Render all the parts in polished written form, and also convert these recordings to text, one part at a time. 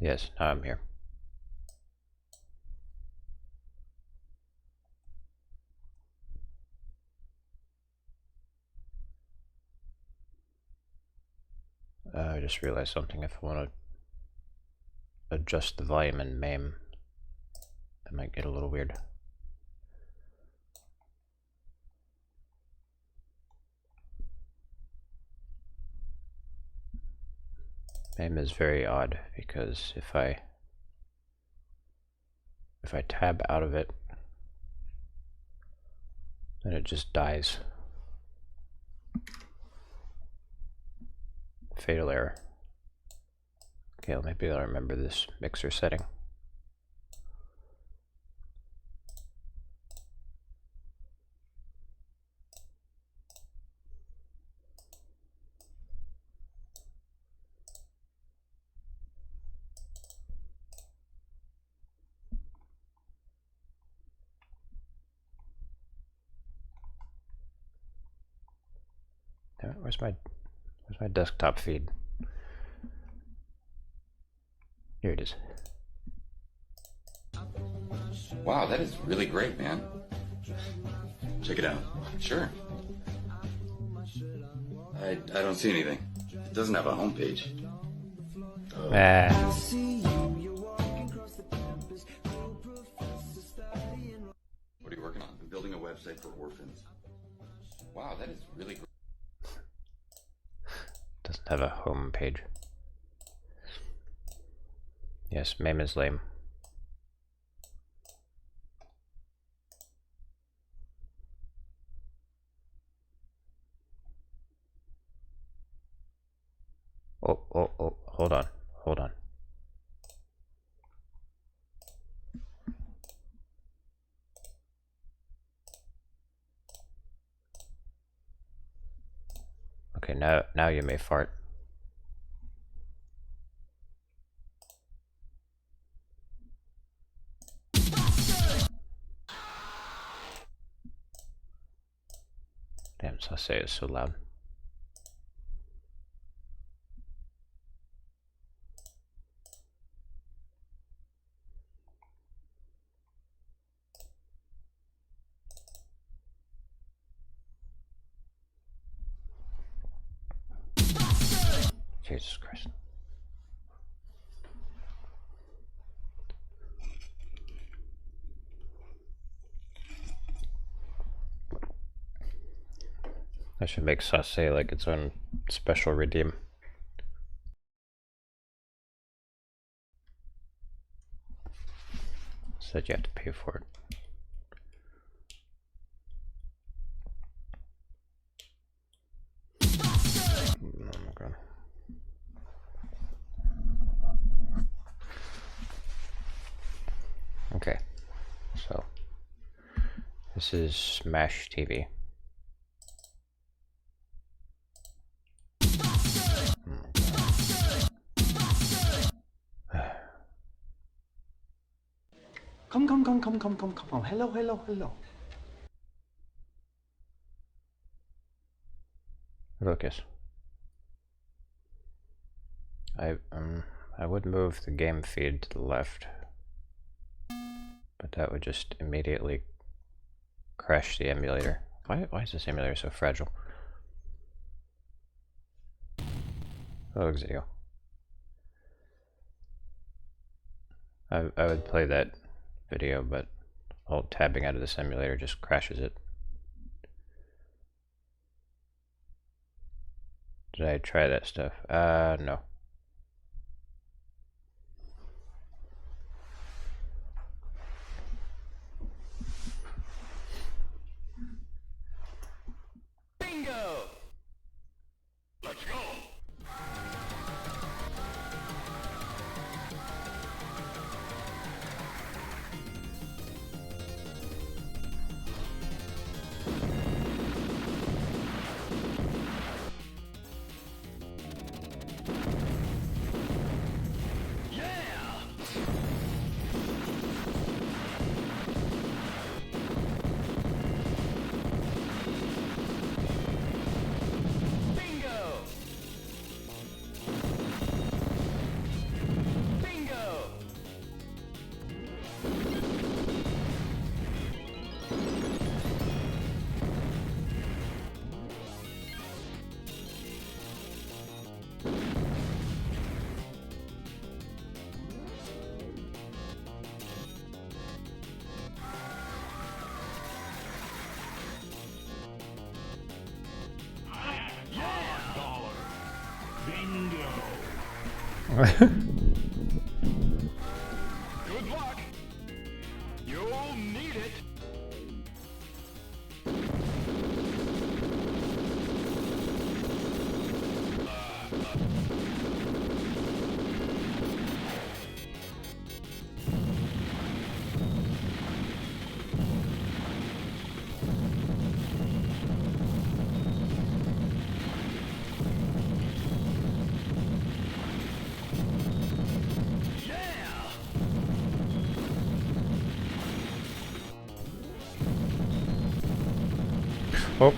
Yes, now I'm here. I just realized something. If I want to adjust the volume in MAME, that might get a little weird. MAME is very odd because if I tab out of it, then it just dies. Fatal error. Okay, well, maybe I'll remember this mixer setting. Where's my desktop feed? Here it is. Wow, that is really great, man. Check it out. Sure. I don't see anything. It doesn't have a homepage. Oh. What are you working on? I'm building a website for orphans. Wow, that is really great. Doesn't have a home page. Yes, MAME is lame. Oh, hold on. Okay, now you may fart. Damn, Sauce is so loud. Jesus Christ. I should make Sauce like its own special redeem. Said you have to pay for it. Oh my God. Okay, so this is Smash TV. Come. Hello. Lucas. I would move the game feed to the left, but that would just immediately crash the emulator. Why is this emulator so fragile? Oh, Exio. I would play that video, but all tabbing out of this emulator just crashes it. Did I try that stuff? No. Bingo! Let's go! Good luck. You'll need it. Oh.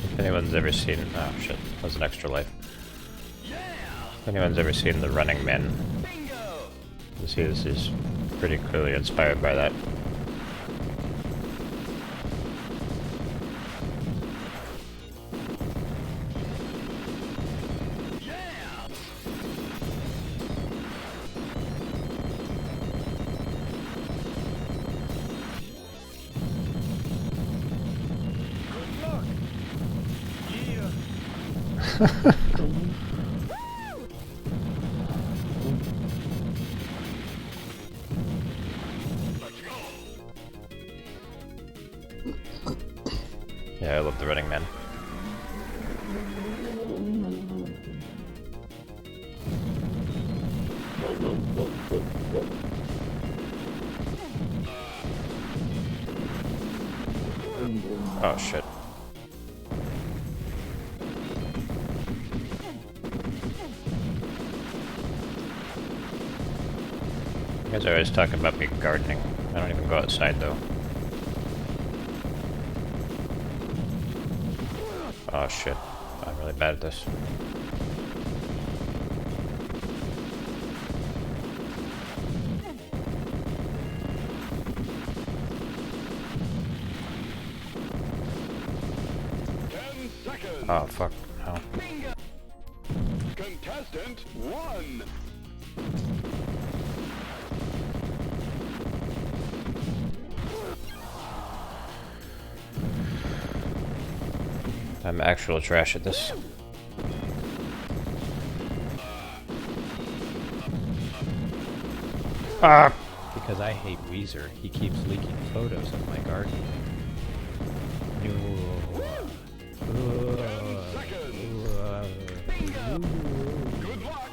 If anyone's ever seen... Oh shit, that was an extra life. If anyone's ever seen The Running Man, you see this is pretty clearly inspired by that. Yeah, I love The Running Man. Oh shit. You guys are always talking about me gardening. I don't even go outside though. Oh shit. I'm really bad at this. Oh fuck. No. Contestant 1. I'm actual trash at this. Ah! Because I hate Weezer. He keeps leaking photos of my garden. Good luck.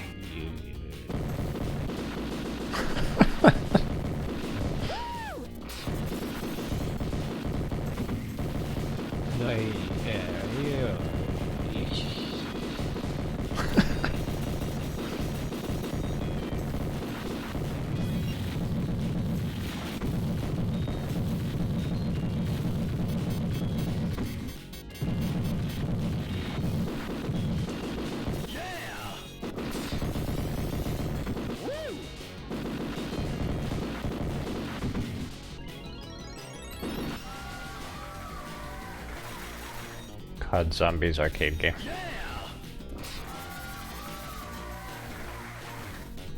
COD Zombies arcade game.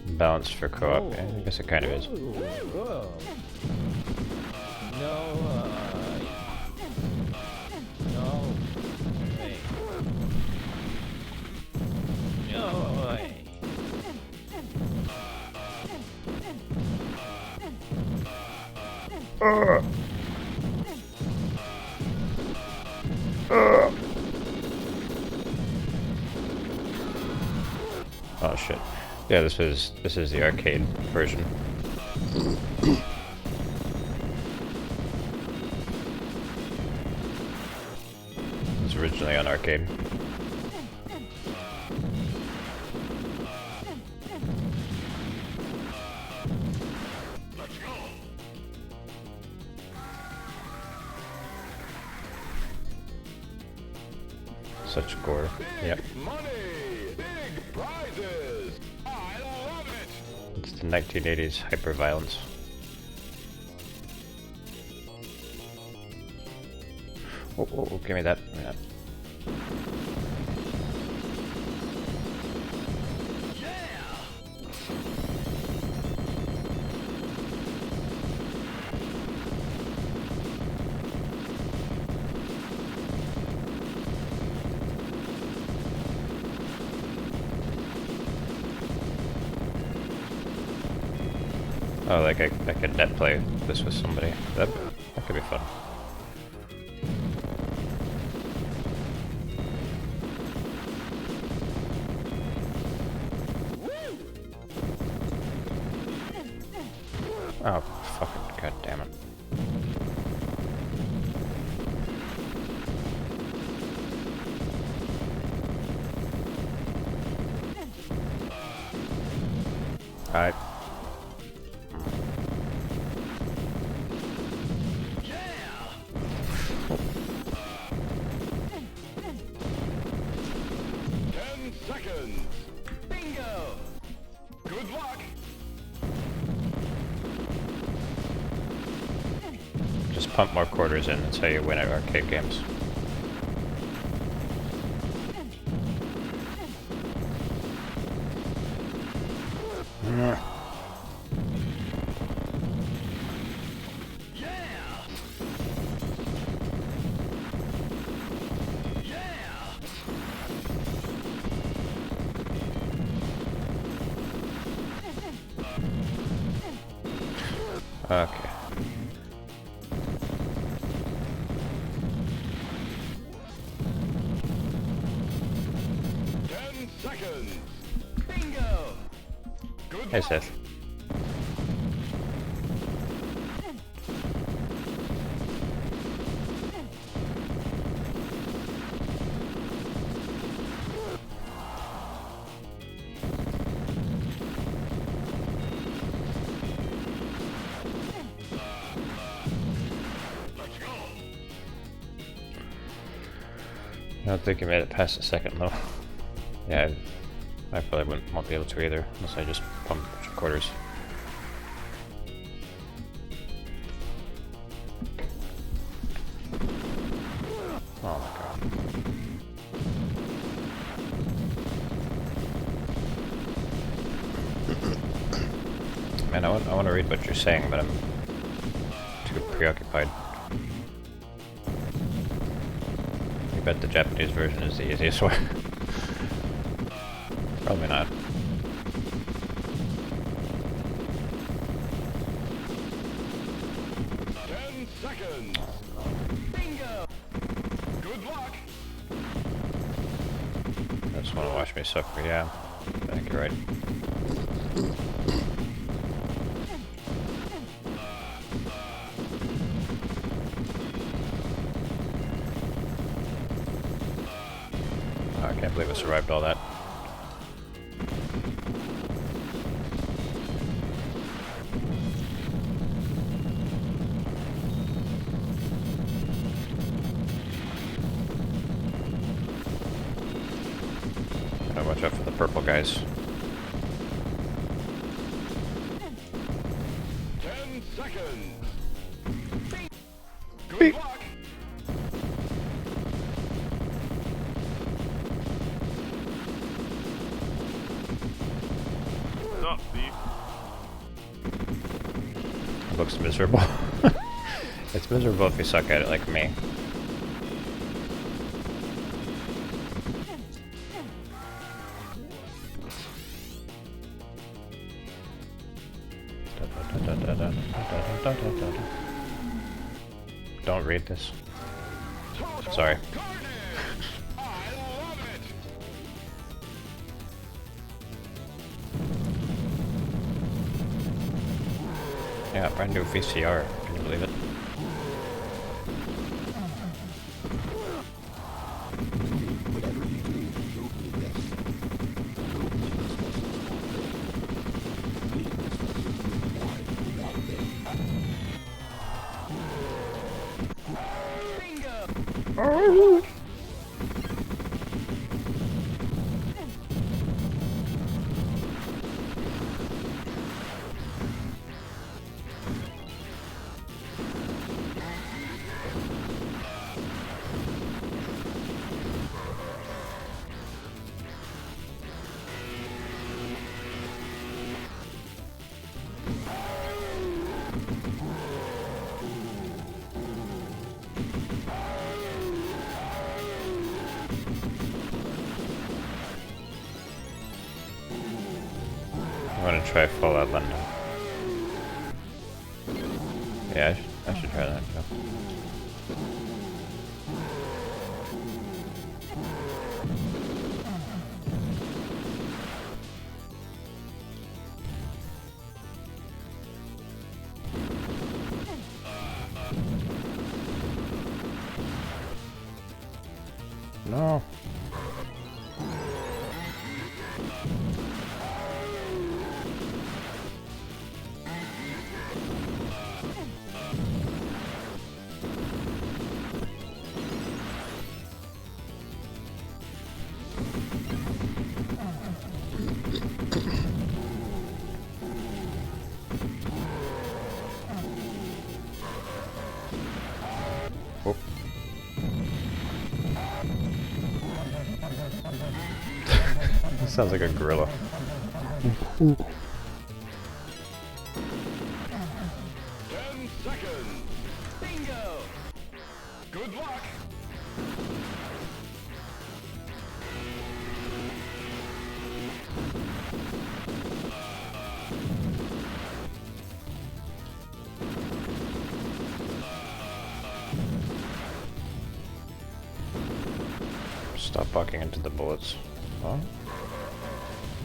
Balanced for co-op. Yeah, I guess it kind of is. Oh shit. Yeah, this is the arcade version. It was originally on arcade. Such gore. Yep. Money. Big prizes. I love it. It's the 1980s hyper-violence. Oh, give me that. Give me that. Oh, like I could net play this with somebody. That could be fun. Oh, fucking god damn it. Alright. Good luck! Just pump more quarters in, that's how you win at arcade games. Okay. Hey, Seth. I don't think I made it past the second though. Yeah, I probably won't be able to either, unless I just pump a bunch of quarters. Oh my god. Man, I want to read what you're saying, but I'm too preoccupied. I bet the Japanese version is the easiest one. Probably not. I just want to watch me suffer, yeah. I think you're right. Oh, I can't believe I survived all that. Gotta watch out for the purple guys. 10 seconds. Good Beep. luck. Stop, thief. It looks miserable. It's miserable if you suck at it like me. Don't read this. Sorry. I love it. Yeah, brand new VCR. Can you believe it? Oh. I'm gonna try Fallout London. Yeah, I should try that. Yeah. No. Oh. This sounds like a gorilla. 10 seconds. Bingo. Good luck. Stop bucking into the bullets. Oh.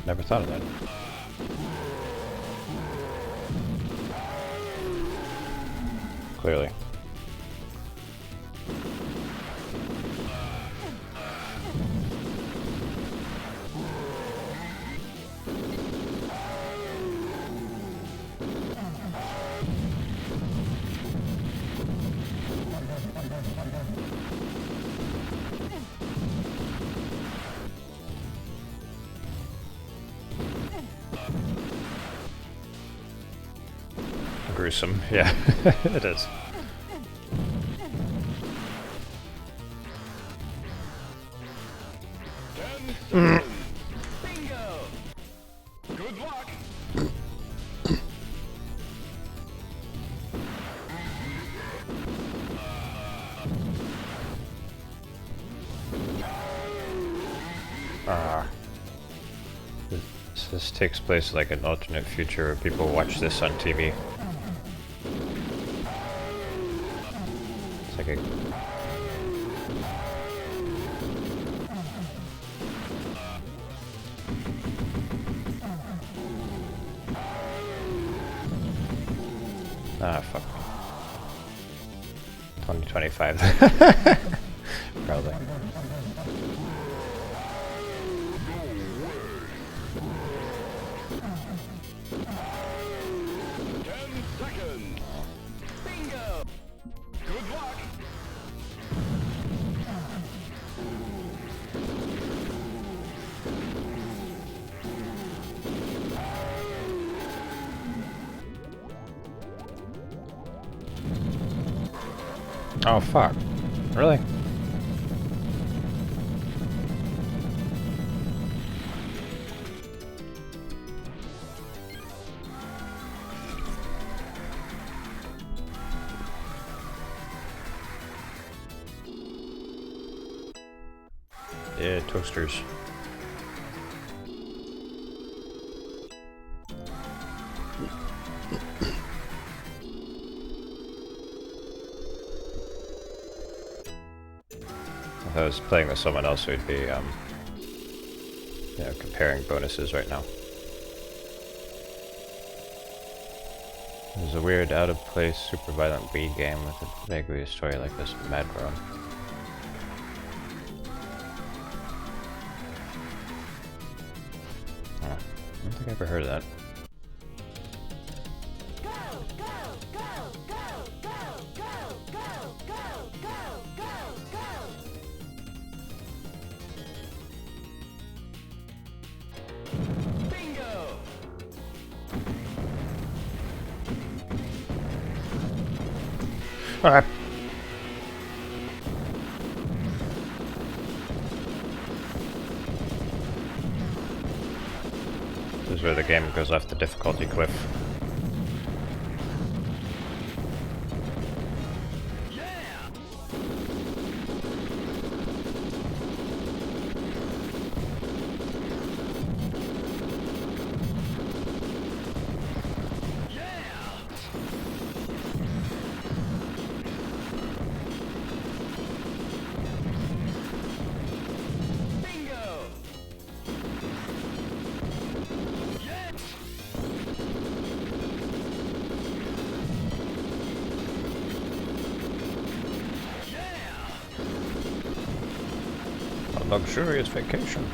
Never thought of that. Clearly. Gruesome, yeah, it is. Bingo. Good luck. This takes place like an alternate future where people watch this on TV. It's like a... Ah, fuck. 2025. Probably. Bingo. Good luck. Oh, fuck. Really? Yeah, toasters. If I was playing with someone else, we'd be, comparing bonuses right now. There's a weird, out-of-place, super violent Wii game with a vaguely a story like this Mad World. I don't think I ever heard of that. Bingo. Alright. This is where the game goes off the difficulty cliff. luxurious vacation.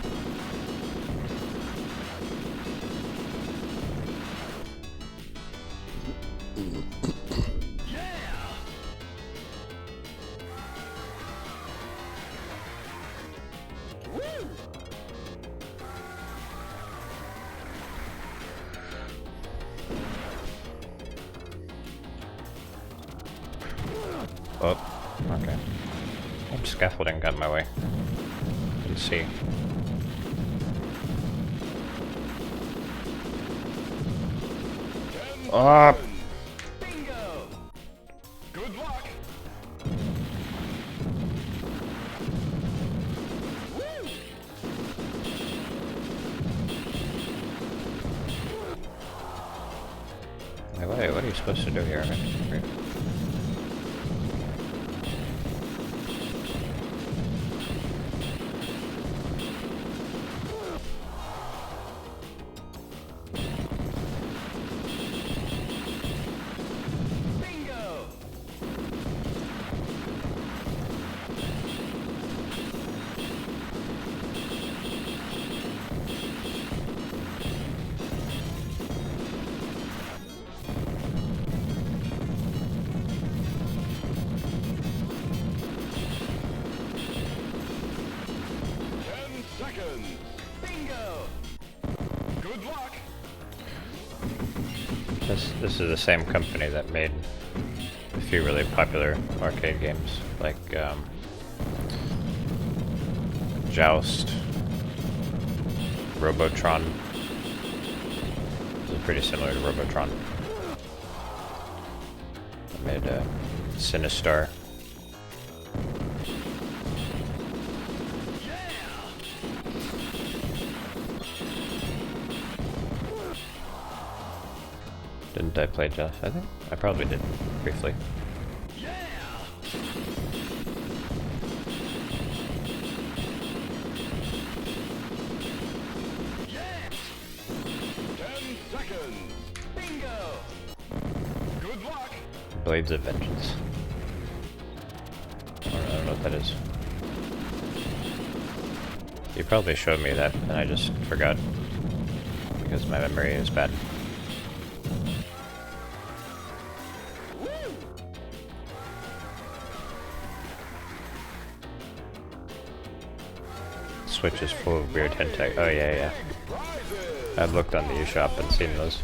Oh, okay. Scaffolding got in my way. Didn't see. Ah! Bingo! Good luck! Wait, what are you supposed to do here? Bingo! Seconds. Bingo. Good luck. This is the same company that made a few really popular arcade games, like Joust, Robotron. This is pretty similar to Robotron. They made Sinistar. Didn't I play Joust? I think I probably did, briefly. Seconds. Bingo. Good luck. Blades of Vengeance. I don't know what that is. You probably showed me that, and I just forgot. Because my memory is bad. Switch is full of weird hentai. Oh yeah, yeah. I've looked on the eShop and seen those.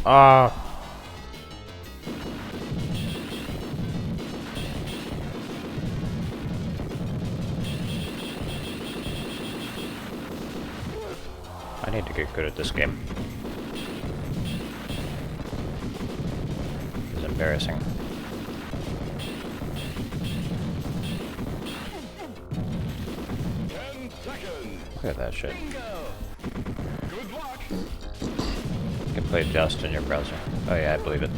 Ah. I need to get good at this game. It's embarrassing. Look at that shit. Good luck. You can play Joust in your browser. Oh yeah, I believe it.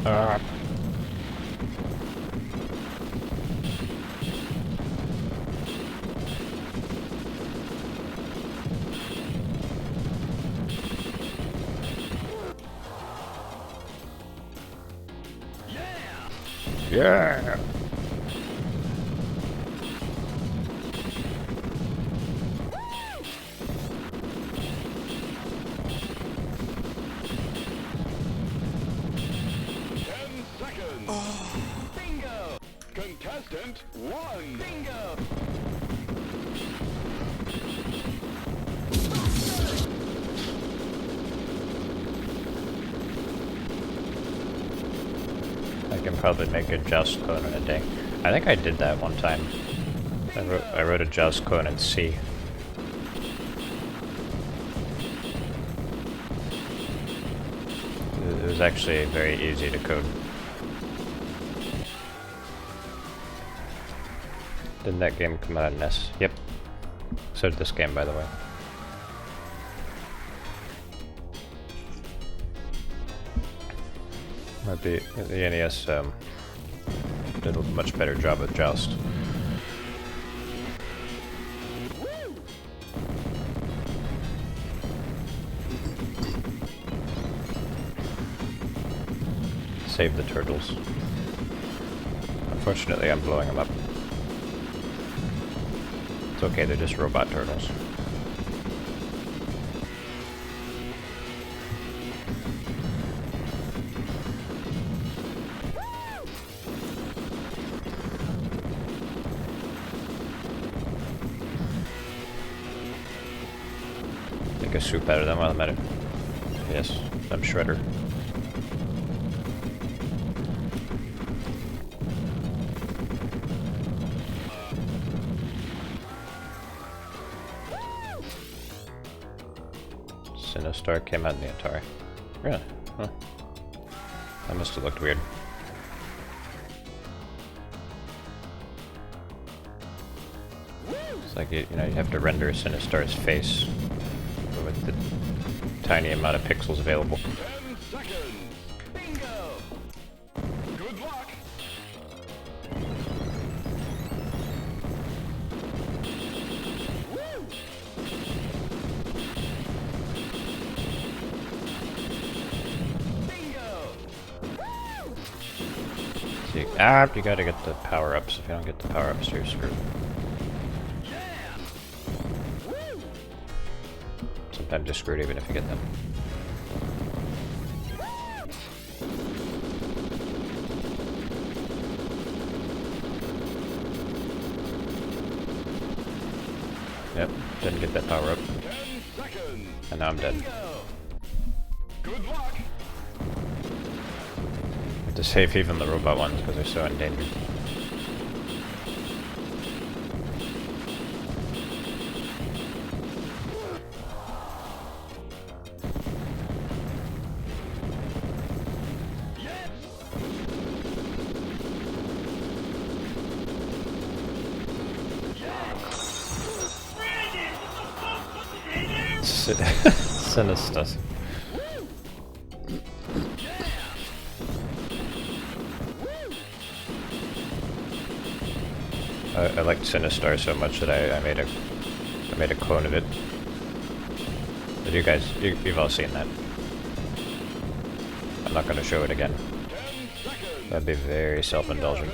Yeah! 10 seconds. Bingo. Contestant 1. Bingo. I can probably make a Joust clone in a day. I think I did that one time. I wrote a Joust clone in C. It is actually very easy to code. Didn't that game come out on NES? Yep. So did this game, by the way. Might be the NES did a much better job with Joust. Save the turtles. Unfortunately, I'm blowing them up. It's okay, they're just robot turtles. Make a soup out of them while I'm at it. Yes, I'm Shredder. Sinistar came out in the Atari. Really? Huh. That must have looked weird. It's like, you know, you have to render Sinistar's face with the tiny amount of pixels available. 10 seconds. Bingo. Good luck. See, you gotta get the power-ups. If you don't get the power-ups, you're screwed. Sometimes you're screwed even if you get them. Yep, didn't get that power-up. 10 seconds. And now I'm dead. Good luck. I have to save even the robot ones because they're so endangered. Sinister. I liked Sinistar so much that I made a clone of it. But you guys, you've all seen that. I'm not going to show it again. That'd be very self-indulgent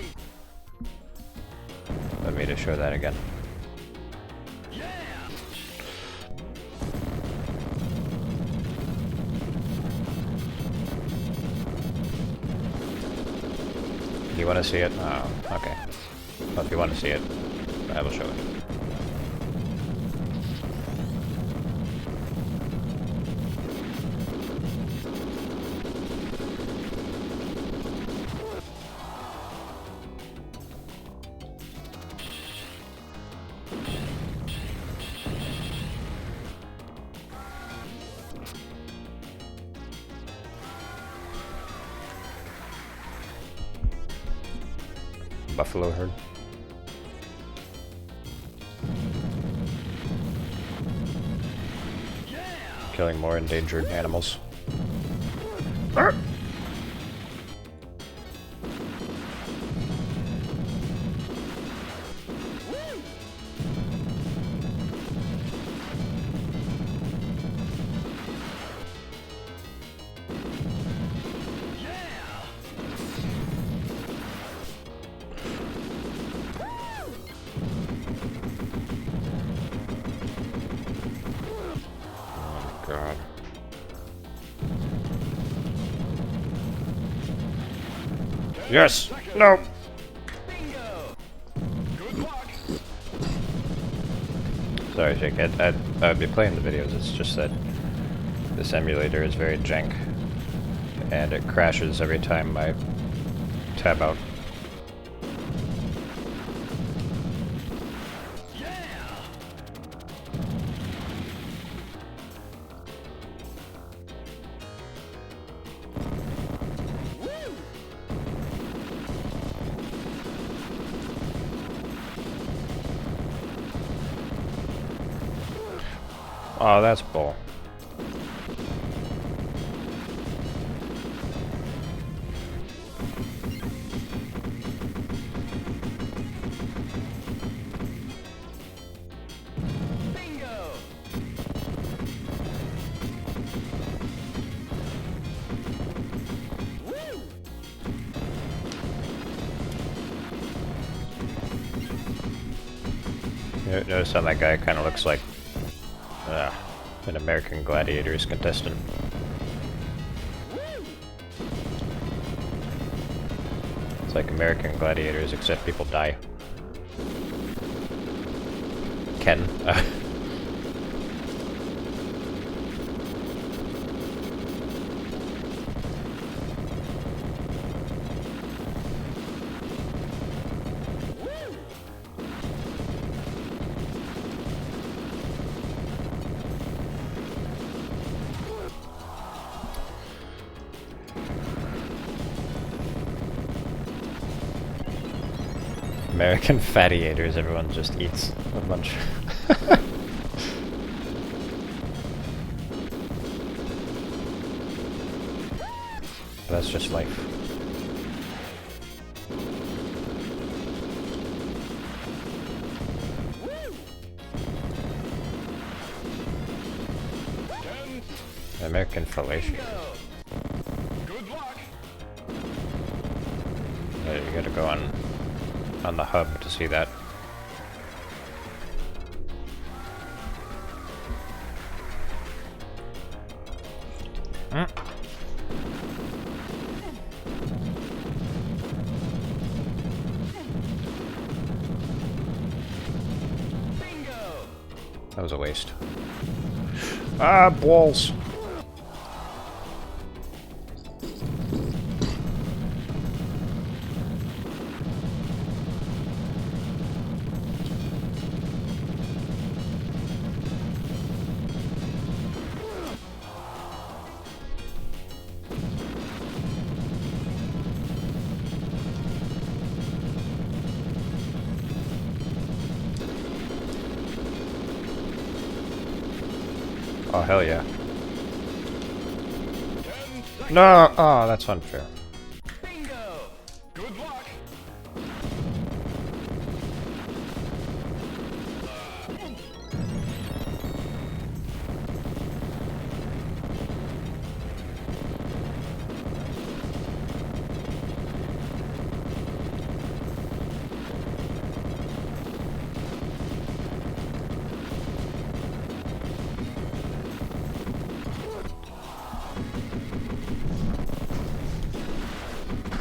of me to show that again. You want to see it? Oh, okay. Well, if you want to see it, I will show it. Buffalo herd. Killing more endangered animals. Arr! God. Yes! No! Sorry, Jake. I'd be playing the videos. It's just that this emulator is very jank. And it crashes every time I tab out. Oh, that's bull. Notice how that guy kind of looks like an American Gladiators contestant. It's like American Gladiators, except people die. Ken. American fattiators, everyone just eats a bunch. That's just life. American fellation. You gotta go on the hub to see that. That was a waste. Ah, balls! Oh, hell yeah. No! Oh, that's unfair. Bingo! Good luck!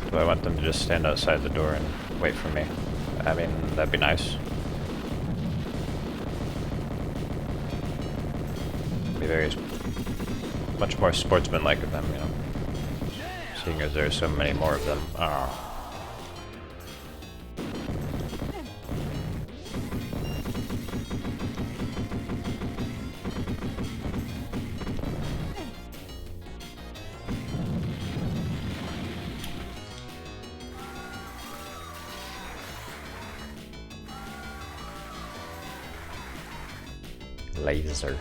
Do I want them to just stand outside the door and wait for me? I mean, that'd be nice. Be very much more sportsmanlike of them, you know. Seeing as there's so many more of them. Oh. Laser.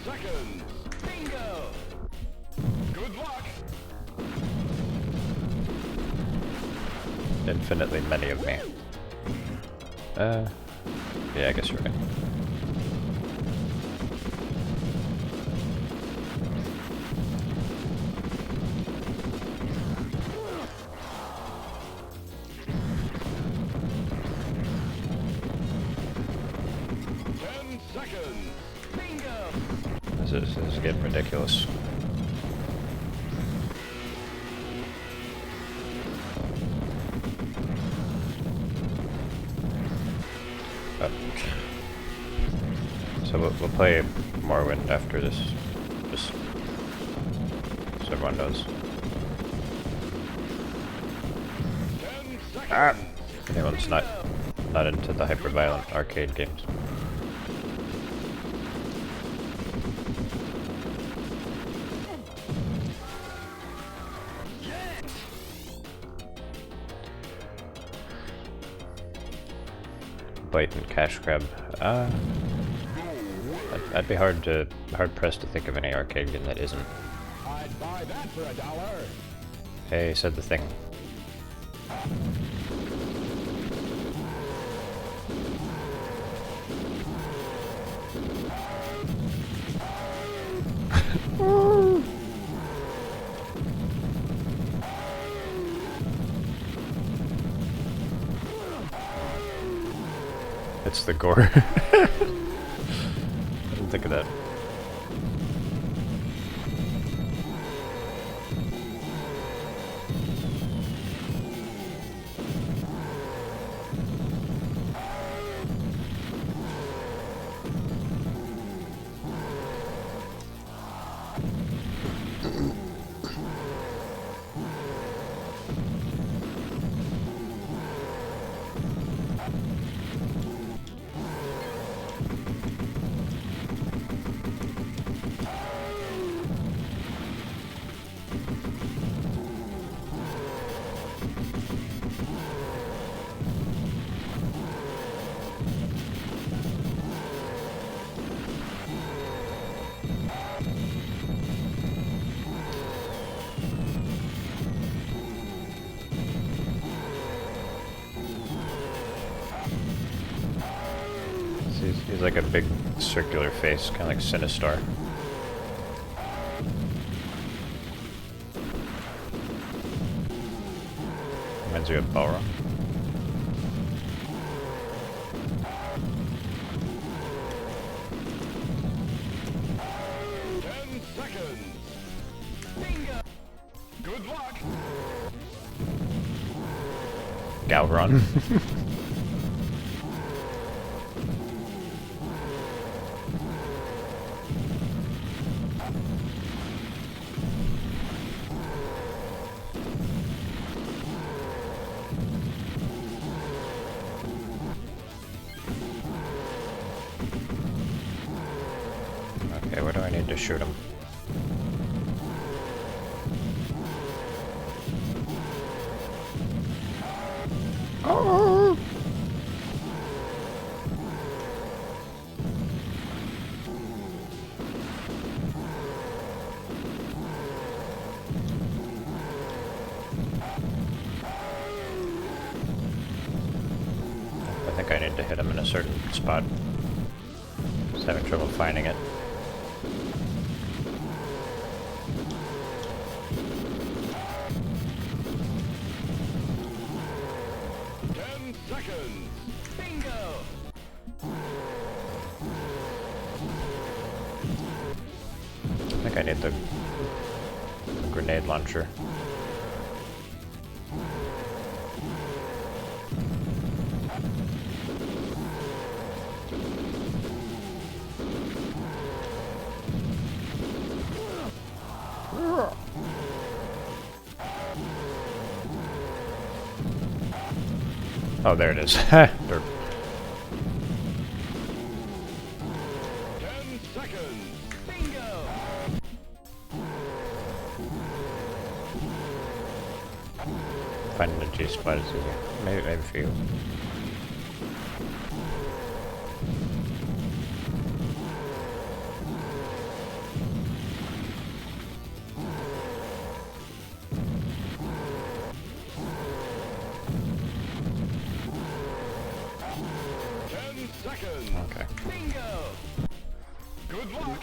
Seconds. Bingo. Good luck. Infinitely many of me. Yeah, I guess you're right. This is getting ridiculous. So we'll play Morrowind after this, just so everyone knows. Ah! Anyone's not into the hyper-violent arcade games. blatant cash grab. I'd be hard pressed to think of any arcade game that isn't. I'd buy that for $1. Hey, said the thing. It's the gore. I didn't think of that. He's like a big circular face, kind of like Sinistar. Reminds you of Balrog. Good luck. Galron. Okay, where do I need to shoot him? Oh! I think I need to hit him in a certain spot. Just having trouble finding it. I think I need the grenade launcher. Oh, there it is. Derp. 10 seconds. Bingo. Finding a G spot is easier. Maybe for you. Okay. Bingo. Good luck.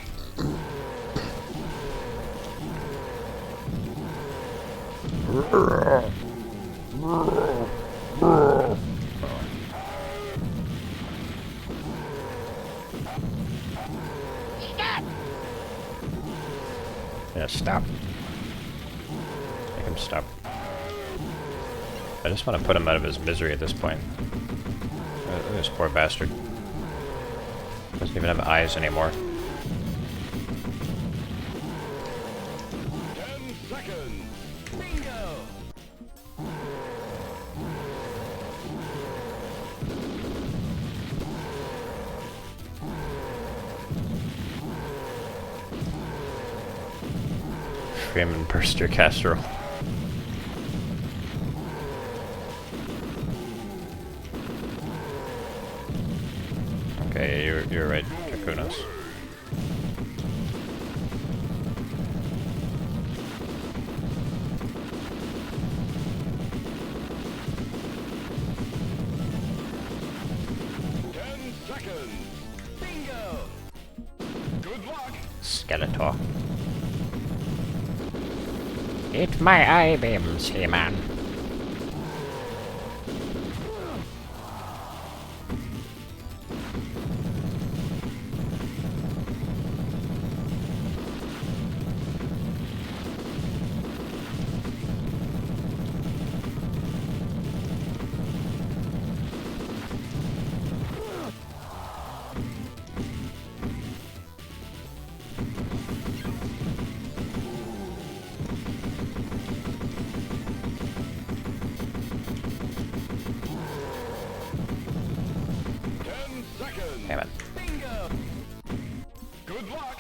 Yeah, stop. Make him stop. I just want to put him out of his misery at this point. This poor bastard. Doesn't even have eyes anymore. 10 seconds. Bingo. Freeman burst your casserole. You're right, Dracunos. Skeletor. Eat my I-beams, He-Man. Damn it. Good luck.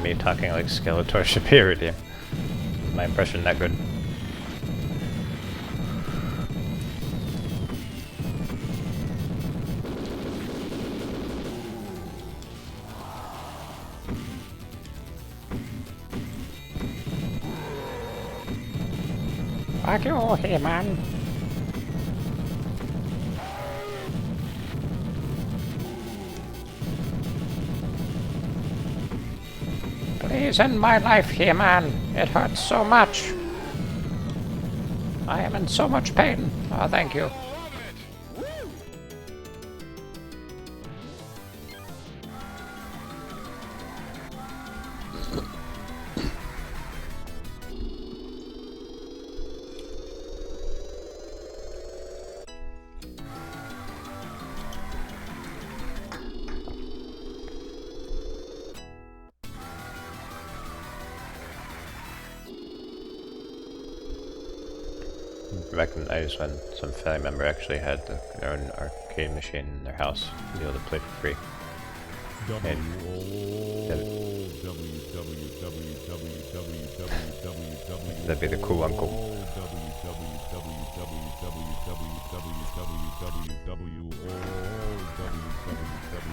Me talking like Skeletor should be redeemed. Is my impression that good? Fuck you, He-Man. Please end my life here, man. It hurts so much. I am in so much pain. Oh, thank you. Back in the 90s when some family member actually had their own arcade machine in their house to be able to play for free. And that'd be the cool uncle.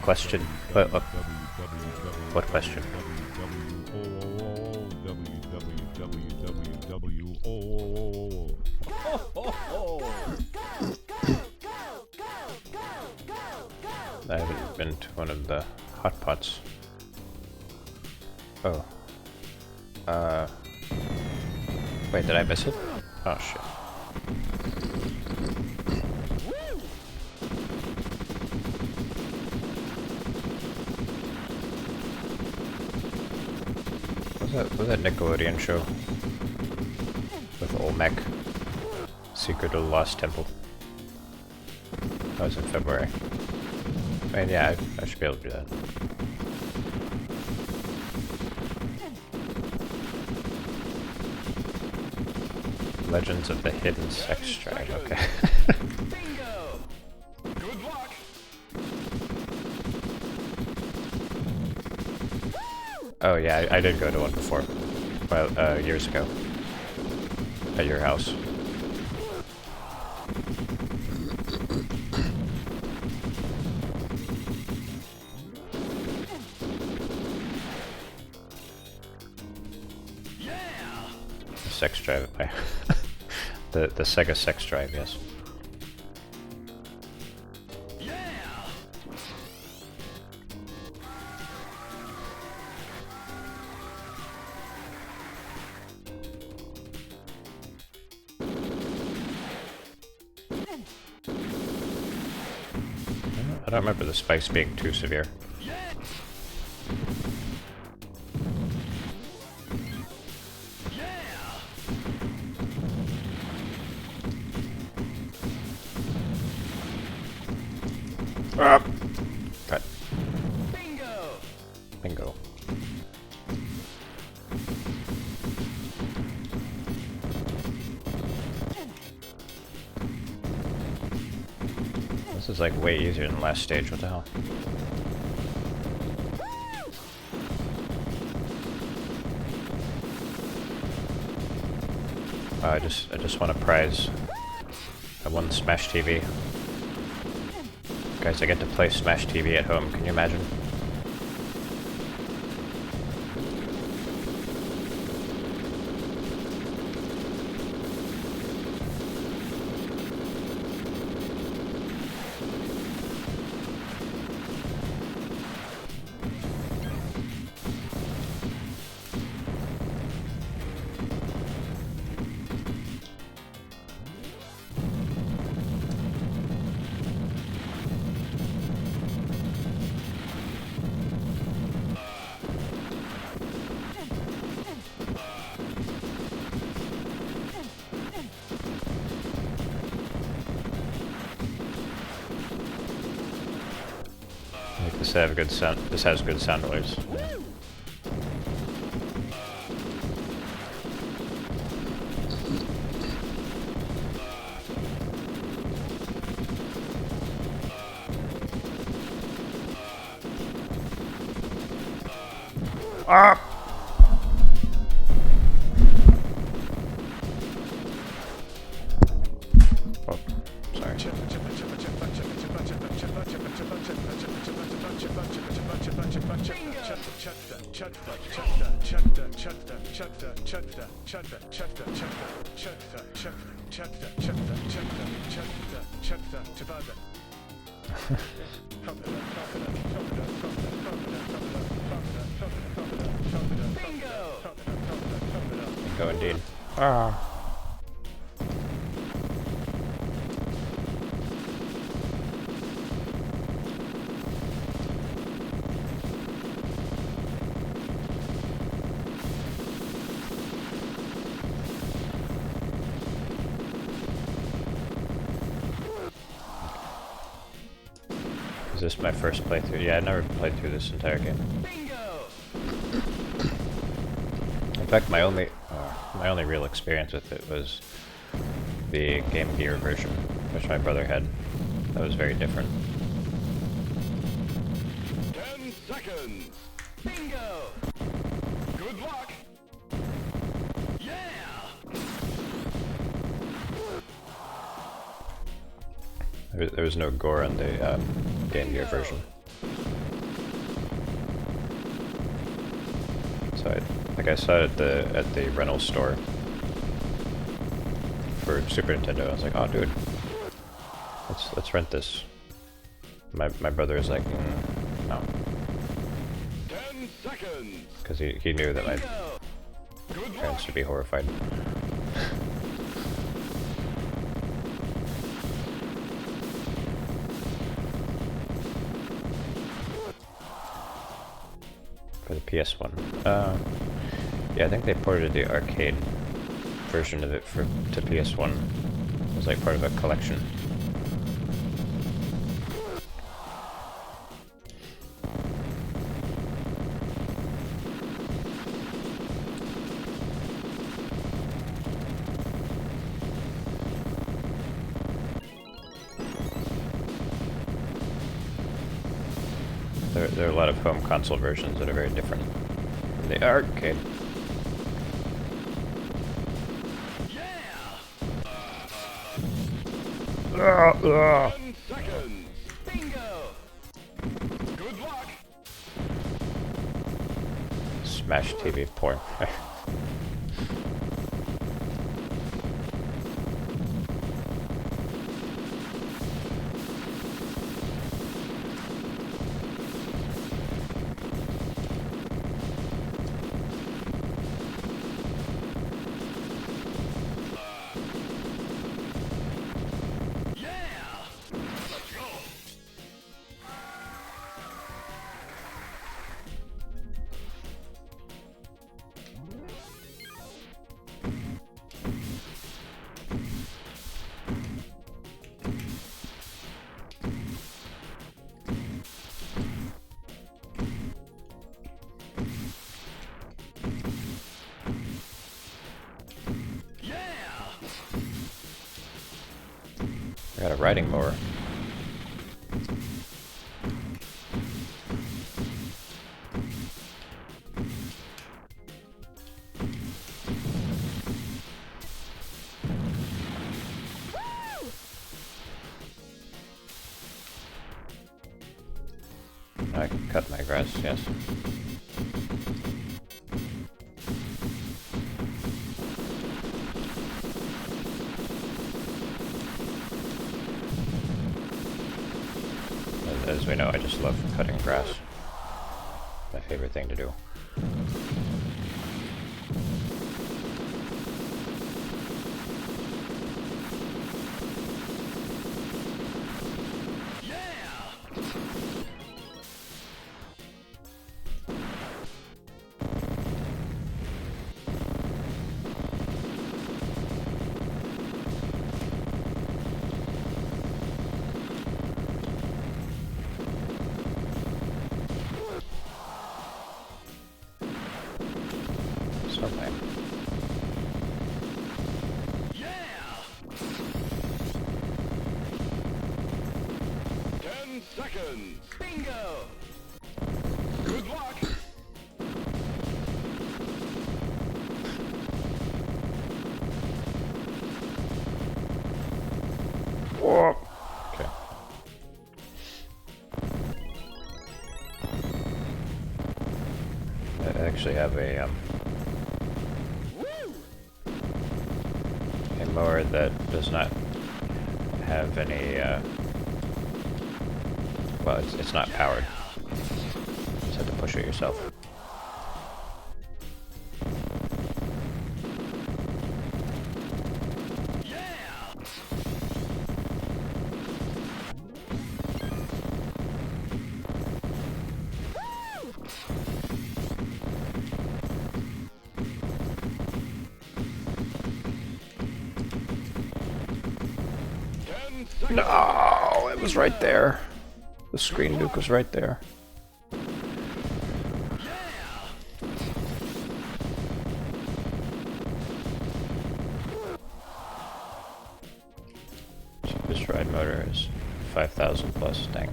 Question? What question? I haven't been to one of the hot pots. Oh. Wait, did I miss it? Oh shit. Was that Nickelodeon show? With Olmec? Secret of the Lost Temple. That was in February. I mean, yeah, I should be able to do that. Legends of the Hidden Sex Drive, okay. Bingo. Good luck. Oh yeah, I did go to one before. Well, years ago. At your house. Sex drive, the Sega sex drive, yes. I don't remember the spikes being too severe. Cut. Bingo. Bingo. This is like way easier than the last stage, what the hell? I just won a prize. I won Smash TV. Guys, I get to play Smash TV at home, can you imagine? This has good sound waves. Ah! Oh, sorry. Go indeed. Ah. Is this my first playthrough? Yeah, I never played through this entire game. In fact, my only real experience with it was the Game Gear version, which my brother had. That was very different. 10 seconds. Bingo. Good luck. Yeah. There was no gore in the Game Gear version. So I saw it at the rental store for Super Nintendo. I was like, oh dude, let's rent this. My brother was like, no. 10 seconds. Because he knew that my Good parents luck. would be horrified. For the PS1. Yeah, I think they ported the arcade version of it to PS1. It was like part of a collection. There are a lot of home console versions that are very different from the arcade. Yeah. 10 seconds. Bingo. Good luck. Smash TV porn. I got a riding mower. I cut my grass, yes. As we know, I just love cutting grass. My favorite thing to do. Something. 10 seconds. Bingo. Good luck. Whoa. Okay. I actually have a mower that does not have any well, it's not powered. You just have to push it yourself. No, it was right there. The screen nuke was right there. Cheapest ride motor is 5,000 plus, dang.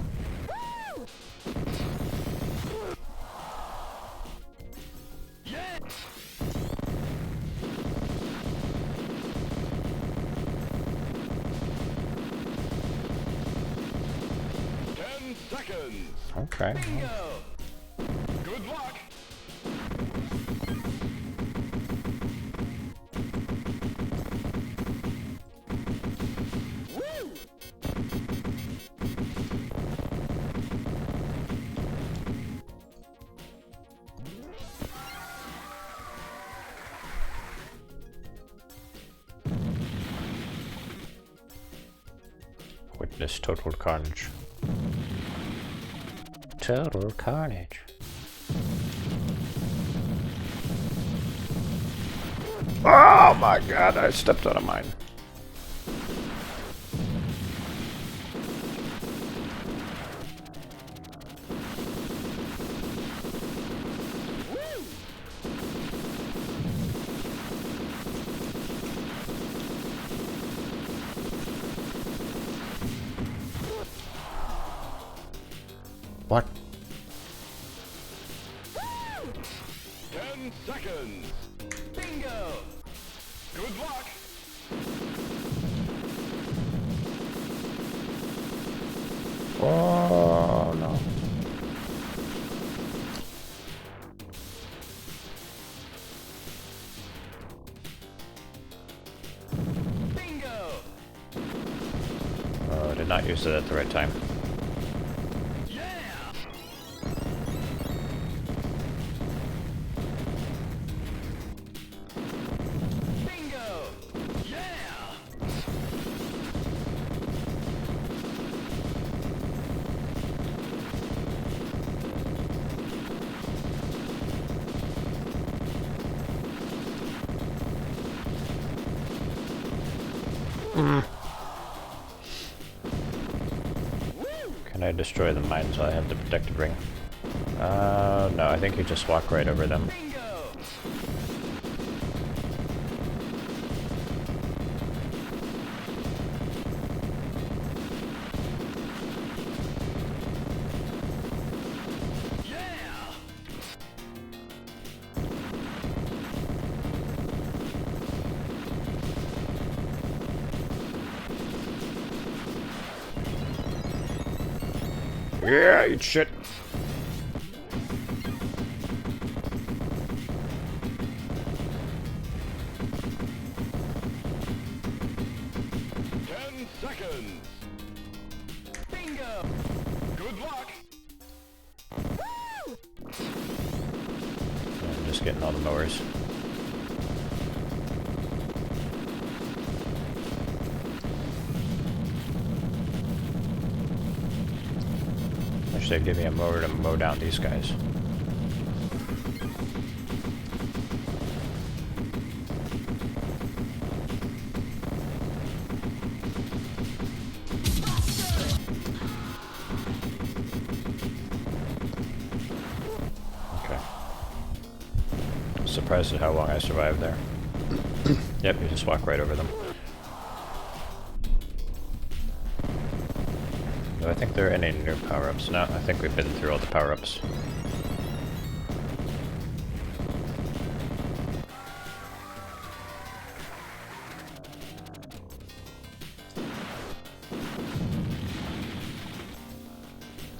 Seconds. Okay. Bingo. Good luck. Witness total carnage. Total carnage. Oh my god, I stepped out of mine. What? 10 seconds. Bingo. Good luck. Oh no. Bingo. Oh, did not use it at the right time. Can I destroy the mines while I have the protective ring? No, I think you just walk right over them. Yeah, eat shit. seconds. Bingo. Good luck. I'm just getting all the mowers. Wish they'd give me a mower to mow down these guys. Okay. Surprised at how long I survived there. Yep, you just walk right over them. Do I think there are any new power-ups? No, I think we've been through all the power-ups.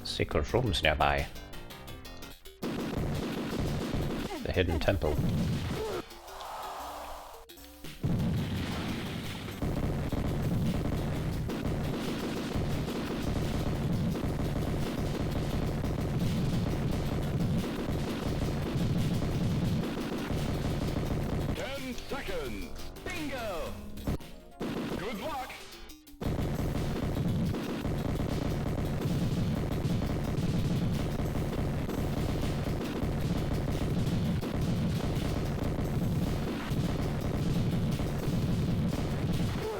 Secret rooms nearby. The hidden temple. Seconds. Bingo. Good luck.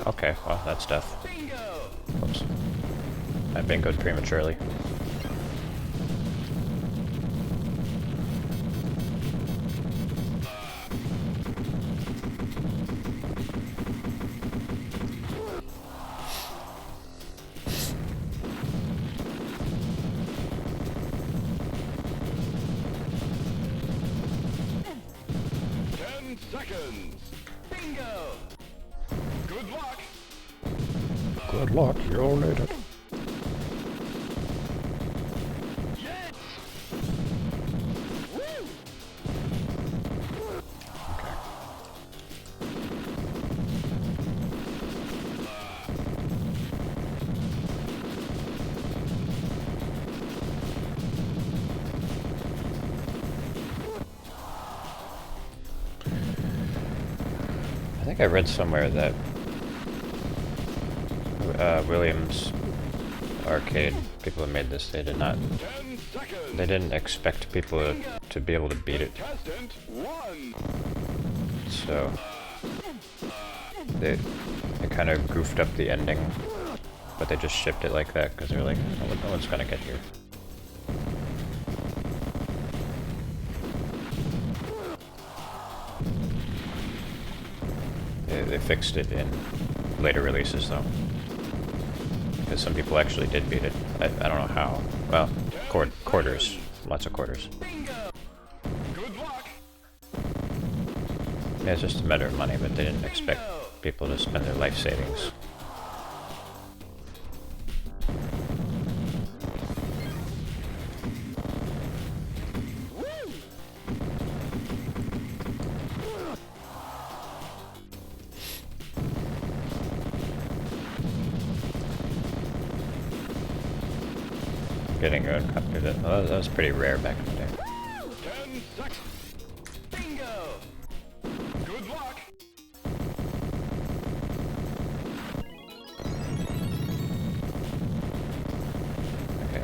Okay, well, that's death. Bingo. Whoops. I bingoed prematurely. Seconds. Bingo. Good luck. Good luck, you'll need it. Yes. Okay. I think I read somewhere that Williams Arcade, people who made this, they did not, 10 seconds. they didn't expect people to be able to beat it. Contestant 1. So they kind of goofed up the ending, but they just shipped it like that because they were like, no one's gonna get here. They fixed it in later releases though, because some people actually did beat it. I don't know how. Well, quarters, lots of quarters. Bingo. Good luck. Yeah, it's just a matter of money, but they didn't expect people to spend their life savings. Getting a copy of it. Oh, that was pretty rare back in the day. 10 seconds. Bingo. Good luck.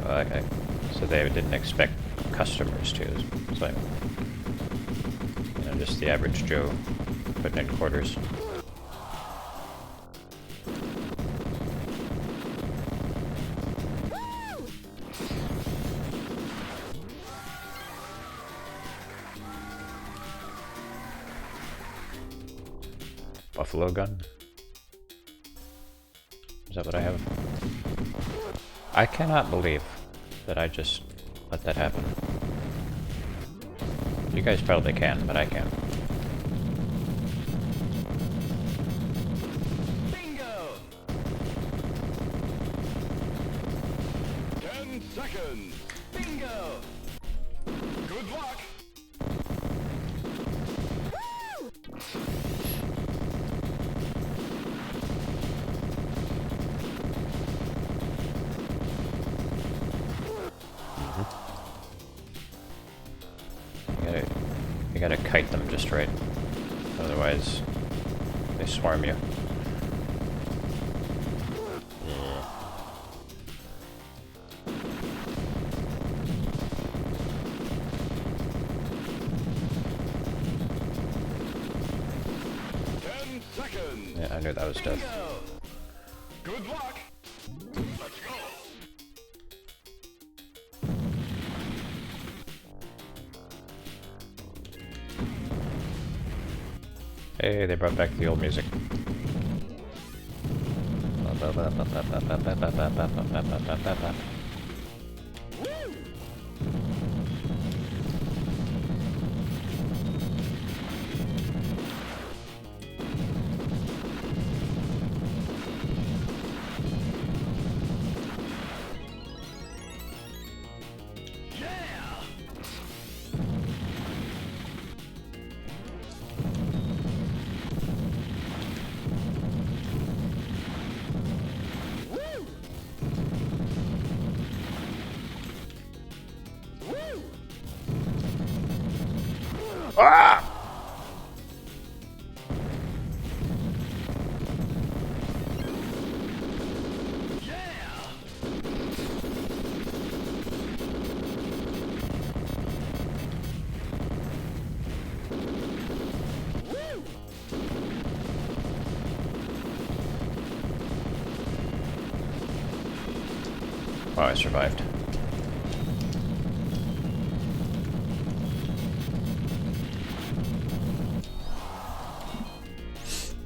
Okay, well, so they didn't expect customers to. It's like, you know, just the average Joe putting in quarters. Buffalo gun? Is that what I have? I cannot believe that I just let that happen. You guys probably can, but I can't. Bingo. 10 seconds. Bingo. Good luck. You gotta kite them just right. Otherwise, they swarm you. Yeah. 10 seconds. Yeah, I knew that was death. Bingo. Good luck. Let's go. Hey, they brought back the old music. Yeah. Woo. Woo. Ah! Yeah. Woo. Wow, I survived.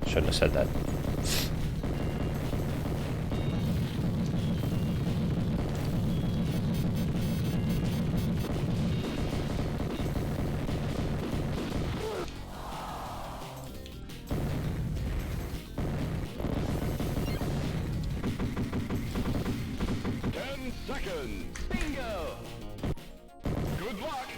Shouldn't have said that. Seconds. Bingo. Good luck.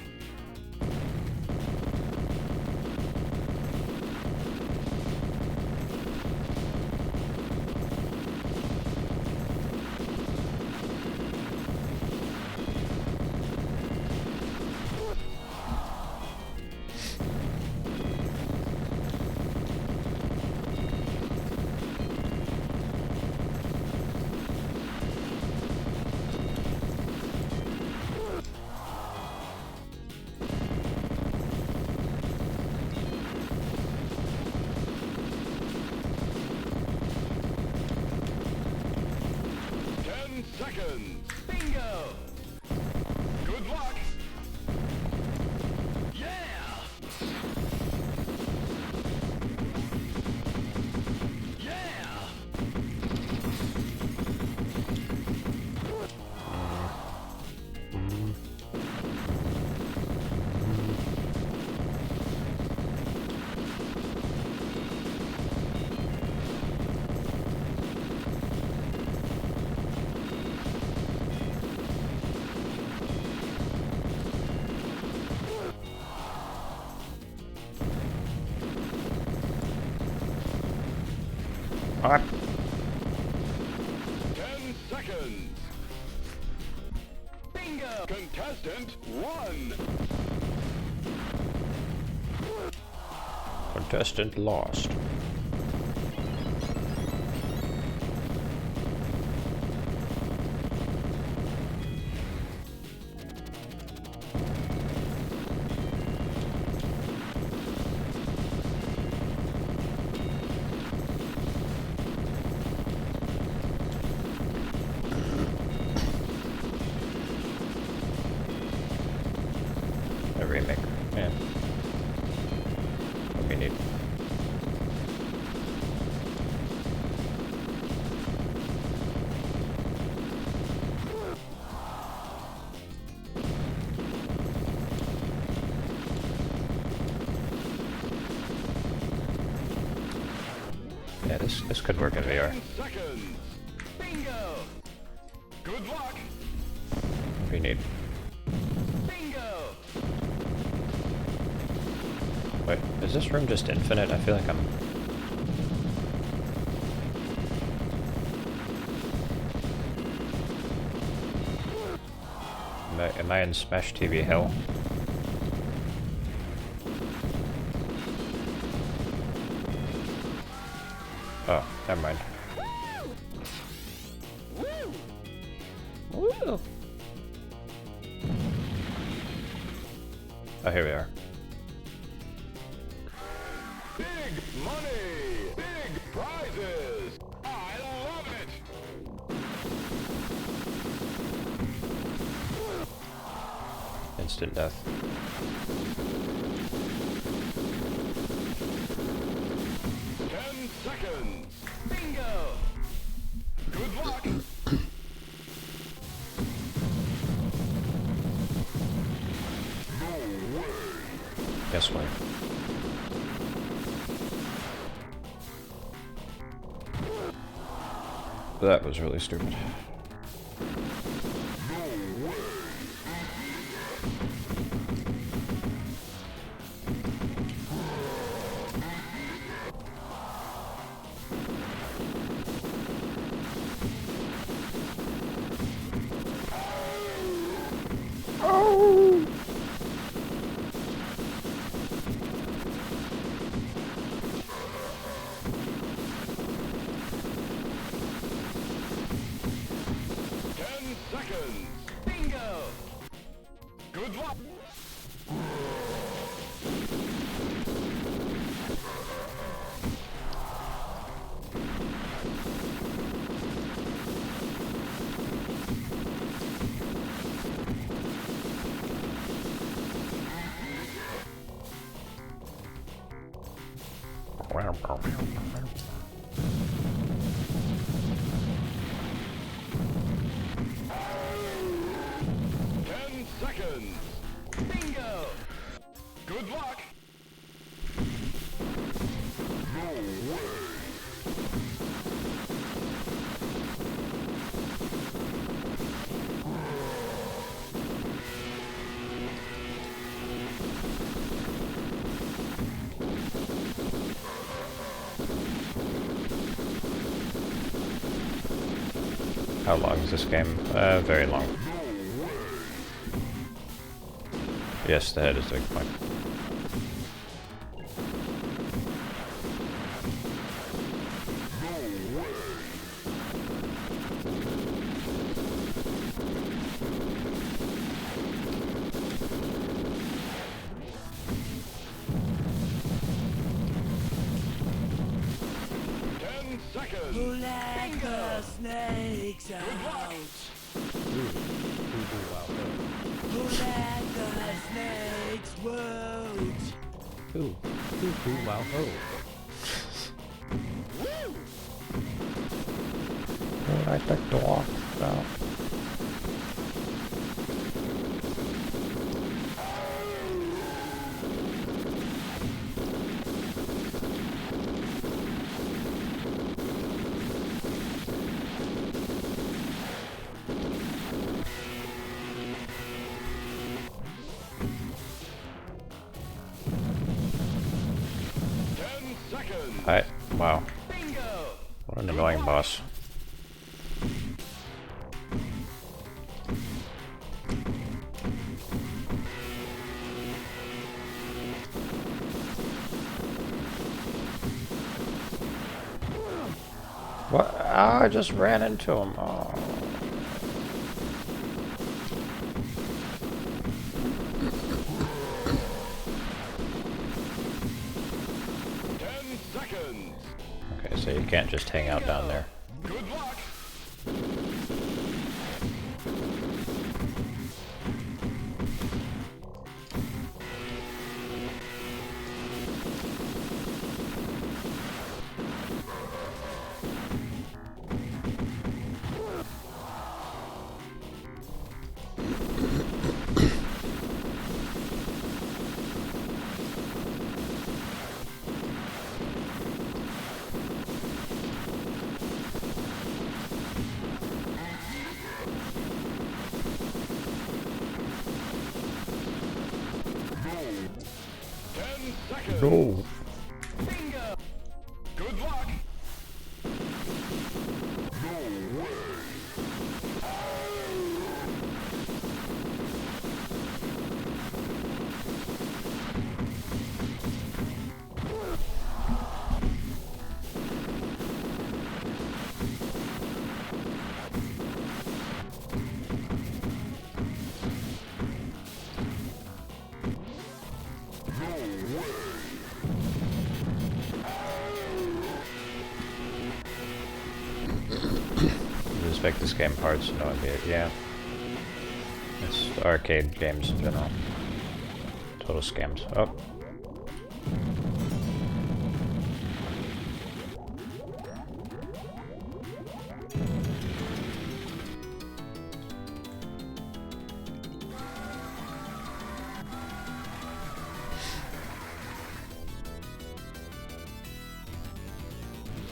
Seconds. Bingo. Good luck. Yeah. Yeah. Ah. 10 seconds. Bingo. Contestant 1. Contestant lost. A remake. Yeah. What we need. Yeah, this could work in VR. 10 seconds. Bingo. Good luck. What we need. Bingo. Wait, is this room just infinite? I feel like I'm... Am I in Smash TV hell? Oh, never mind. Woo! Oh, here we are. Big money! Big prizes! I love it! Instant death. Seconds. Bingo! Good luck! No way! Guess what? That was really stupid. No way! Oh! 10 seconds. Bingo! Good luck! Seconds. Bingo! Good luck! No way! How long is this game? Very long. Yes, the head is the big point. Seconds. Who let the snakes out? Who let the snakes out? Ooh, wow, ho. What I picked off about. Wow. What an annoying boss. What? Oh, I just ran into him. Oh. Okay, so you can't just hang out down there. Good luck. No. Bingo. Good luck. No way. Just make this game hard, so no idea. Yeah. It's arcade games in general. Total scams. Oh.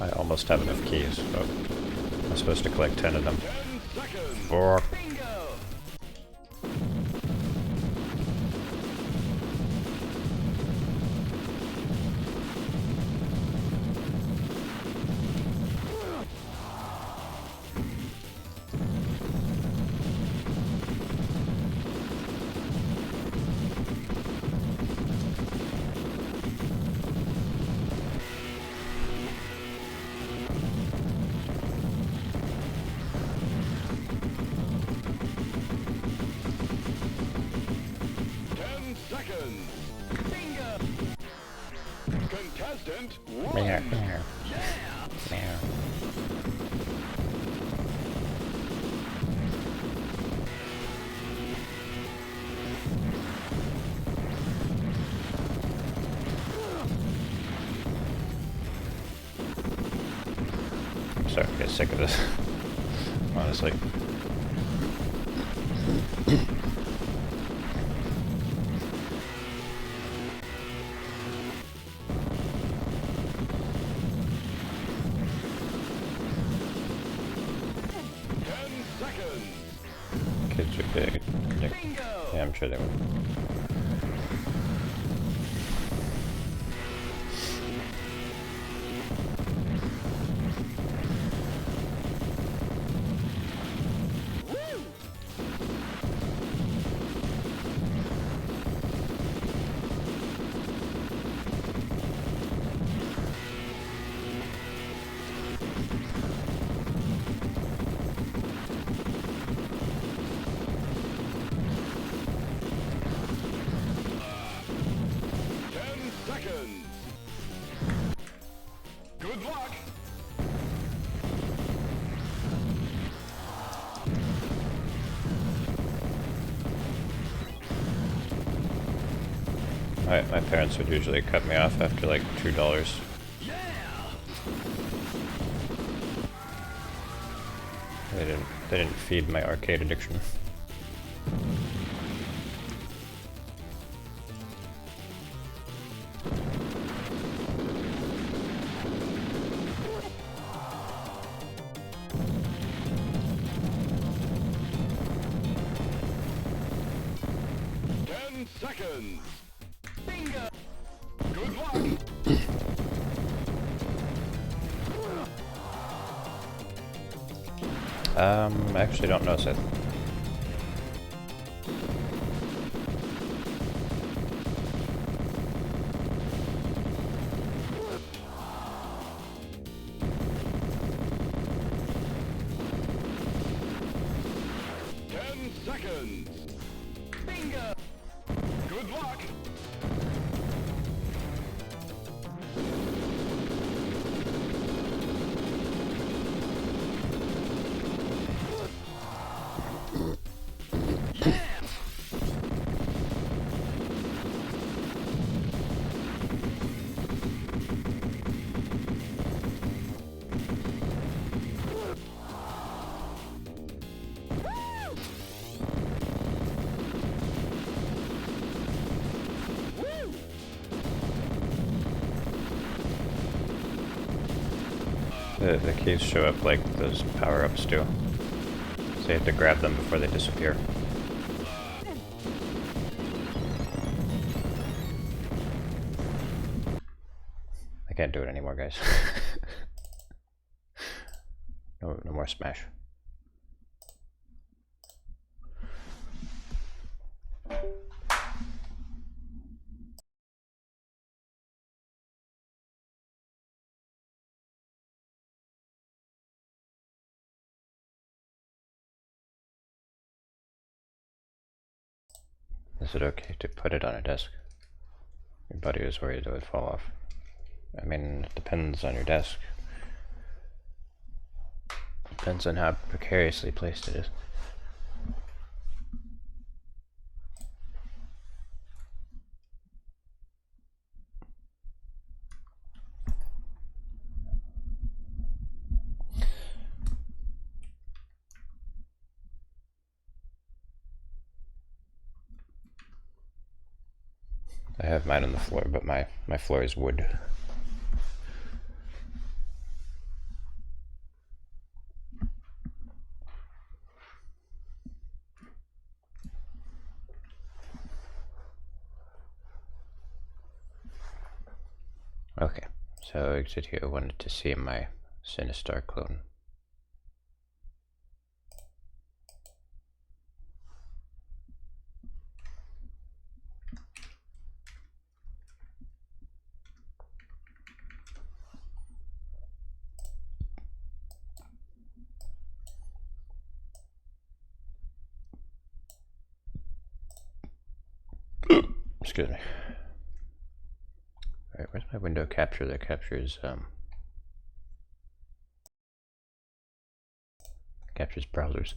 I almost have enough keys. Oh. I'm supposed to collect 10 of them. 10 seconds. 4. Seconds. Bingo. Contestant one. Meow, meow. Yeah. Meow. I'm starting to get sick of this, honestly. Kids are big. Yeah, I'm sure they would. Good luck. My parents would usually cut me off after like $2. They didn't feed my arcade addiction. Seconds. Bingo. Good luck. I actually don't know, Seth. Seconds. Bingo. Good luck. The keys show up like those power-ups do. So you have to grab them before they disappear. I can't do it anymore, guys. No more Smash. Is it okay to put it on a desk? Your buddy was worried it would fall off. I mean, it depends on your desk. Depends on how precariously placed it is. I have mine on the floor, but my floor is wood. Okay, so exit here. I wanted to see my Sinistar clone. Excuse me. Alright, where's my window capture that captures browsers?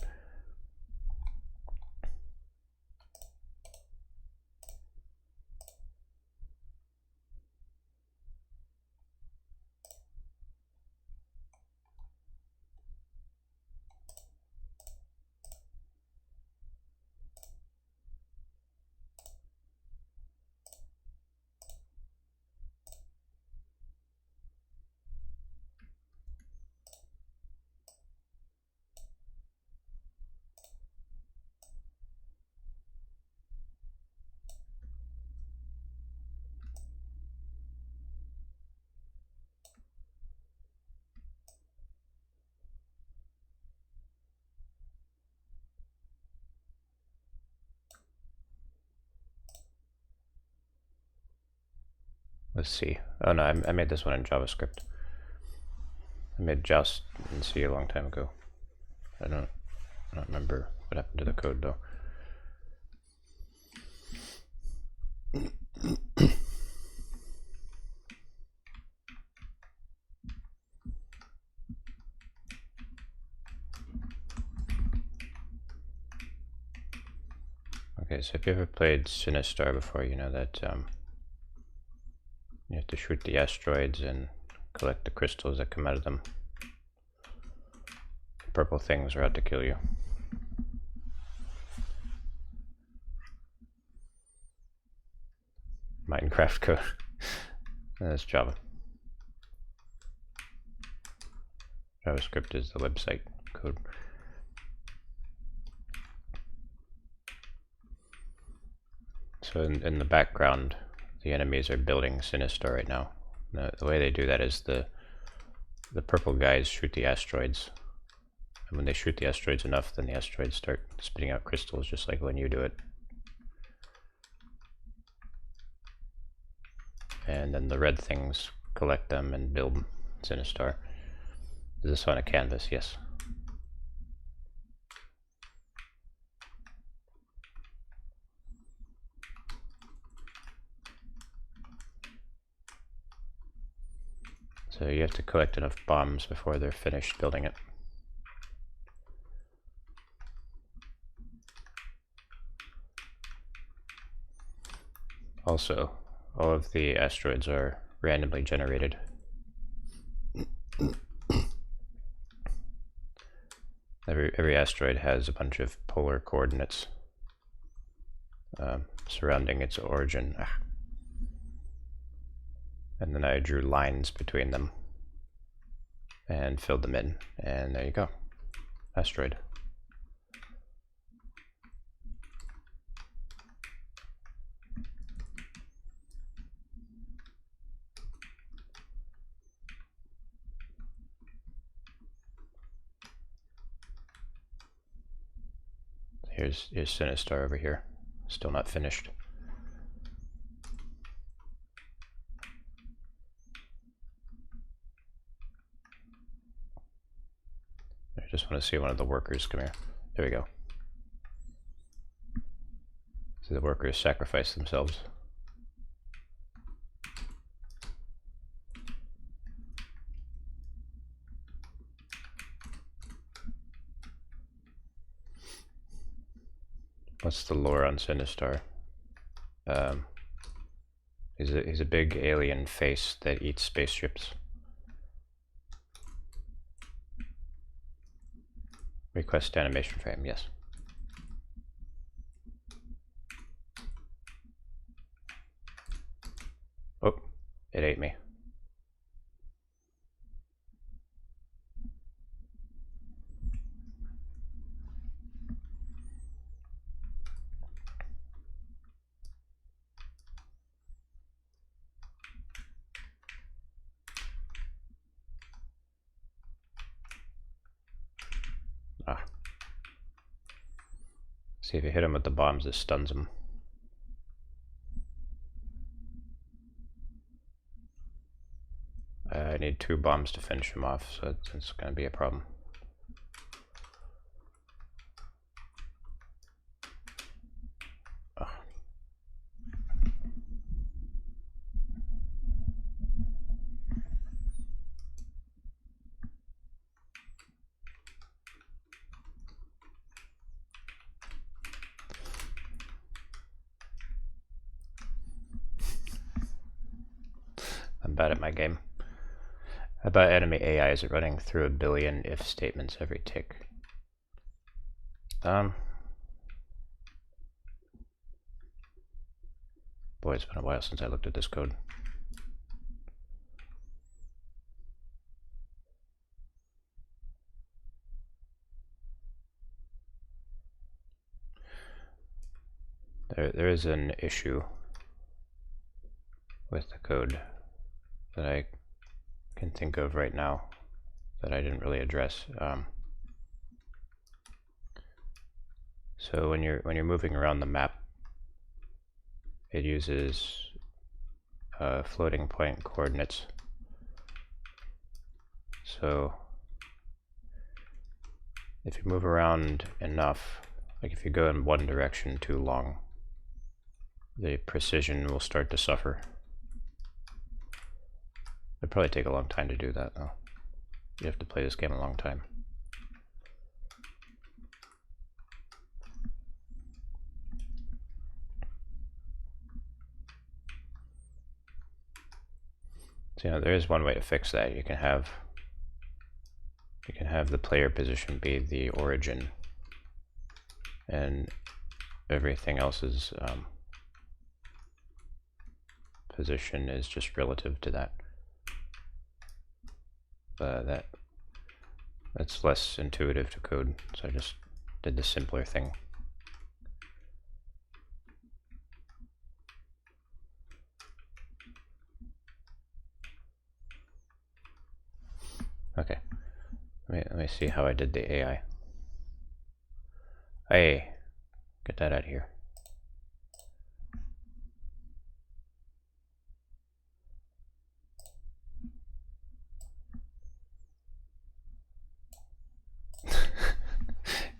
Let's see. Oh no, I made this one in JavaScript. I made Joust in C a long time ago. I don't remember what happened to the code though. Okay, so if you ever played Sinistar before, you know that you have to shoot the asteroids and collect the crystals that come out of them. Purple things are out to kill you. Minecraft code. That's Java. JavaScript is the website code. So in the background, the enemies are building Sinistar right now. The way they do that is the purple guys shoot the asteroids. And when they shoot the asteroids enough, then the asteroids start spitting out crystals, just like when you do it. And then the red things collect them and build Sinistar. Is this on a canvas? Yes. So you have to collect enough bombs before they're finished building it. Also, all of the asteroids are randomly generated. Every asteroid has a bunch of polar coordinates surrounding its origin. And then I drew lines between them and filled them in, and there you go. Asteroid. Here's Sinistar over here. Still not finished. I just want to see one of the workers. Come here. There we go. See, the workers sacrifice themselves. What's the lore on Sinistar? He's a big alien face that eats spaceships. Request animation frame, yes. Oh, it ate me. Ah. See if you hit him with the bombs, it stuns him. I need 2 bombs to finish him off, so it's going to be a problem. Oh. I'm bad at my game. How about enemy AI? Is it running through 1 billion if statements every tick? Boy, it's been a while since I looked at this code. There is an issue with the code that I can think of right now that I didn't really address. So when you're moving around the map, it uses floating point coordinates. So if you move around enough, like if you go in one direction too long, the precision will start to suffer. It'd probably take a long time to do that though. You have to play this game a long time. So, you know, there is one way to fix that. You can have the player position be the origin, and everything else's position is just relative to that. But that's less intuitive to code, so I just did the simpler thing. Okay, let me see how I did the AI. Hey, get that out of here.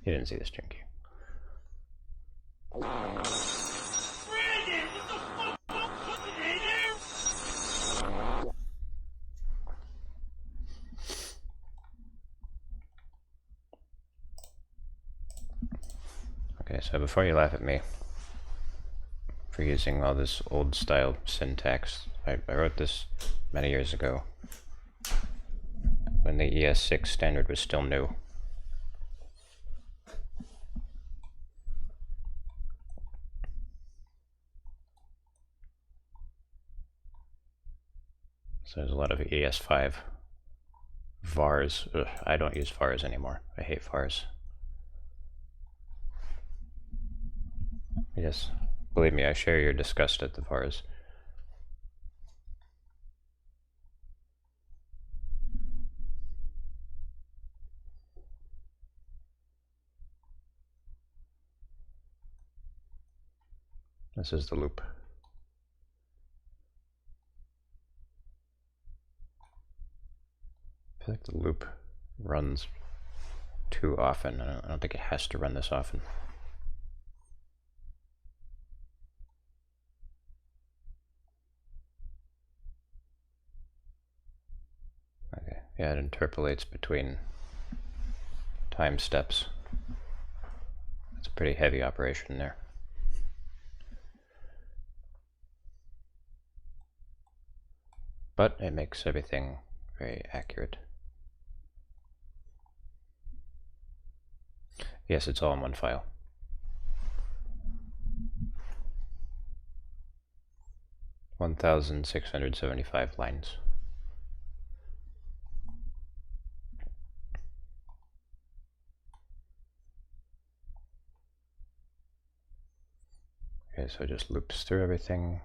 You didn't see this string key. Okay, so before you laugh at me for using all this old style syntax, I wrote this many years ago when the ES6 standard was still new. So there's a lot of ES5 vars. Ugh, I don't use vars anymore. I hate vars. Yes, believe me, I share your disgust at the vars. This is the loop. I feel like the loop runs too often. I don't think it has to run this often. Okay, yeah, it interpolates between time steps. That's pretty heavy operation there. But it makes everything very accurate. Yes, it's all in one file. (1,675) lines. Okay, so it just loops through everything.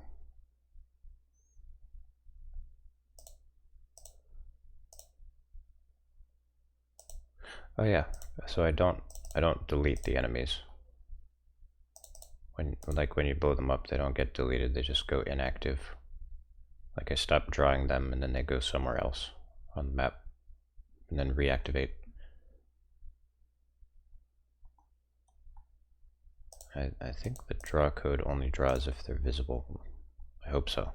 Oh yeah, so I don't delete the enemies. When you blow them up, they don't get deleted, they just go inactive. Like I stop drawing them and then they go somewhere else on the map and then reactivate. I think the draw code only draws if they're visible. I hope so.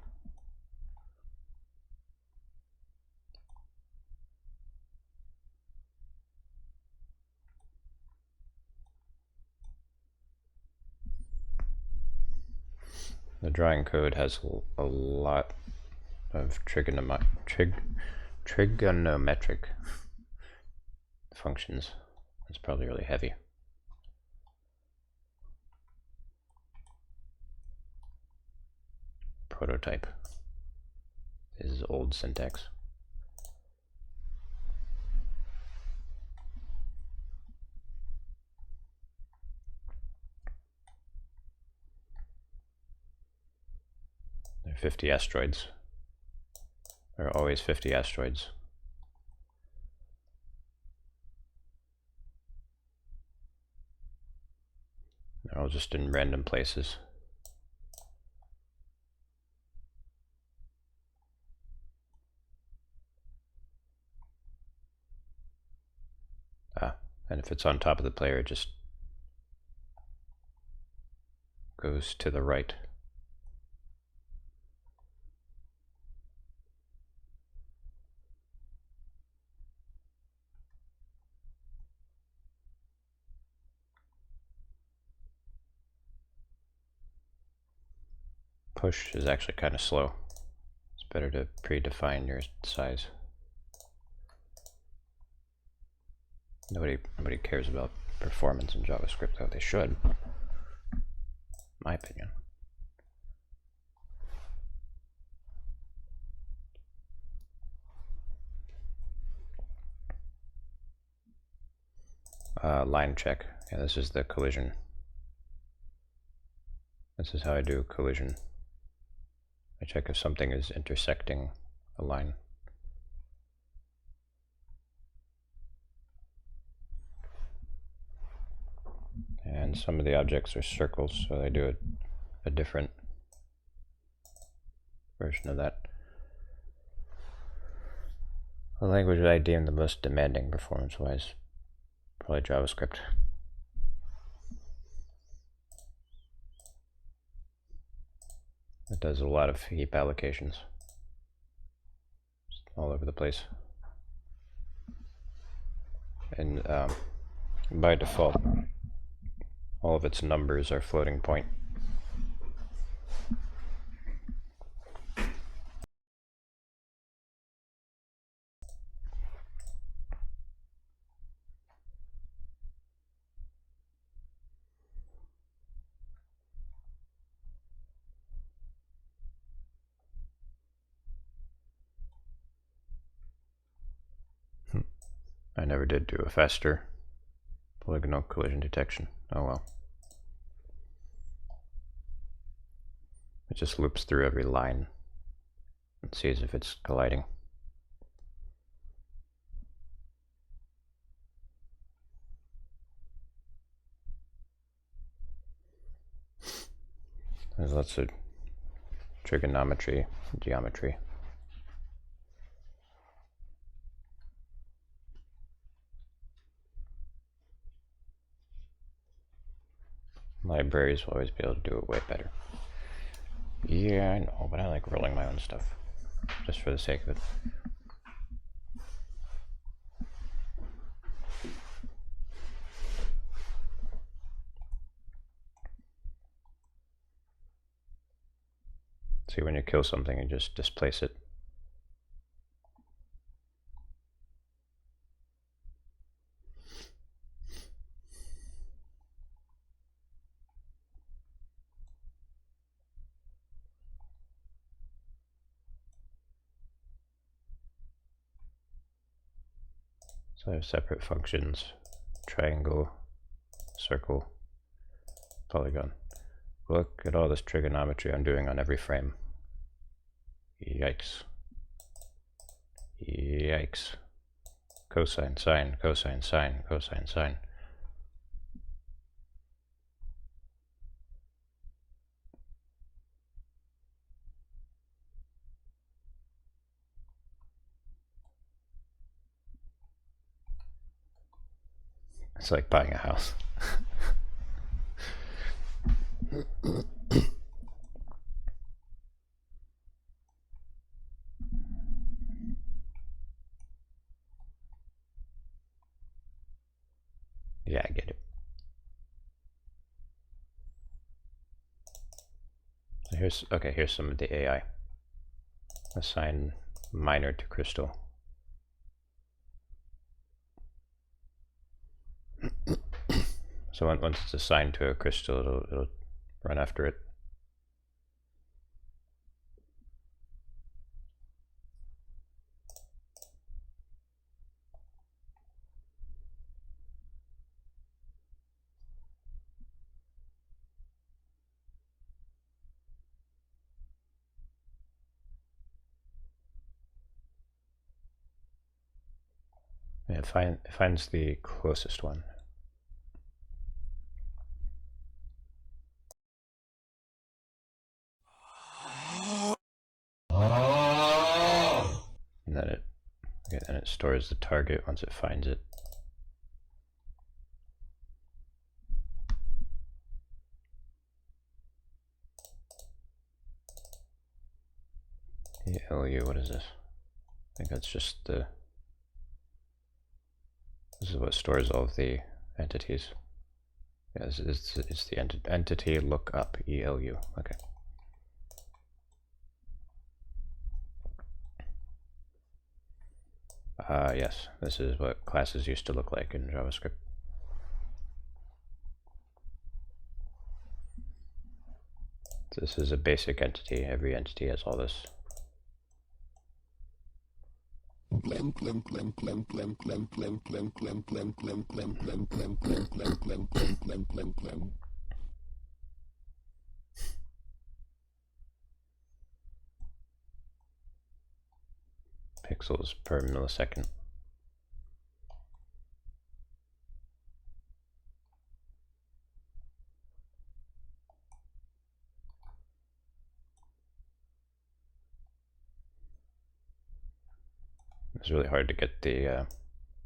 The drawing code has a lot of trigonometric functions. It's probably really heavy. Prototype. This is old syntax. There are 50 asteroids. There are always 50 asteroids. They're all just in random places. And if it's on top of the player, it just goes to the right. Push is actually kind of slow. It's better to predefine your size. Nobody cares about performance in JavaScript, though they should. My opinion. Line check. Yeah, this is the collision. This is how I do collision. I check if something is intersecting a line. And some of the objects are circles, so I do a different version of that. The language that I deem the most demanding performance-wise, probably JavaScript. It does a lot of heap allocations. Just all over the place. And by default, all of its numbers are floating point. I never did do a faster polygonal collision detection. Oh well. It just loops through every line and sees if it's colliding. There's lots of trigonometry, geometry. Libraries will always be able to do it way better. Yeah, I know, but I like rolling my own stuff, just for the sake of it. See, when you kill something, you just displace it. So I have separate functions: triangle, circle, polygon. Look at all this trigonometry I'm doing on every frame. Yikes. Yikes. Cosine, sine, cosine, sine, cosine, sine. It's like buying a house. Yeah, I get it. So here's some of the AI. Assign minor to crystal. So once it's assigned to a crystal, it'll run after it. Yeah, it finds the closest one. And then it stores the target once it finds it. The LU, what is this? I think that's just the... This is what stores all of the entities. Yeah, it's the entity lookup, ELU. Okay. Yes, this is what classes used to look like in JavaScript. This is a basic entity. Every entity has all this. Pixels per millisecond. It's really hard to get the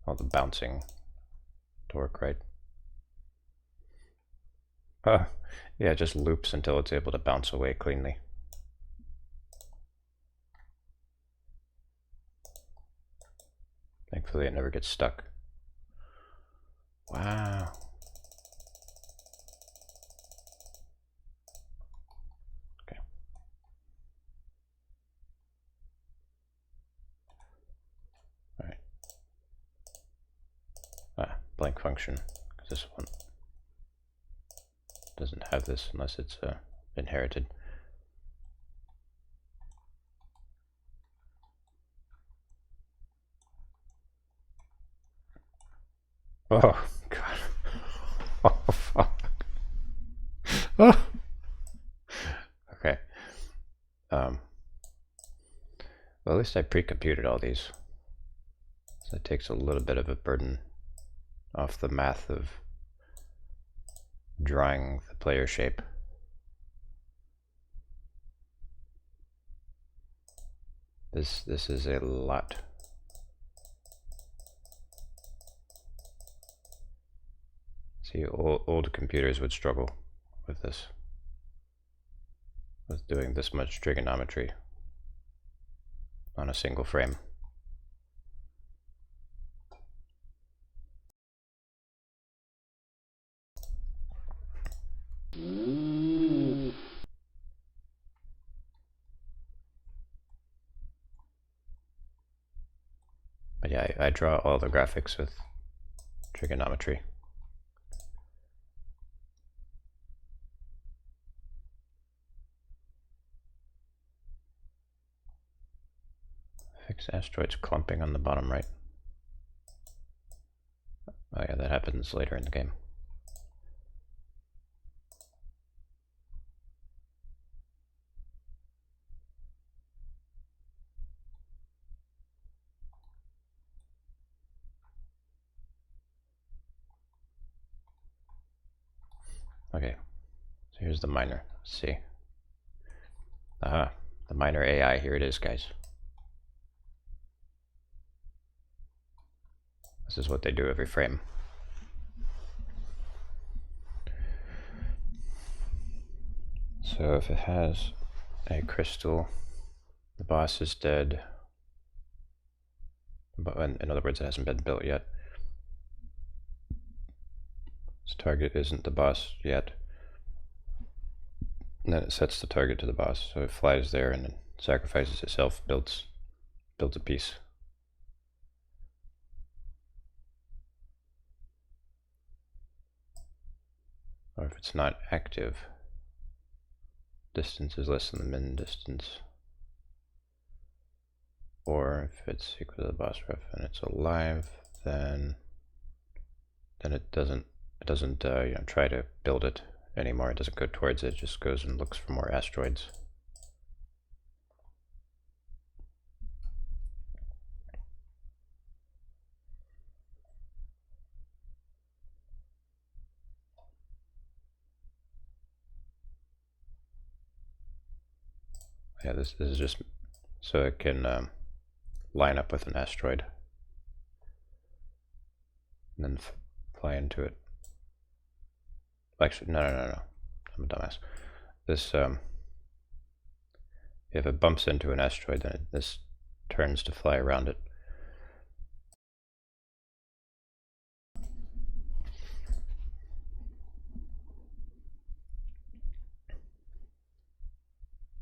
all the bouncing to work right. Yeah, it just loops until it's able to bounce away cleanly. Thankfully, it never gets stuck. Wow. Okay. All right. Blank function, because this one doesn't have this unless it's inherited. Oh, God. Oh, fuck. Oh. Okay. Well, at least I pre-computed all these. So it takes a little bit of a burden off the math of drawing the player shape. This is a lot. See, old computers would struggle with this, with doing this much trigonometry on a single frame. Yeah, I draw all the graphics with trigonometry. Fix asteroids clumping on the bottom right. Oh yeah, that happens later in the game. Okay, so here's the miner. Let's see. Aha, the miner AI. Here it is, guys. This is what they do every frame. So if it has a crystal, the boss is dead. But in other words, it hasn't been built yet. Its target isn't the boss yet. And then it sets the target to the boss, so it flies there and then sacrifices itself, builds a piece. Or if it's not active, distance is less than the min distance. Or if it's equal to the boss ref and it's alive, then it doesn't you know, try to build it anymore. It doesn't go towards it. It just goes and looks for more asteroids. Yeah, this is just so it can line up with an asteroid and then fly into it. Actually, no, I'm a dumbass. This, if it bumps into an asteroid, then this turns to fly around it.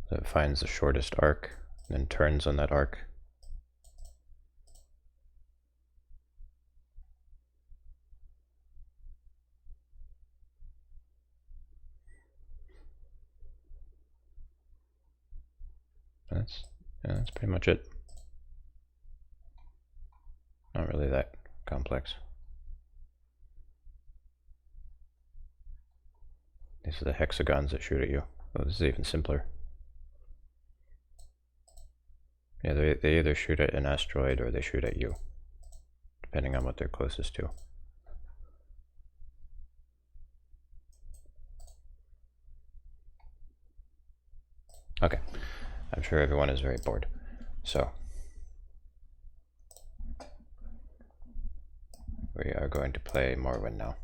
So it finds the shortest arc, and then turns on that arc. That's pretty much it. Not really that complex. These are the hexagons that shoot at you. Oh, this is even simpler. Yeah, they either shoot at an asteroid or they shoot at you, depending on what they're closest to. Okay, I'm sure everyone is very bored. So, we are going to play Morrowind now.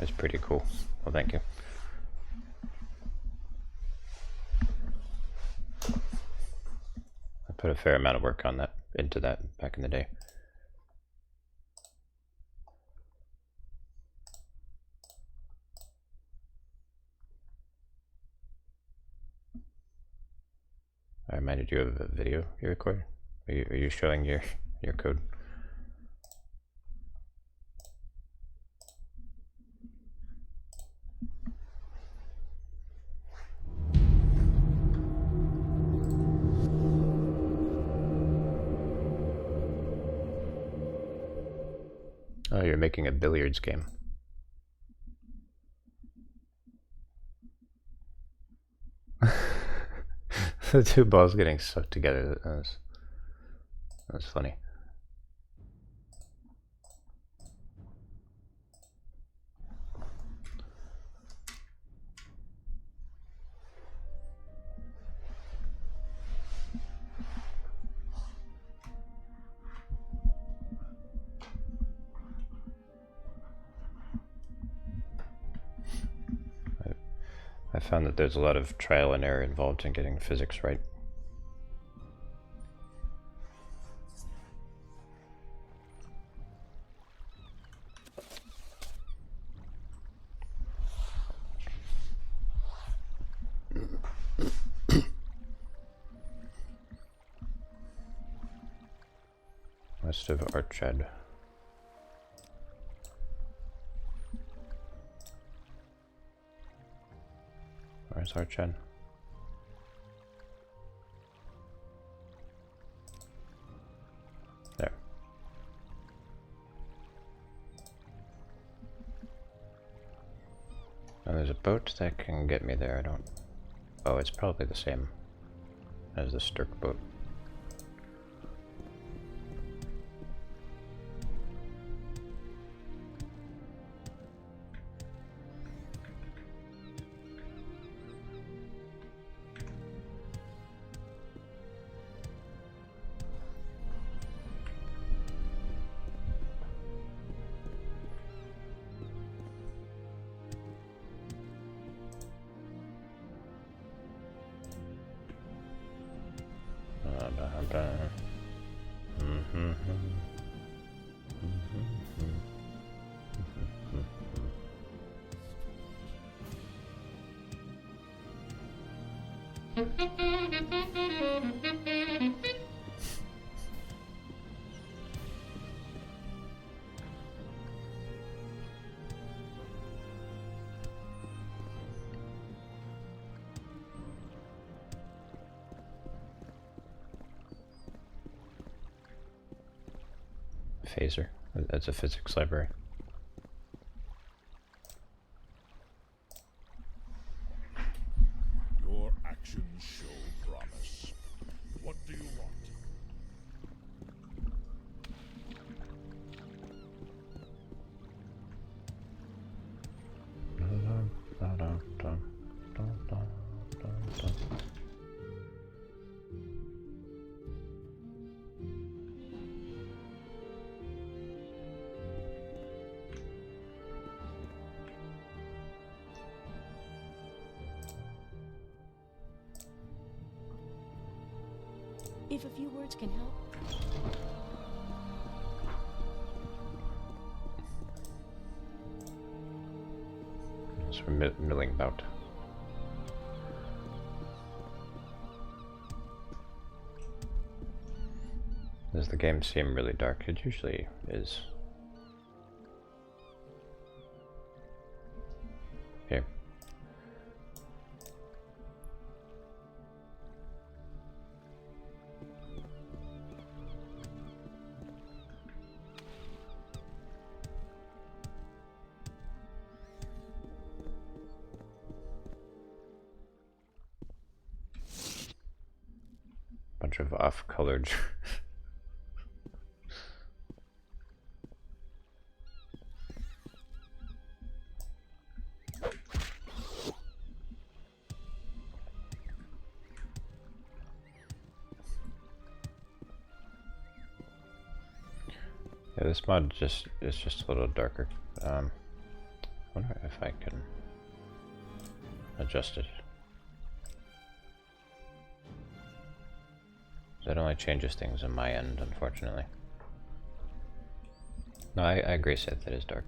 It's pretty cool. Well, thank you. I put a fair amount of work on that, into that back in the day. I reminded you of a video you recorded. Are you showing your code? Oh, you're making a billiards game. The two balls getting stuck together. That's funny. I found that there's a lot of trial and error involved in getting physics right. List of Archad. Where's Archad? There. Now there's a boat that can get me there. I don't. Oh, it's probably the same as the Sturk boat. Phaser. That's a physics library. Your actions show promise. What do you want? If a few words can help. It's for milling about. Does the game seem really dark? It usually is. Here. Bunch of off-colored yeah, this mod is just a little darker. I wonder if I can adjust it. That only changes things on my end, unfortunately. No, I agree, Seth, that is dark.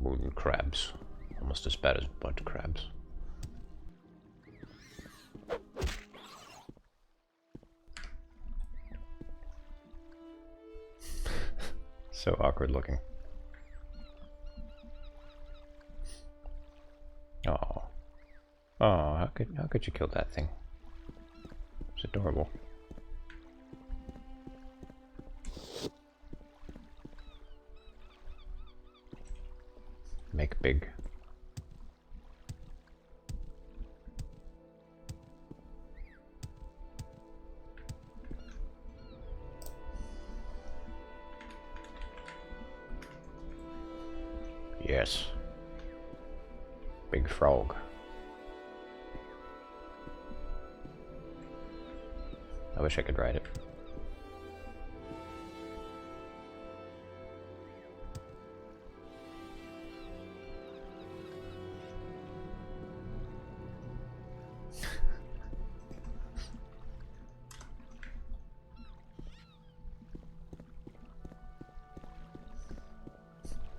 Moon crabs. Almost as bad as mud crabs. So awkward looking. Oh. Oh, how could you kill that thing? It's adorable. Make big. Yes. Big frog. I wish I could ride it.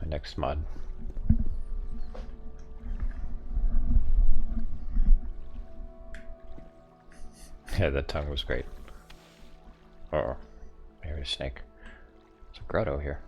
next mod. Yeah, the tongue was great. Oh, here's a snake. There's a grotto here.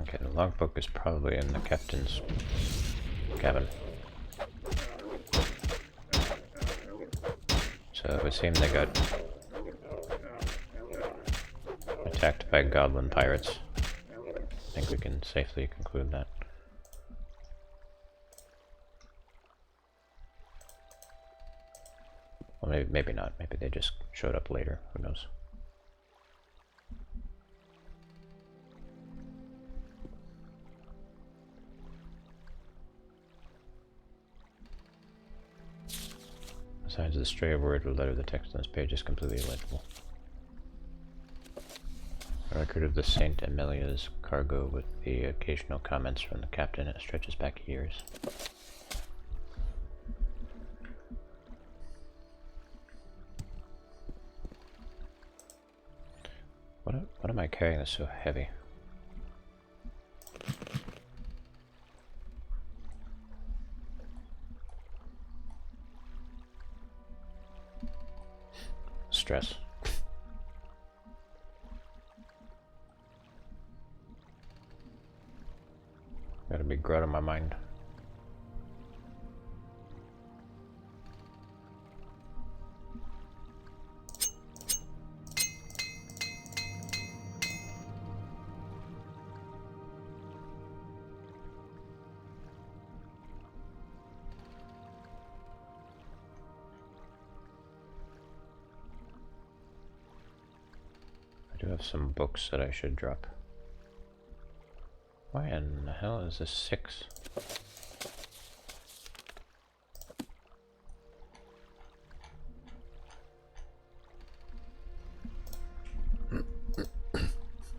Okay, the logbook is probably in the captain's cabin. So it would seem they got attacked by goblin pirates. I think we can safely conclude that. Well, maybe not. Maybe they just showed up later. Who knows? Besides the stray word or letter, the text on this page is completely illegible. A record of the Saint Amelia's cargo with the occasional comments from the captain. It stretches back years. What am I carrying that's so heavy? Stress. Got a big growth in my mind. I do have some books that I should drop. Why in the hell is this 6?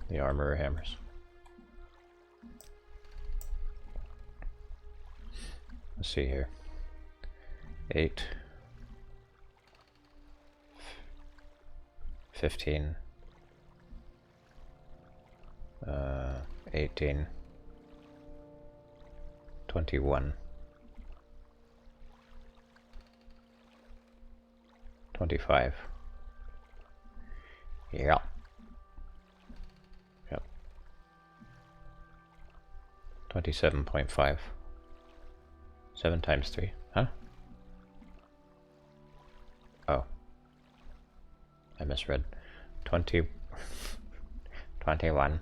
The armor hammers. Let's see here. 8. 15. 18. 21. 25. Yep. Yep. 27.5. 7 times 3. Huh? Oh. I misread. 20. 21.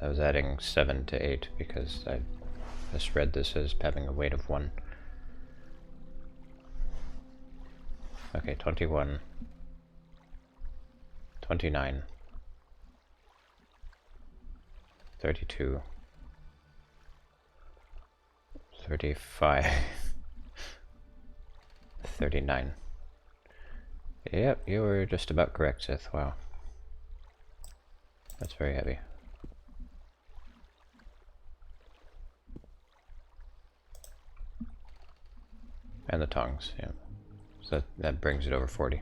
I was adding 7 to 8 because I misread this as having a weight of 1. Okay, 21. 29. 32. 35. 39. Yep, you were just about correct, Sith. Wow. That's very heavy. And the tongs, yeah. So that brings it over 40.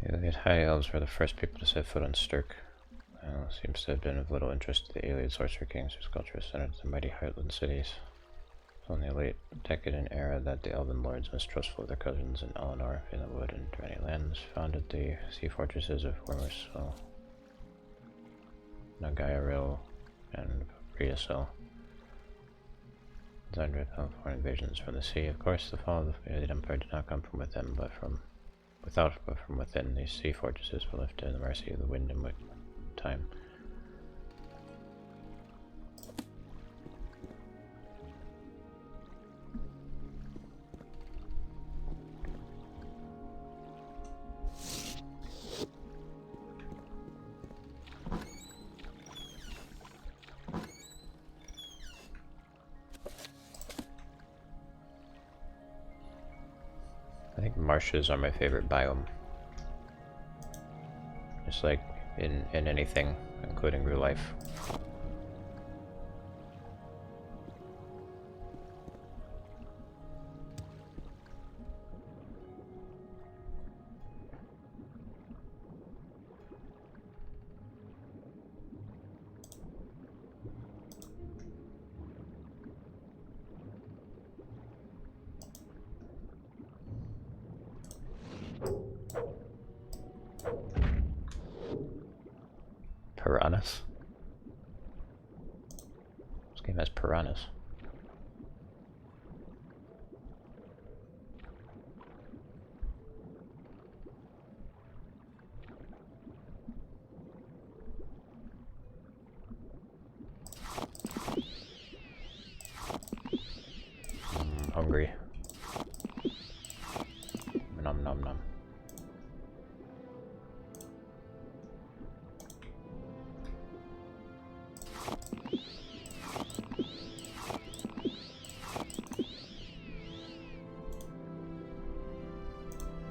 The High Elves were the first people to set foot on Stirk. Seems to have been of little interest to the alien sorcerer kings whose culture centered the mighty Heartland cities. It was in the late decadent era that the Elven lords, mistrustful of their cousins in Eleanor, in the Wood, and Draenei lands, founded the sea fortresses of Wormerswell. Nagairil, and Riasel. Designed to repel foreign invasions from the sea. Of course, the fall of the Fairlight Empire did not come from within, but from within. These sea fortresses were left to the mercy of the wind and time. I think marshes are my favorite biome. Just like in anything, including real life. Piranhas? This game has piranhas. Hungry. Nom nom nom.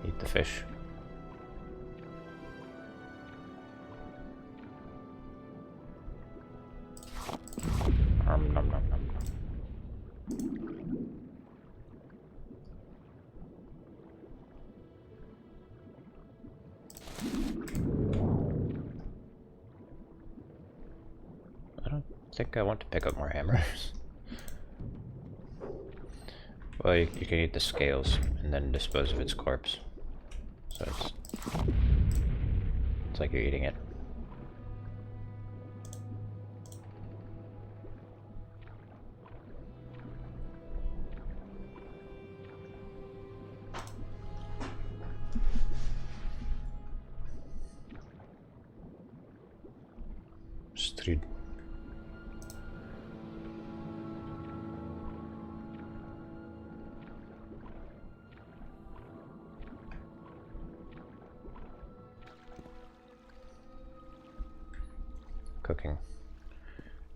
Eat the fish. Nom nom nom nom. I don't think I want to pick up more hammers. Well, you can eat the scales and then dispose of its corpse. So it's like you're eating it. Street. Cooking.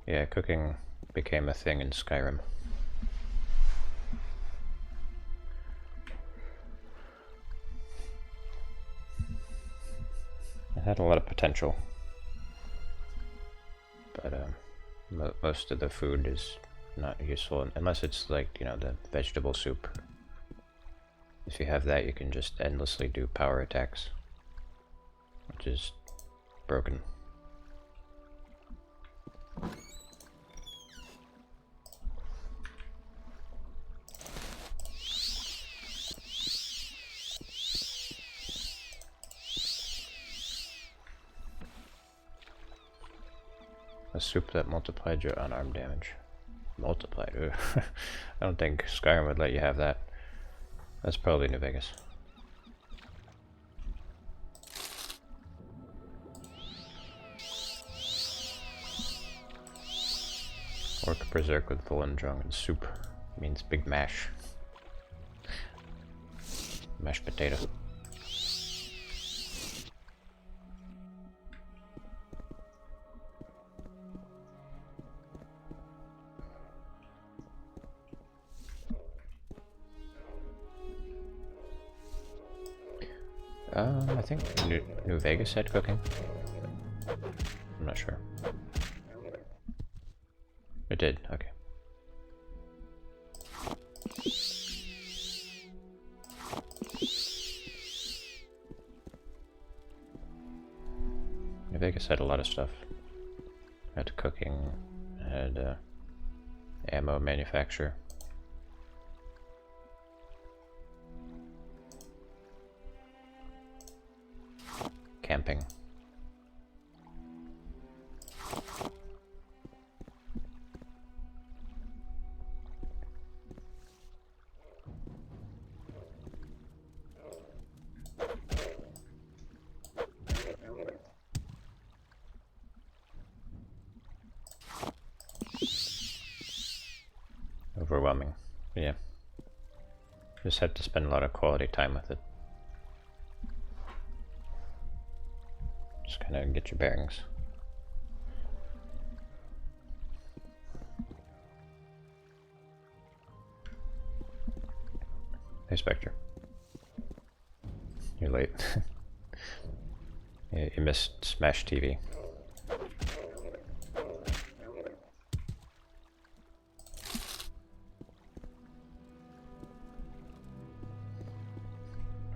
Yeah, cooking became a thing in Skyrim. It had a lot of potential. But most of the food is not useful unless it's like, you know, the vegetable soup. If you have that, you can just endlessly do power attacks, which is broken. A soup that multiplied your unarmed damage. Multiplied? Ugh. I don't think Skyrim would let you have that. That's probably New Vegas. Orc Berserk with full and drunken soup means big mash. Mashed potato. I think New Vegas had cooking. I'm not sure. It did, okay. New Vegas had a lot of stuff. Had cooking, had ammo manufacture. Camping. overwhelming. Yeah. Just have to spend a lot of quality time with it. Just kind of get your bearings. Hey Spectre. You're late. Yeah, you missed Smash TV.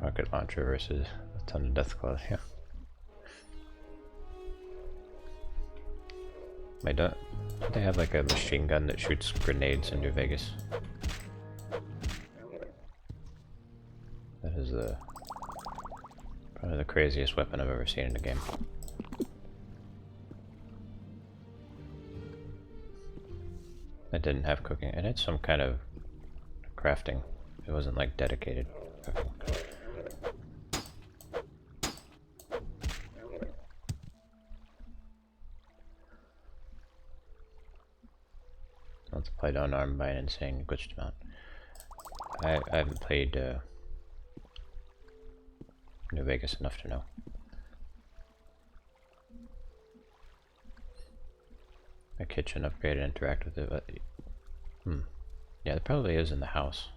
Rocket launcher versus a ton of death claws, yeah. Don't they have like a machine gun that shoots grenades in New Vegas? That is probably the craziest weapon I've ever seen in a game. It didn't have cooking. It had some kind of crafting. It wasn't like dedicated cooking. Multiplied unarmed by an insane glitched amount. I haven't played New Vegas enough to know. A kitchen upgrade and interact with it, but yeah, it probably is in the house.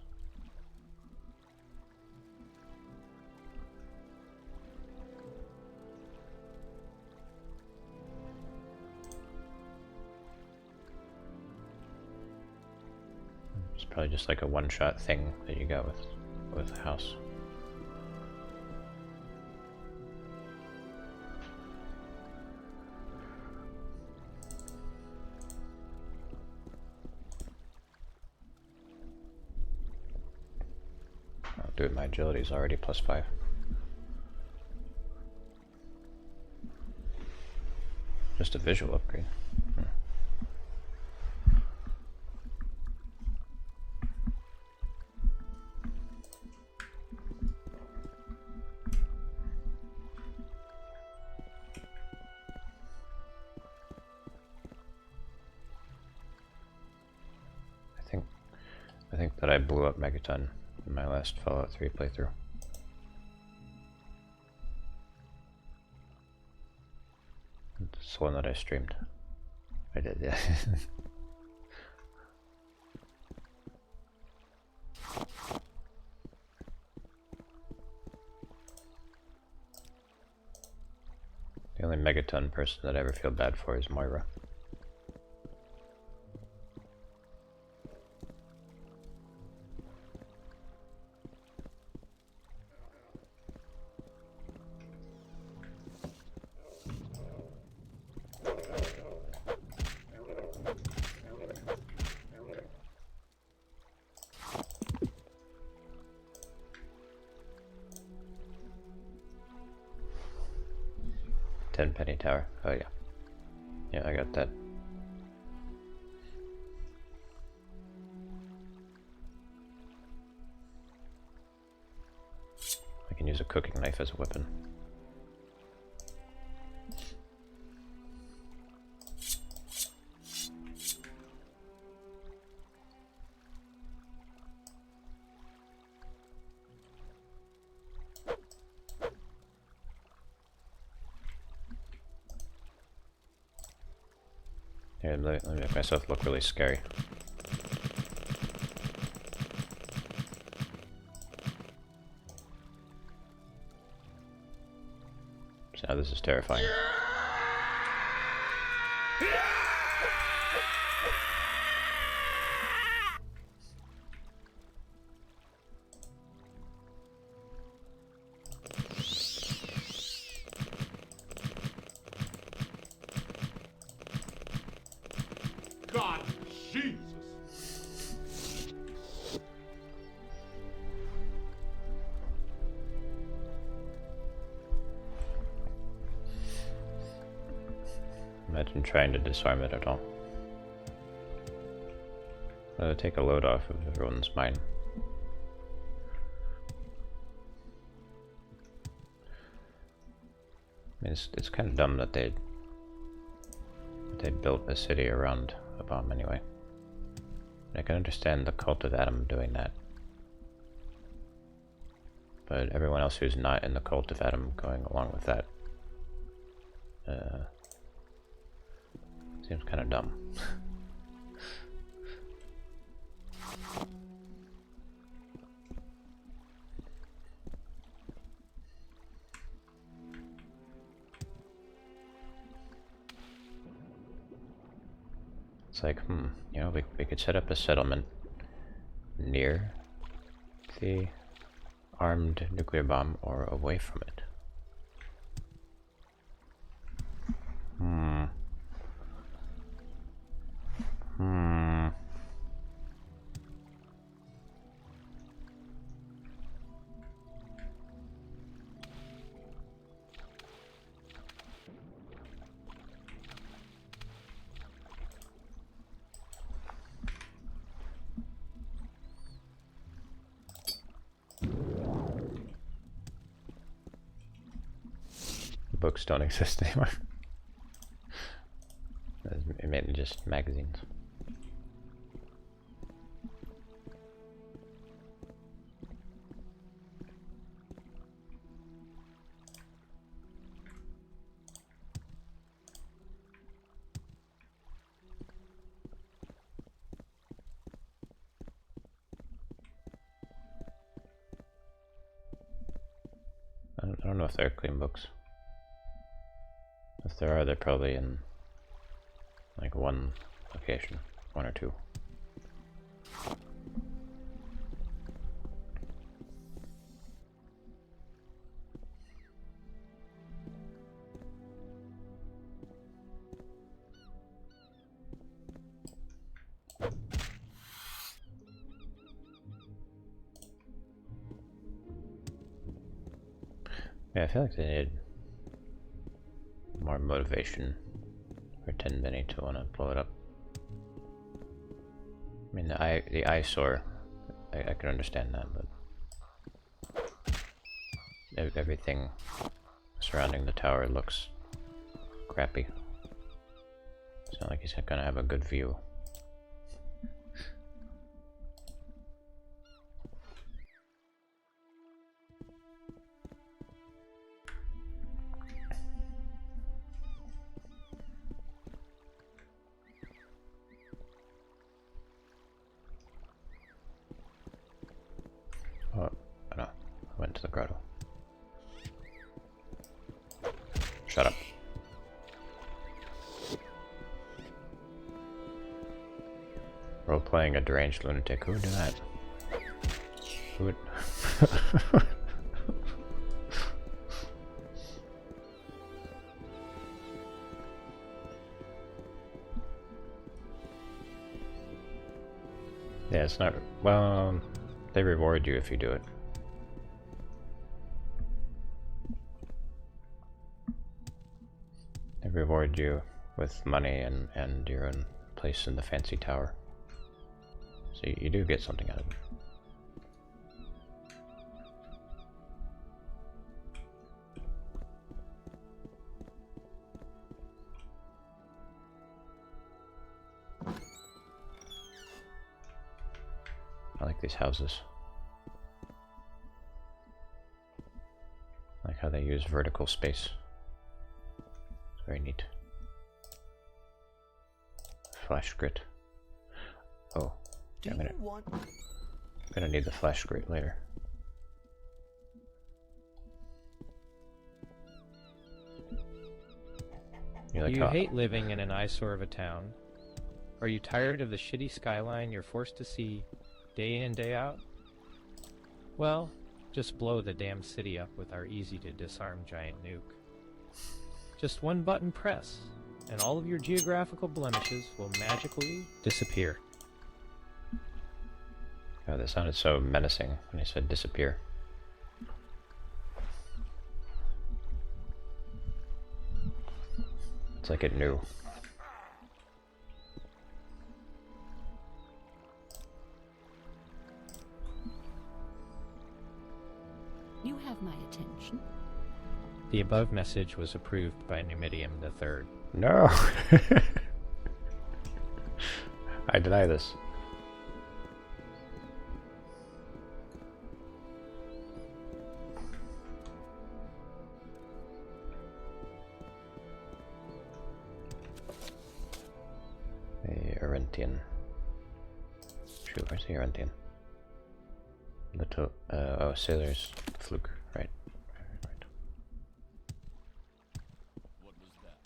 It's probably just like a one-shot thing that you got with the house. Dude, my agility is already +5. Just a visual upgrade. I think that I blew up Megaton in my last Fallout 3 playthrough. It's the one that I streamed. I did, yeah. The only Megaton person that I ever feel bad for is Moira. Penny Tower. Oh yeah. Yeah, I got that. I can use a cooking knife as a weapon. Here, let me make myself look really scary. So now this is terrifying. God, Jesus! Imagine trying to disarm it at all. Take a load off of everyone's mind. I mean, it's kind of dumb that they built a city around a bomb anyway. I can understand the cult of Adam doing that. But everyone else who's not in the cult of Adam going along with that seems kind of dumb. It's like, you know, we could set up a settlement near the armed nuclear bomb or away from it. Books don't exist anymore. It mainly just magazines. I don't know if they're clean books. If there are, they're probably in like one location, one or two. Yeah, I feel like they need more motivation for Tin Benny to want to blow it up. I mean, the eyesore, I can understand that, but everything surrounding the tower looks crappy. It's not like he's gonna have a good view. Oh, no. I went to the grotto. Shut up. Role-playing a deranged lunatic. Who would do that? Who would... Yeah, it's not... Well... They reward you if you do it. They reward you with money and your own place in the fancy tower. So you do get something out of it. I like these houses. I like how they use vertical space. It's very neat. Flash grit. Oh, yeah, I'm gonna need the flash grit later. Do you hate living in an eyesore of a town? Are you tired of the shitty skyline you're forced to see day in, day out? Well, just blow the damn city up with our easy-to-disarm giant nuke. Just one button press, and all of your geographical blemishes will magically disappear. Oh, that sounded so menacing when he said disappear. It's like it knew. You have my attention. The above message was approved by Numidium III. No! I deny this. Arentian. Shoot, where's the Arentian? Little, oh, Sailor's Fluke, right. Right. What was that?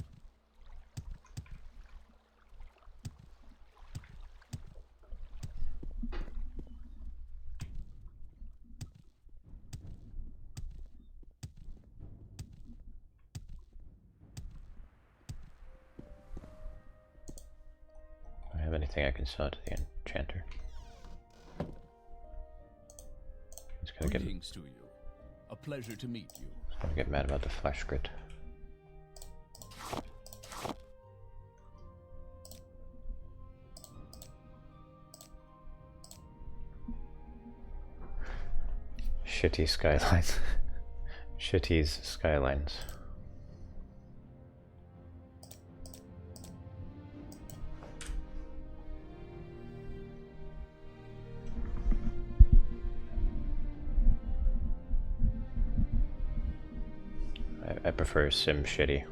Do I have anything I can sell to the enchanter? He's gonna get, Greetings to you. A pleasure to meet you. gonna get mad about the flash grid. Shitty skylines. Shitty's skylines. I prefer Sim Shitty.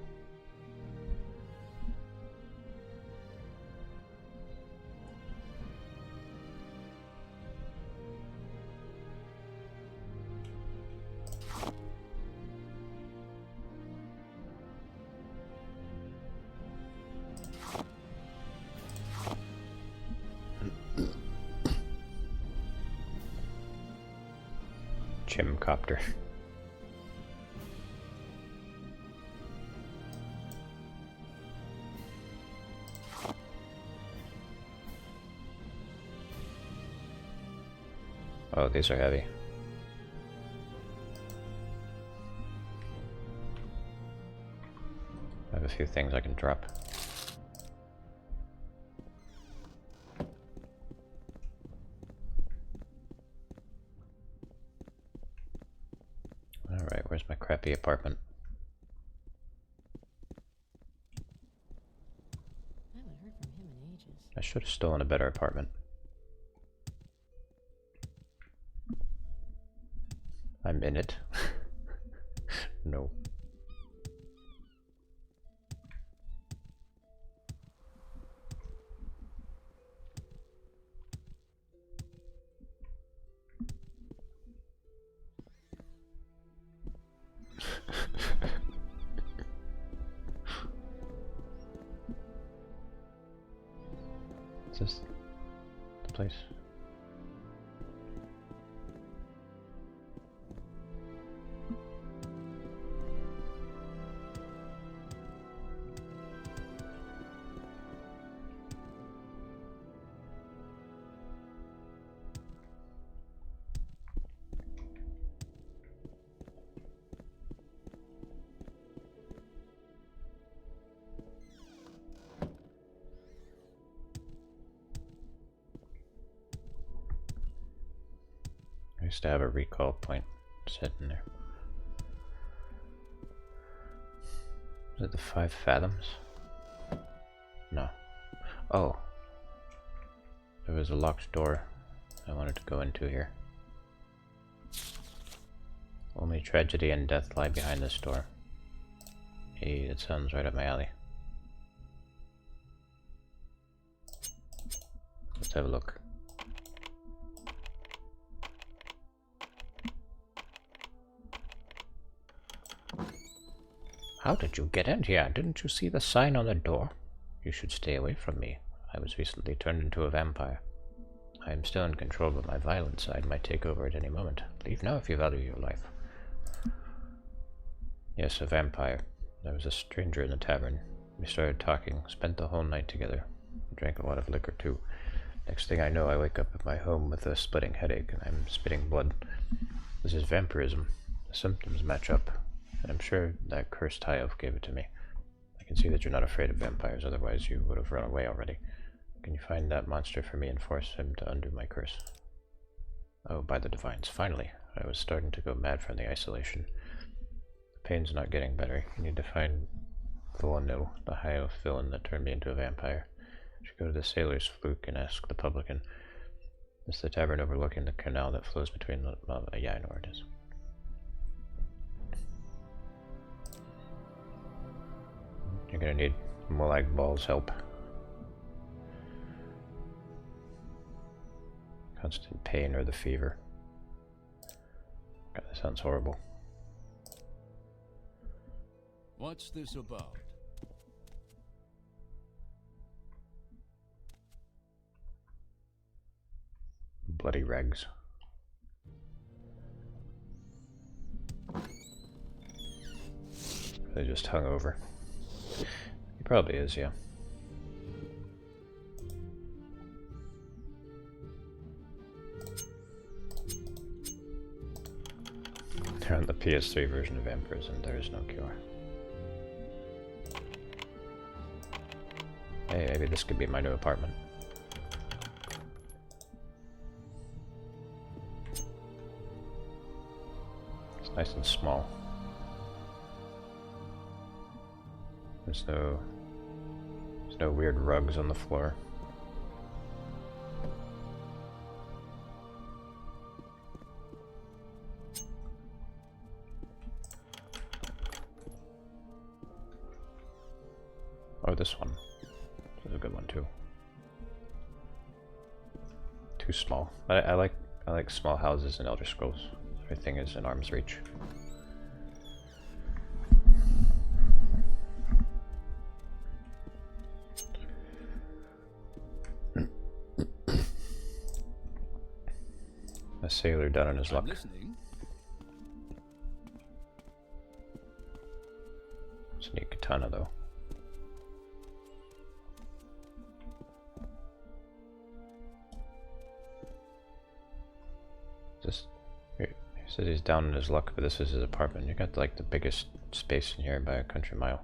Chimcopter. Oh, these are heavy. I have a few things I can drop. Alright, where's my crappy apartment? I haven't heard from him in ages. I should have stolen a better apartment. I'm in it. No. Is this the place? I used to have a recall point sitting there. Is it the 5 fathoms? No. Oh. There was a locked door I wanted to go into here. Only tragedy and death lie behind this door. Hey, that sounds right up my alley. Let's have a look. How did you get in here? Didn't you see the sign on the door? You should stay away from me. I was recently turned into a vampire. I am still in control, but my violent side might take over at any moment. Leave now if you value your life. Yes, a vampire. There was a stranger in the tavern. We started talking, spent the whole night together. Drank a lot of liquor too. Next thing I know, I wake up at my home with a splitting headache and I'm spitting blood. This is vampirism. The symptoms match up. And I'm sure that cursed high elf gave it to me. I can see that you're not afraid of vampires, otherwise you would have run away already. Can you find that monster for me and force him to undo my curse? Oh, by the divines, finally. I was starting to go mad from the isolation. The pain's not getting better. You need to find Volanil, the high elf villain that turned me into a vampire. You should go to the Sailor's Fluke and ask the publican. It's the tavern overlooking the canal that flows between the... yeah, I know where it is. You're gonna need Molag Ball's help. Constant pain or the fever. God, that sounds horrible. What's this about? Bloody regs. They just hung over. He probably is, yeah. They're on the PS3 version of Emperors and there is no cure. Hey, maybe this could be my new apartment. It's nice and small. There's no weird rugs on the floor. Oh, this one. This is a good one too. Too small. I like small houses in Elder Scrolls. Everything is in arm's reach. A sailor down on his luck. Listening. It's a neat katana though. He says he's down in his luck, but this is his apartment. You got like the biggest space in here by a country mile.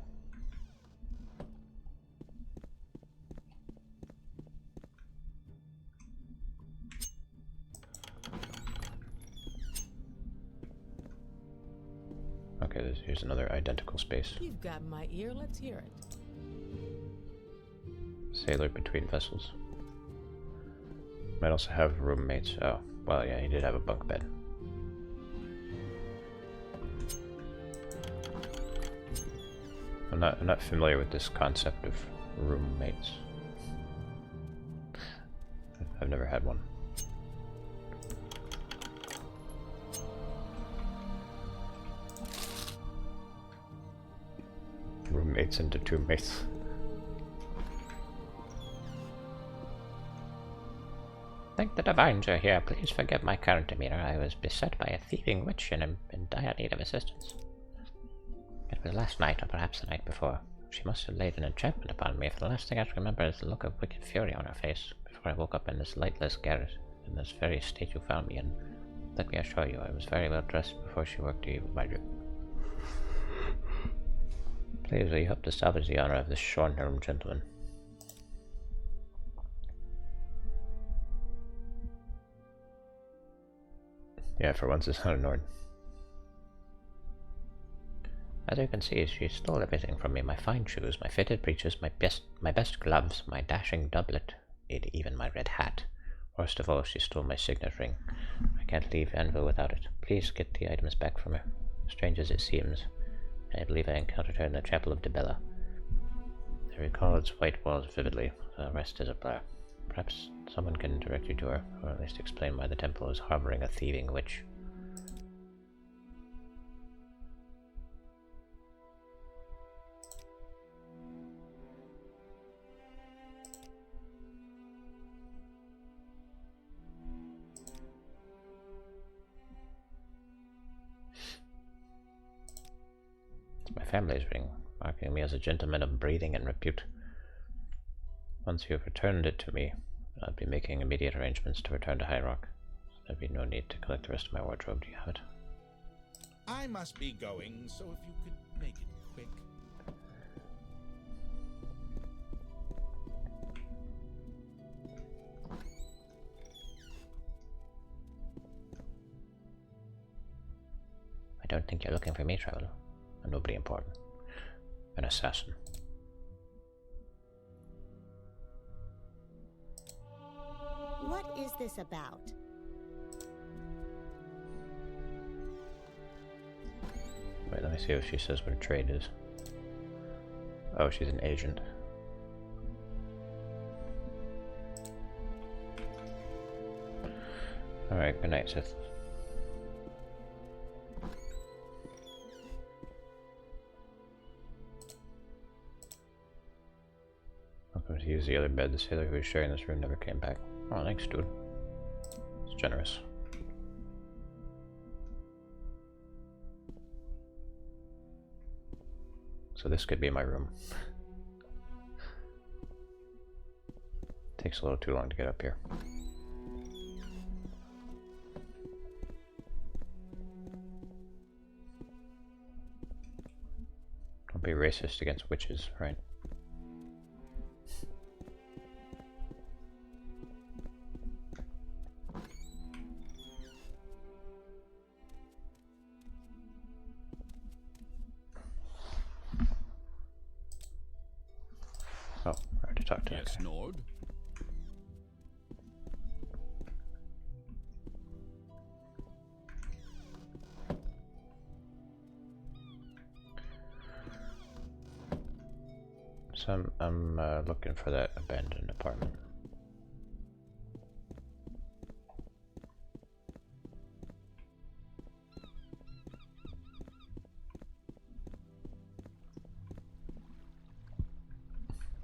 Okay, here's another identical space. You've got my ear, let's hear it. Sailor between vessels. Might also have roommates. Oh, well, yeah, he did have a bunk bed. I'm not familiar with this concept of roommates. I've never had one. Roommates into tombmates. Thank the divines you're here. Please forgive my current demeanor. I was beset by a thieving witch and am in dire need of assistance. It was last night, or perhaps the night before. She must have laid an enchantment upon me, for the last thing I can remember is the look of wicked fury on her face, before I woke up in this lightless garret, in this very state you found me in. Let me assure you, I was very well dressed before she worked her evil magic. Please, will you help to salvage the honor of this shorn-haired gentleman? Yeah, for once it's not ignored. As you can see, she stole everything from me. My fine shoes, my fitted breeches, my best gloves, my dashing doublet, even my red hat. Worst of all, she stole my signet ring. I can't leave Anvil without it. Please get the items back from her. Strange as it seems, I believe I encountered her in the chapel of Dibella. I recall its white walls vividly. The rest is a blur. Perhaps someone can direct you to her, or at least explain why the temple is harboring a thieving witch. It's my family's ring, marking me as a gentleman of breeding and repute. Once you have returned it to me, I'll be making immediate arrangements to return to High Rock. There'll be no need to collect the rest of my wardrobe. Do you have it? I must be going, so if you could make it quick. I don't think you're looking for me, Traveler. I'm nobody important. An assassin. What is this about? Wait, let me see if she says what her trade is. Oh, she's an agent. Alright, good night, Sith. I'm going to use the other bed. The sailor who was sharing this room never came back. Oh, thanks, dude. It's generous. So this could be my room. Takes a little too long to get up here. Don't be racist against witches, right? Oh, I already talked to that Yes, guy. Nord? So I'm looking for that abandoned apartment.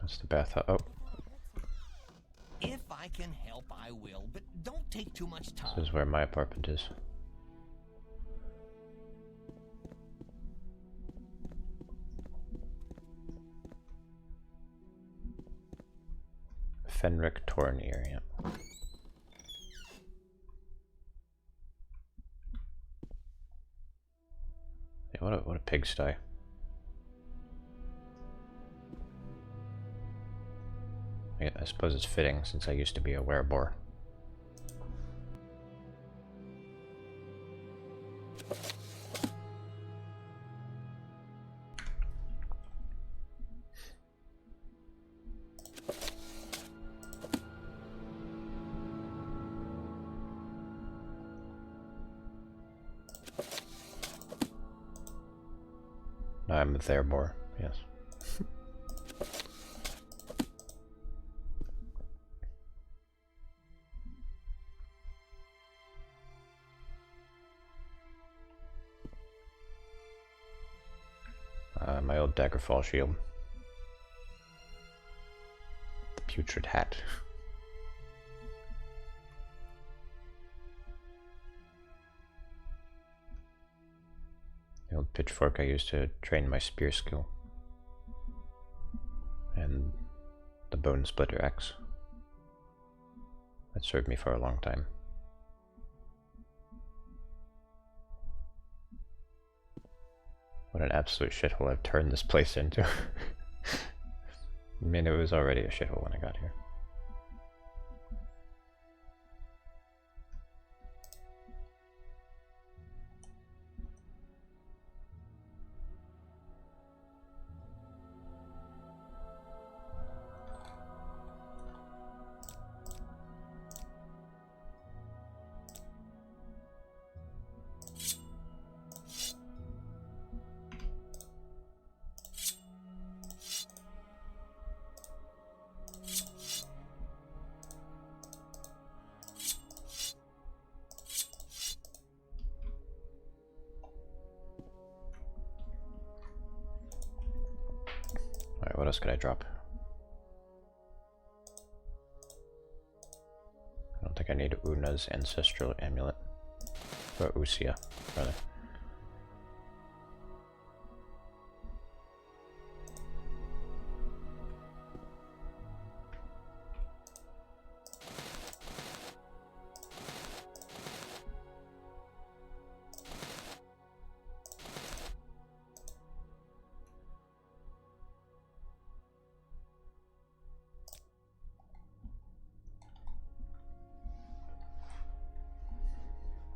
That's the bathhouse. Oh, If I can help, I will, but don't take too much time. this is where my apartment is. Fenric Tornier, yeah. Yeah, what a pigsty. Yeah, I suppose it's fitting since I used to be a werebore. No, I'm a therebore, yes. My old Daggerfall shield. The putrid hat. The old pitchfork I used to train my spear skill. And the bone splitter axe. That served me for a long time. What an absolute shithole I've turned this place into. I mean, it was already a shithole when I got here. Alright, what else could I drop? I don't think I need Una's ancestral amulet. Or Usia, rather.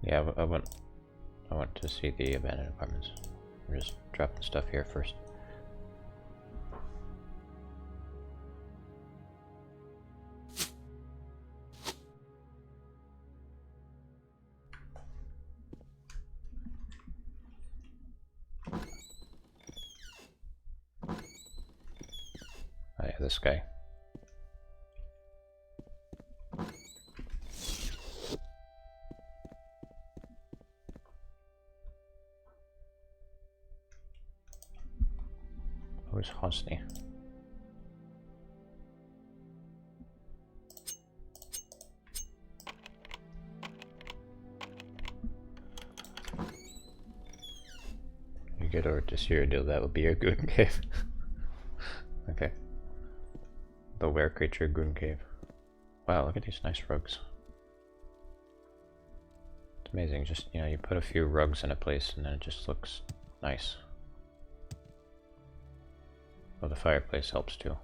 Yeah, I want to see the abandoned apartments. I'm just dropping stuff here first. Oh yeah, this guy. Hosni. You get over to Cyrodiil, that will be your goon cave. Okay. The were creature goon cave. Wow, look at these nice rugs. It's amazing, just, you know, you put a few rugs in a place and then it just looks nice. Well, the fireplace helps too.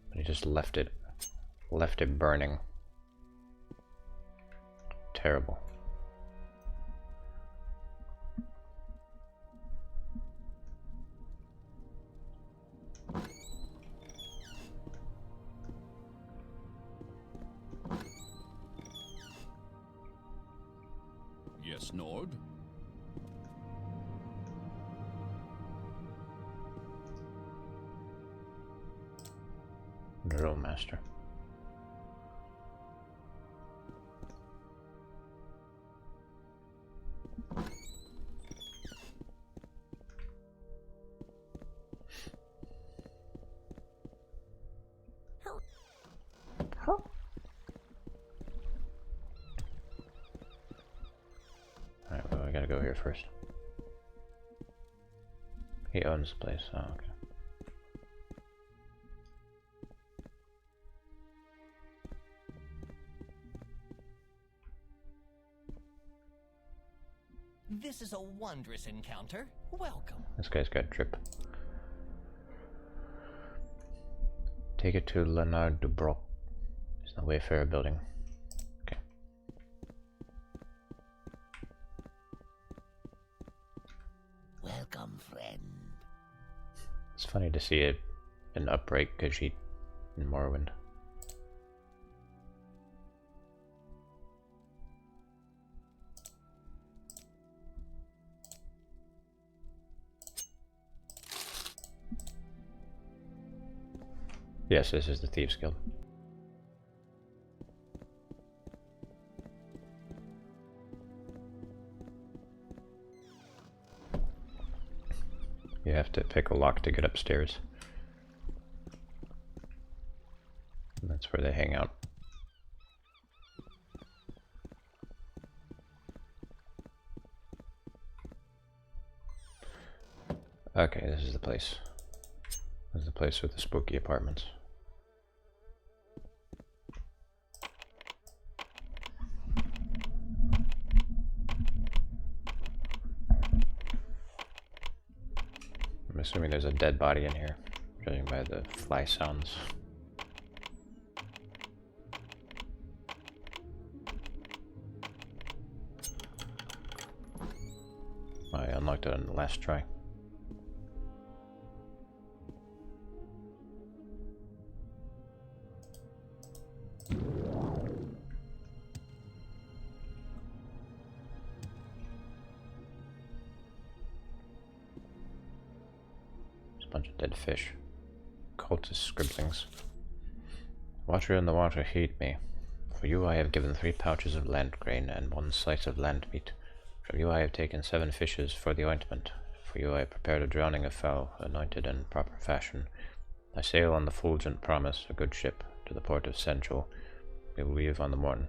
But he just left it burning. Terrible. Yes, Nord? Drill master. Alright, well, we gotta go here first. He owns the place, oh, okay. This is a wondrous encounter. Welcome. This guy's got drip. Take it to Leonard Dubroc. It's the Wayfarer building. Okay. Welcome, friend. It's funny to see it an upright Khajiit in Morrowind. Yes, this is the Thieves Guild. You have to pick a lock to get upstairs. And that's where they hang out. Okay, this is the place. This is the place with the spooky apartments. I'm assuming there's a dead body in here, judging by the fly sounds. I unlocked it on the last try. Bunch of dead fish. Cultist scribblings. Watcher in the water, heed me. For you I have given 3 pouches of land grain and 1 slice of land meat. From you I have taken 7 fishes for the ointment. For you I have prepared a drowning of fowl, anointed in proper fashion. I sail on the Fulgent Promise, a good ship, to the port of Central. We will leave on the morn.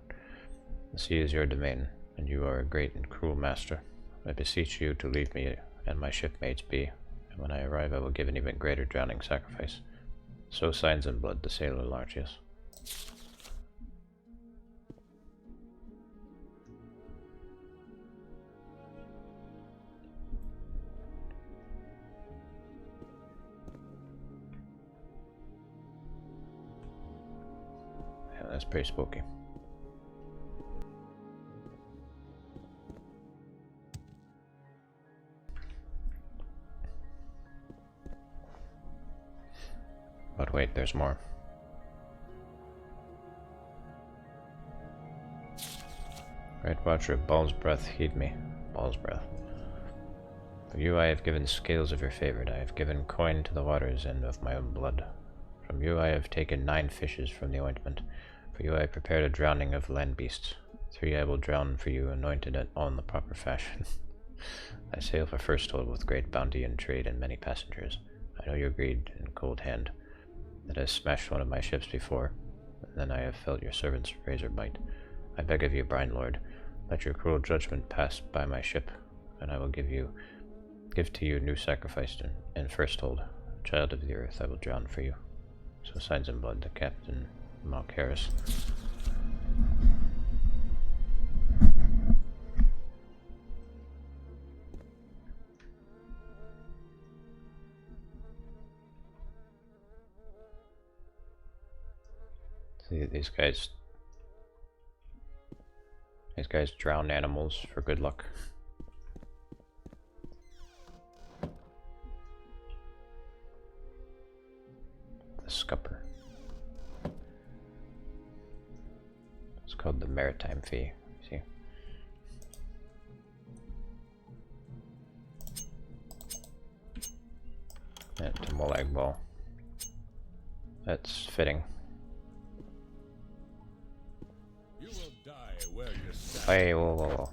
The sea is your domain, and you are a great and cruel master. I beseech you to leave me and my shipmates be. When I arrive, I will give an even greater drowning sacrifice. So signs in blood the sailor Lartius. Yeah, that's pretty spooky. But wait, there's more. Great Watcher, Ball's Breath, heed me. Ball's Breath. For you I have given scales of your favorite. I have given coin to the waters and of my own blood. From you I have taken 9 fishes from the ointment. For you I have prepared a drowning of land beasts. 3 I will drown for you, anointed on the proper fashion. I sail for Firsthold with great bounty and trade and many passengers. I know your greed and cold hand that has smashed one of my ships before, and then I have felt your servant's razor bite. I beg of you, Brine Lord, let your cruel judgment pass by my ship, and I will give to you new sacrifice in Firsthold. Child of the earth, I will drown for you. So signs in blood, the Captain Malcaris. See, these guys drown animals for good luck. The scupper. It's called the maritime fee. See? And to Molag Ball. That's fitting. You will die where you stand. Hey, whoa, whoa, whoa.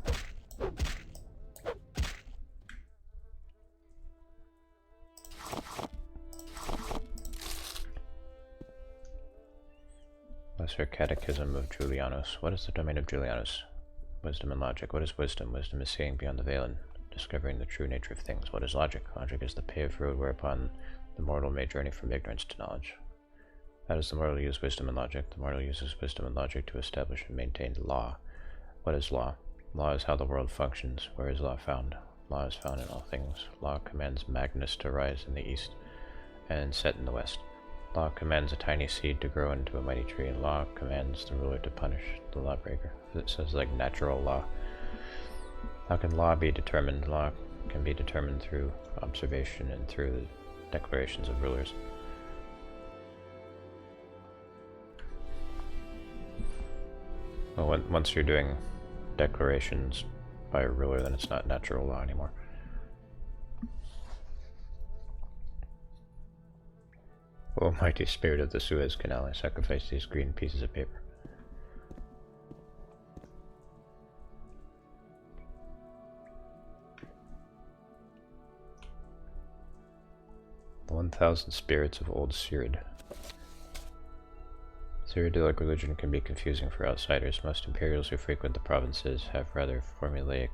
Lesser Catechism of Julianus. What is the domain of Julianus? Wisdom and logic. What is wisdom? Wisdom is seeing beyond the veil and discovering the true nature of things. What is logic? Logic is the paved road whereupon the mortal may journey from ignorance to knowledge. How does the mortal use wisdom and logic? The mortal uses wisdom and logic to establish and maintain law. What is law? Law is how the world functions. Where is law found? Law is found in all things. Law commands Magnus to rise in the east and set in the west. Law commands a tiny seed to grow into a mighty tree, and law commands the ruler to punish the lawbreaker. It says like natural law. How can law be determined? Law can be determined through observation and through the declarations of rulers. Well, once you're doing declarations by a ruler, then it's not natural law anymore. O mighty spirit of the Suez Canal, I sacrifice these green pieces of paper. The 1,000 spirits of old Sirid. Cyrodiilic religion can be confusing for outsiders. Most Imperials who frequent the provinces have rather formulaic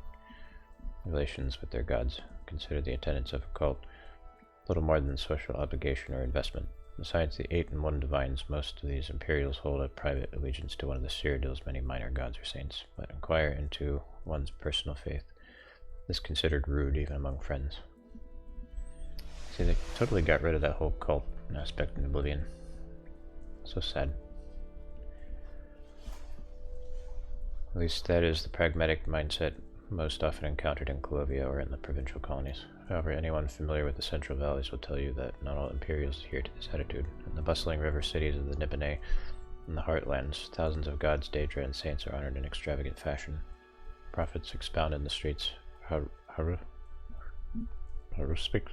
relations with their gods. Consider the attendance of a cult little more than social obligation or investment. Besides the 8 and 1 divines, most of these Imperials hold a private allegiance to one of the Cyrodiil's many minor gods or saints, but inquire into one's personal faith. This is considered rude even among friends. See, they totally got rid of that whole cult aspect in Oblivion. So sad. At least that is the pragmatic mindset most often encountered in Colovia or in the provincial colonies. However, anyone familiar with the Central Valleys will tell you that not all Imperials adhere to this attitude. In the bustling river cities of the Nibene and the Heartlands, thousands of gods, Daedra, and saints are honored in extravagant fashion. Prophets expound in the streets. Haruspic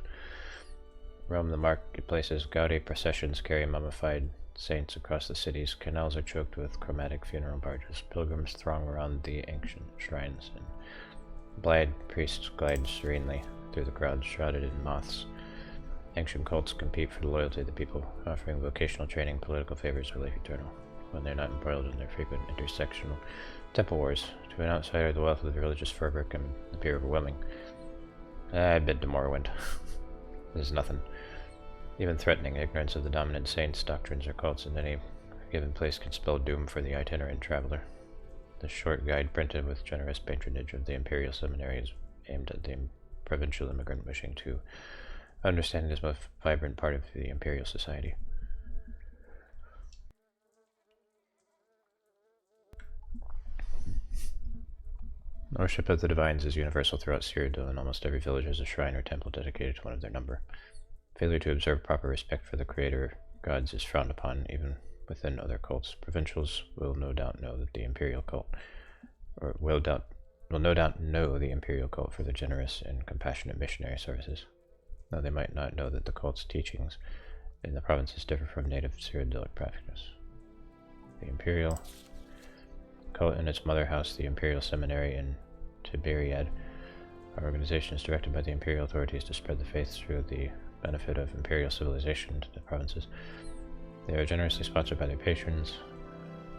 roam the marketplaces. Gaudy processions carry mummified saints across the cities. Canals are choked with chromatic funeral barges. Pilgrims throng around the ancient shrines, and blithe priests glide serenely through the crowds shrouded in moths. Ancient cults compete for the loyalty of the people, offering vocational training, political favors, or life eternal, when they're not embroiled in their frequent intersectional temple wars. To an outsider, the wealth of the religious fervor can appear overwhelming. I bid to Morrowind. This is nothing. Even threatening ignorance of the dominant saints, doctrines, or cults in any given place can spell doom for the itinerant traveler. The short guide, printed with generous patronage of the Imperial Seminary, is aimed at the provincial immigrant wishing to understand this most vibrant part of the Imperial Society. Worship of the Divines is universal throughout Cyrodiil, and almost every village has a shrine or temple dedicated to one of their number. Failure to observe proper respect for the creator gods is frowned upon, even within other cults. Provincials will no doubt know that the Imperial cult, or will no doubt know the Imperial cult for their generous and compassionate missionary services, though they might not know that the cult's teachings in the provinces differ from native Cyrodiilic practice. The Imperial cult and its mother house, the Imperial Seminary in Tiberiad, Our organization is directed by the Imperial authorities to spread the faith through the benefit of Imperial civilization to the provinces. They are generously sponsored by their patrons,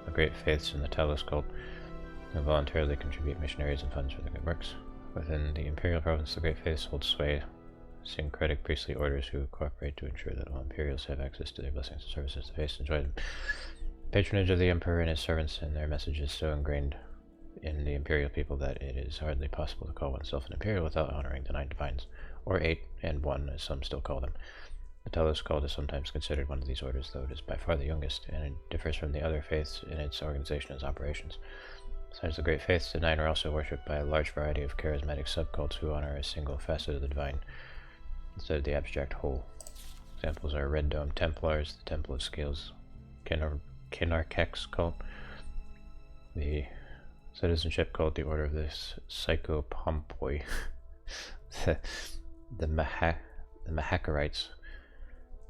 the Great Faiths and the Talos cult, who voluntarily contribute missionaries and funds for their good works. Within the Imperial province, the Great Faiths hold sway syncretic priestly orders who cooperate to ensure that all Imperials have access to their blessings and services. The Faiths enjoy them. Patronage of the Emperor and his servants and their message is so ingrained in the Imperial people that it is hardly possible to call oneself an Imperial without honoring the 9 divines, or 8 and 1 as some still call them. The Talos cult is sometimes considered one of these orders, though it is by far the youngest, and it differs from the other faiths in its organization and operations. Besides the Great Faiths, the 9 are also worshipped by a large variety of charismatic subcults who honor a single facet of the divine instead of the abstract whole. Examples are Red Dome Templars, the Temple of Scales Kinarkex cult, the Citizenship cult, the Order of the Psychopompoi, the Mahakarites,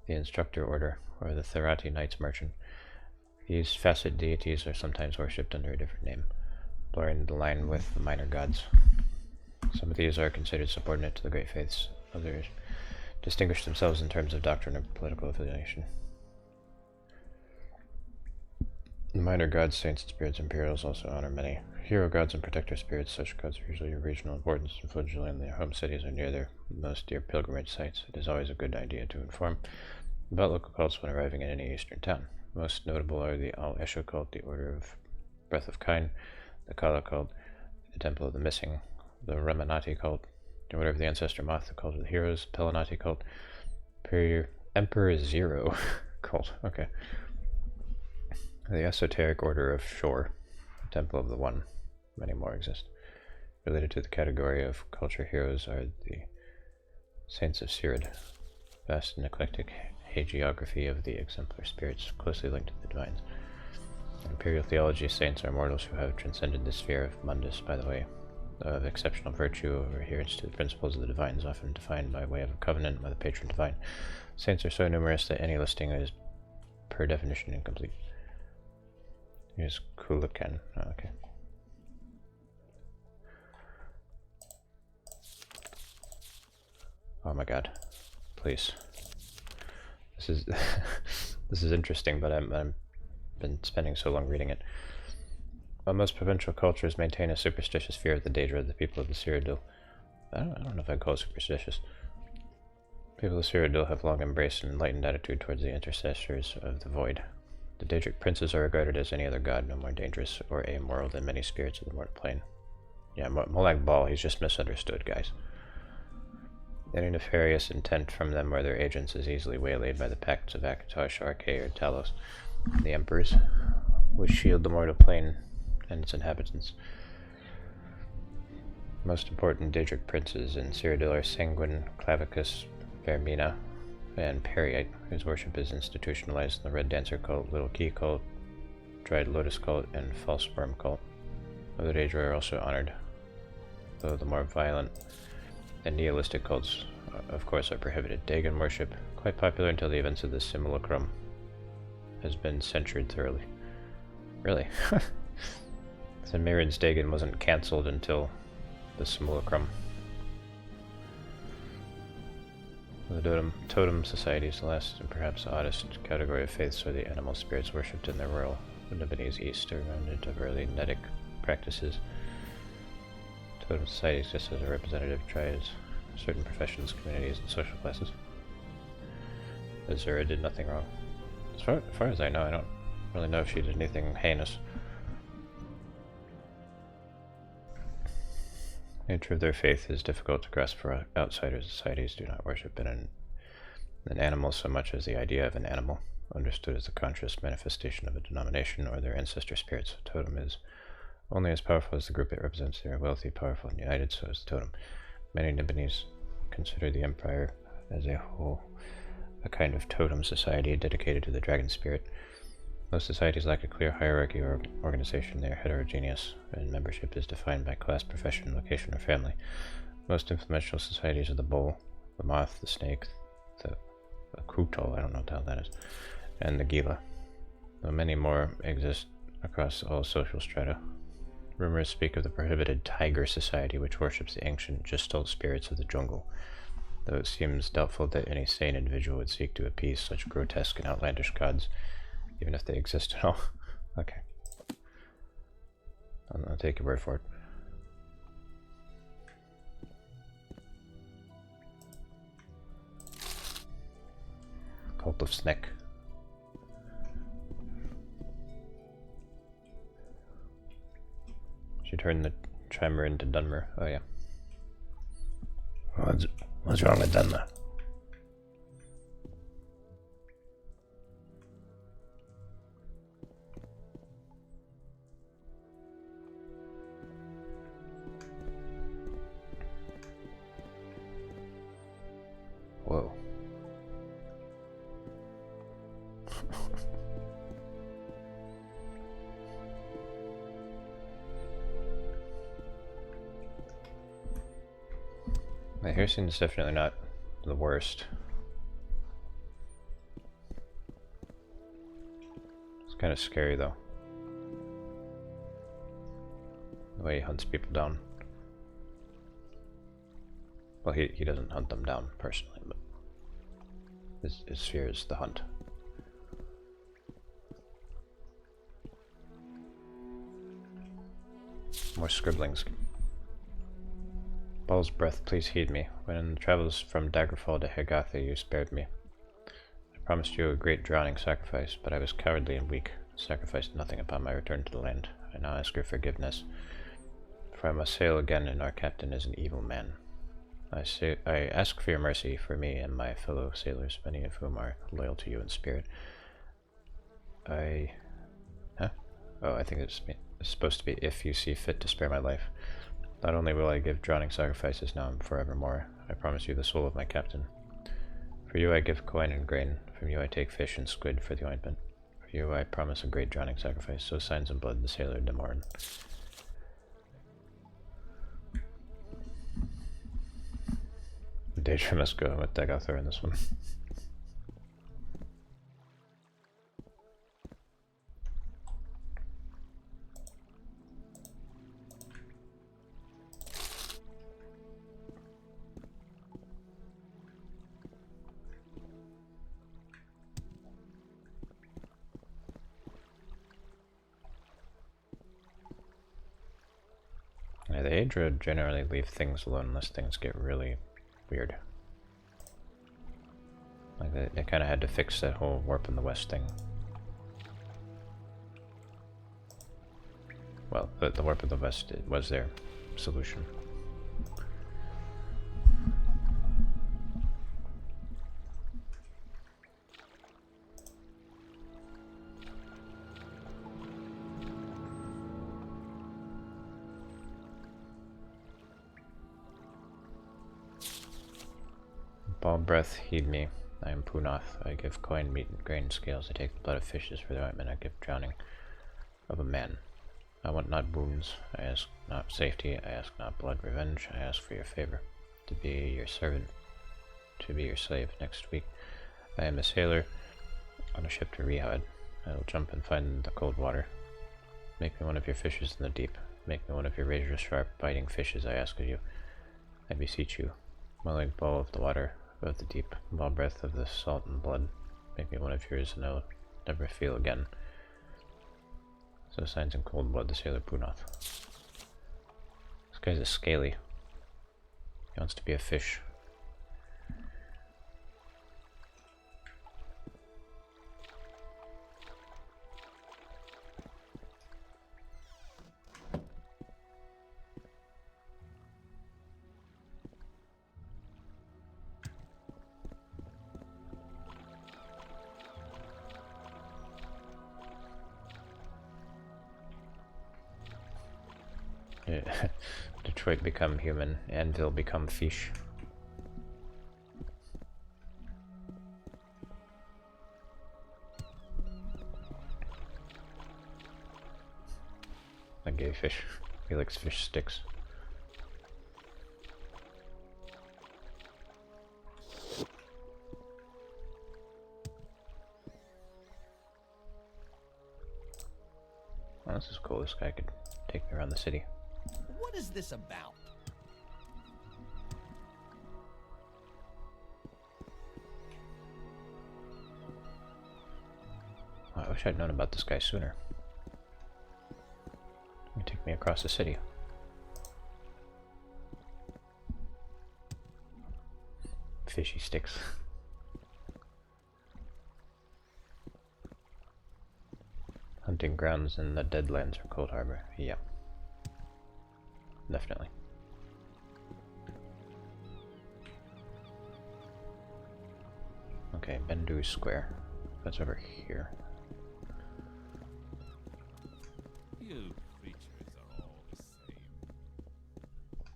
the Instructor Order, or the Therati Knights Merchant. These facet deities are sometimes worshipped under a different name, blurring the line with the minor gods. Some of these are considered subordinate to the Great Faiths, others distinguish themselves in terms of doctrine or political affiliation. The minor gods, saints, and spirits Imperials also honor many hero gods and protector spirits. Such gods are usually of regional importance, and usually in their home cities or near their most dear pilgrimage sites. It is always a good idea to inform about local cults when arriving in any eastern town. Most notable are the Al-Esho cult, the Order of Breath of Kine, the Kala cult, the Temple of the Missing, the Ramanati cult, the Order of the Ancestor Moth, the Cult of the Heroes, Pelanati cult, Emperor Zero cult, okay. The Esoteric Order of Shore, Temple of the One. Many more exist. Related to the category of culture heroes are the Saints of Sirid, vast and eclectic hagiography of the exemplar spirits closely linked to the divines. In Imperial theology, saints are mortals who have transcended the sphere of mundus by the way of exceptional virtue or adherence to the principles of the divines, often defined by way of a covenant with the patron divine. Saints are so numerous that any listing is per definition incomplete. Here's Kulakan. Oh, okay. Oh my god. Please. This is this is interesting, but I'm been spending so long reading it. While most provincial cultures maintain a superstitious fear of the danger of the people of the Cyrodiil, I don't know if I'd call it superstitious. People of Cyrodiil have long embraced an enlightened attitude towards the intercessors of the void. The Daedric princes are regarded as any other god, no more dangerous or amoral than many spirits of the mortal plane. Yeah, Molag Bal, he's just misunderstood, guys. Any nefarious intent from them or their agents is easily waylaid by the pacts of Akatosh, Arkay, or Talos, the emperors, which shield the mortal plane and its inhabitants. Most important Daedric princes in Cyrodiil are Sanguine, Clavicus, Vermina, and Periite, whose worship is institutionalized in the Red Dancer cult, Little Key cult, Dried Lotus cult, and False Worm cult. Other Daedra are also honored, though the more violent and nihilistic cults, of course, are prohibited. Dagon worship, quite popular until the events of the Simulacrum, has been censured thoroughly. Really? So Mirrod's Dagon wasn't cancelled until the Simulacrum. The totem societies, the last and perhaps oddest category of faiths, are the animal spirits worshipped in their rural Lebanese East, a remnant of early Nedic practices. Totem society exists as a representative tribes, certain professions, communities, and social classes. Azura did nothing wrong. As far as I know, I don't really know if she did anything heinous. The nature of their faith is difficult to grasp for outsiders. Societies do not worship in an animal so much as the idea of an animal, understood as the conscious manifestation of a denomination or their ancestor spirits. A totem is only as powerful as the group it represents. They are wealthy, powerful, and united, so is the totem. Many Nibonese consider the empire as a whole a kind of totem society dedicated to the dragon spirit. Most societies lack a clear hierarchy or organization. They are heterogeneous, and membership is defined by class, profession, location, or family. Most influential societies are the bull, the moth, the snake, the kutal, I don't know what the hell that is, and the gila, though many more exist across all social strata. Rumors speak of the prohibited Tiger Society, which worships the ancient gestalt spirits of the jungle, though it seems doubtful that any sane individual would seek to appease such grotesque and outlandish gods, even if they exist at all. Okay. I'll take your word for it. Cult of Sneck. She turned the chimer into Dunmer. Oh yeah. What's wrong with Dunmer? Whoa. The hair scene is definitely not the worst. It's kind of scary though. The way he hunts people down. Well, he doesn't hunt them down personally, but his fear is the hunt. More scribblings. Ball's breath, please heed me. When in the travels from Daggerfall to Hegatha, you spared me. I promised you a great drowning sacrifice, but I was cowardly and weak. Sacrificed nothing upon my return to the land. I now ask your forgiveness, for I must sail again, and our captain is an evil man. I ask for your mercy for me and my fellow sailors, many of whom are loyal to you in spirit. Huh? Oh, I think it's supposed to be if you see fit to spare my life. Not only will I give drowning sacrifices now and forevermore, I promise you the soul of my captain. For you I give coin and grain, from you I take fish and squid for the ointment. For you I promise a great drowning sacrifice, so signs in blood the sailor de Morin. Daedra must go with Daggerfall in this one. Yeah, the Daedra generally leave things alone unless things get really weird. Like they kind of had to fix that whole warp in the west thing. Well, the warp in the west was their solution. Ball breath, heed me. I am Punoth. I give coin, meat, and grain scales. I take the blood of fishes for the ointment. I give drowning of a man. I want not wounds. I ask not safety. I ask not blood revenge. I ask for your favor. To be your servant. To be your slave. Next week, I am a sailor on a ship to Rehad. I will jump and find the cold water. Make me one of your fishes in the deep. Make me one of your razor-sharp biting fishes, I ask of you. I beseech you. Mulling bowl of the water of the deep, ball breath of the salt and blood. Make me one of yours, and I will never feel again. So signs in cold blood, the sailor Punoth. This guy's a scaly. He wants to be a fish. Detroit become human, Anvil become fish. A gay fish. He likes fish sticks. Oh, this is cool. This guy could take me around the city. What is this about? Oh, I wish I'd known about this guy sooner. He take me across the city. Fishy sticks. Hunting grounds in the Deadlands or Cold Harbor. Yeah. Definitely. Okay, Bendu Square. That's over here. You creatures are all the same.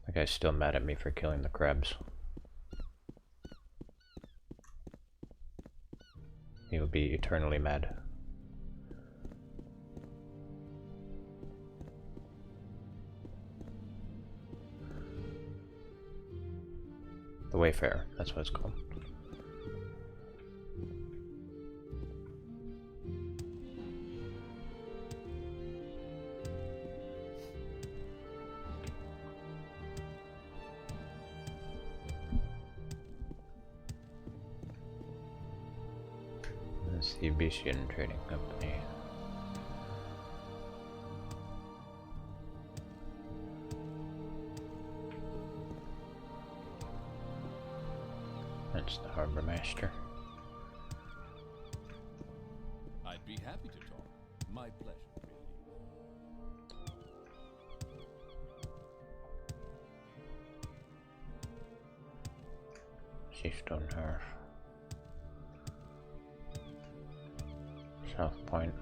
The guy's still mad at me for killing the crabs. He will be eternally mad. The Wayfarer, that's what it's called. It's the Abyssian Trading Company. That's the Harbor Master. I'd be happy to talk. My pleasure, really. Seastone Hearth. South Point.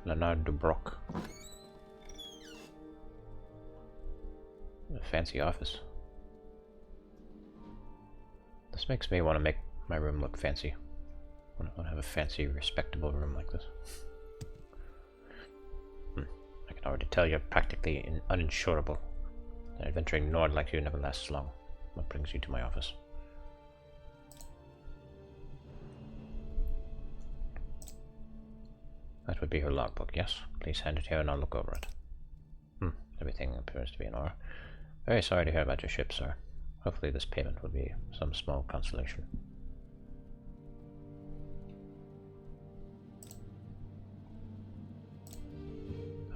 Leonard Dubrock. A fancy office. This makes me want to make my room look fancy. I want to have a fancy, respectable room like this. I can already tell you're practically uninsurable. An adventuring Nord like you never lasts long. What brings you to my office? That would be her logbook, yes? Please hand it here and I'll look over it. Everything appears to be in order. Very sorry to hear about your ship, sir. Hopefully this payment will be some small consolation.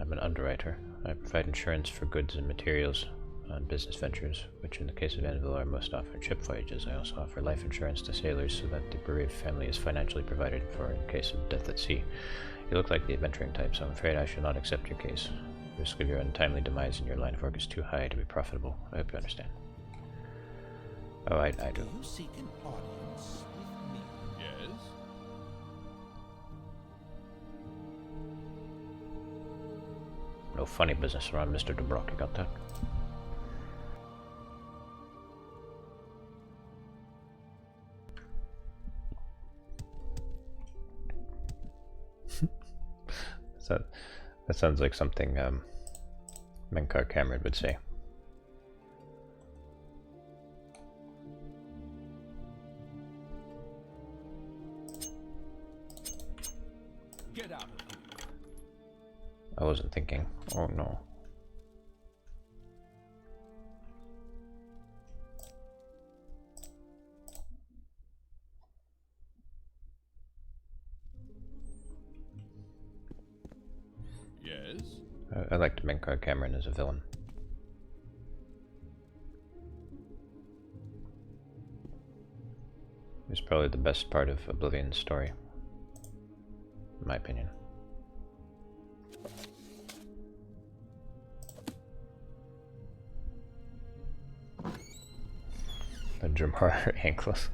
I'm an underwriter. I provide insurance for goods and materials on business ventures, which in the case of Anvil are most often ship voyages. I also offer life insurance to sailors so that the bereaved family is financially provided for in case of death at sea. You look like the adventuring type, so I'm afraid I shall not accept your case. The risk of your untimely demise in your line of work is too high to be profitable. I hope you understand. Oh, I do. Do you seek an audience with me? Yes? No funny business around Mr. Dubrock, you got that? That sounds like something Menkar Cameron would say. Get out of here. I wasn't thinking. Oh no. Yes? I liked Menkar Cameron as a villain. He was probably the best part of Oblivion's story, in my opinion. The Jamar Ankles.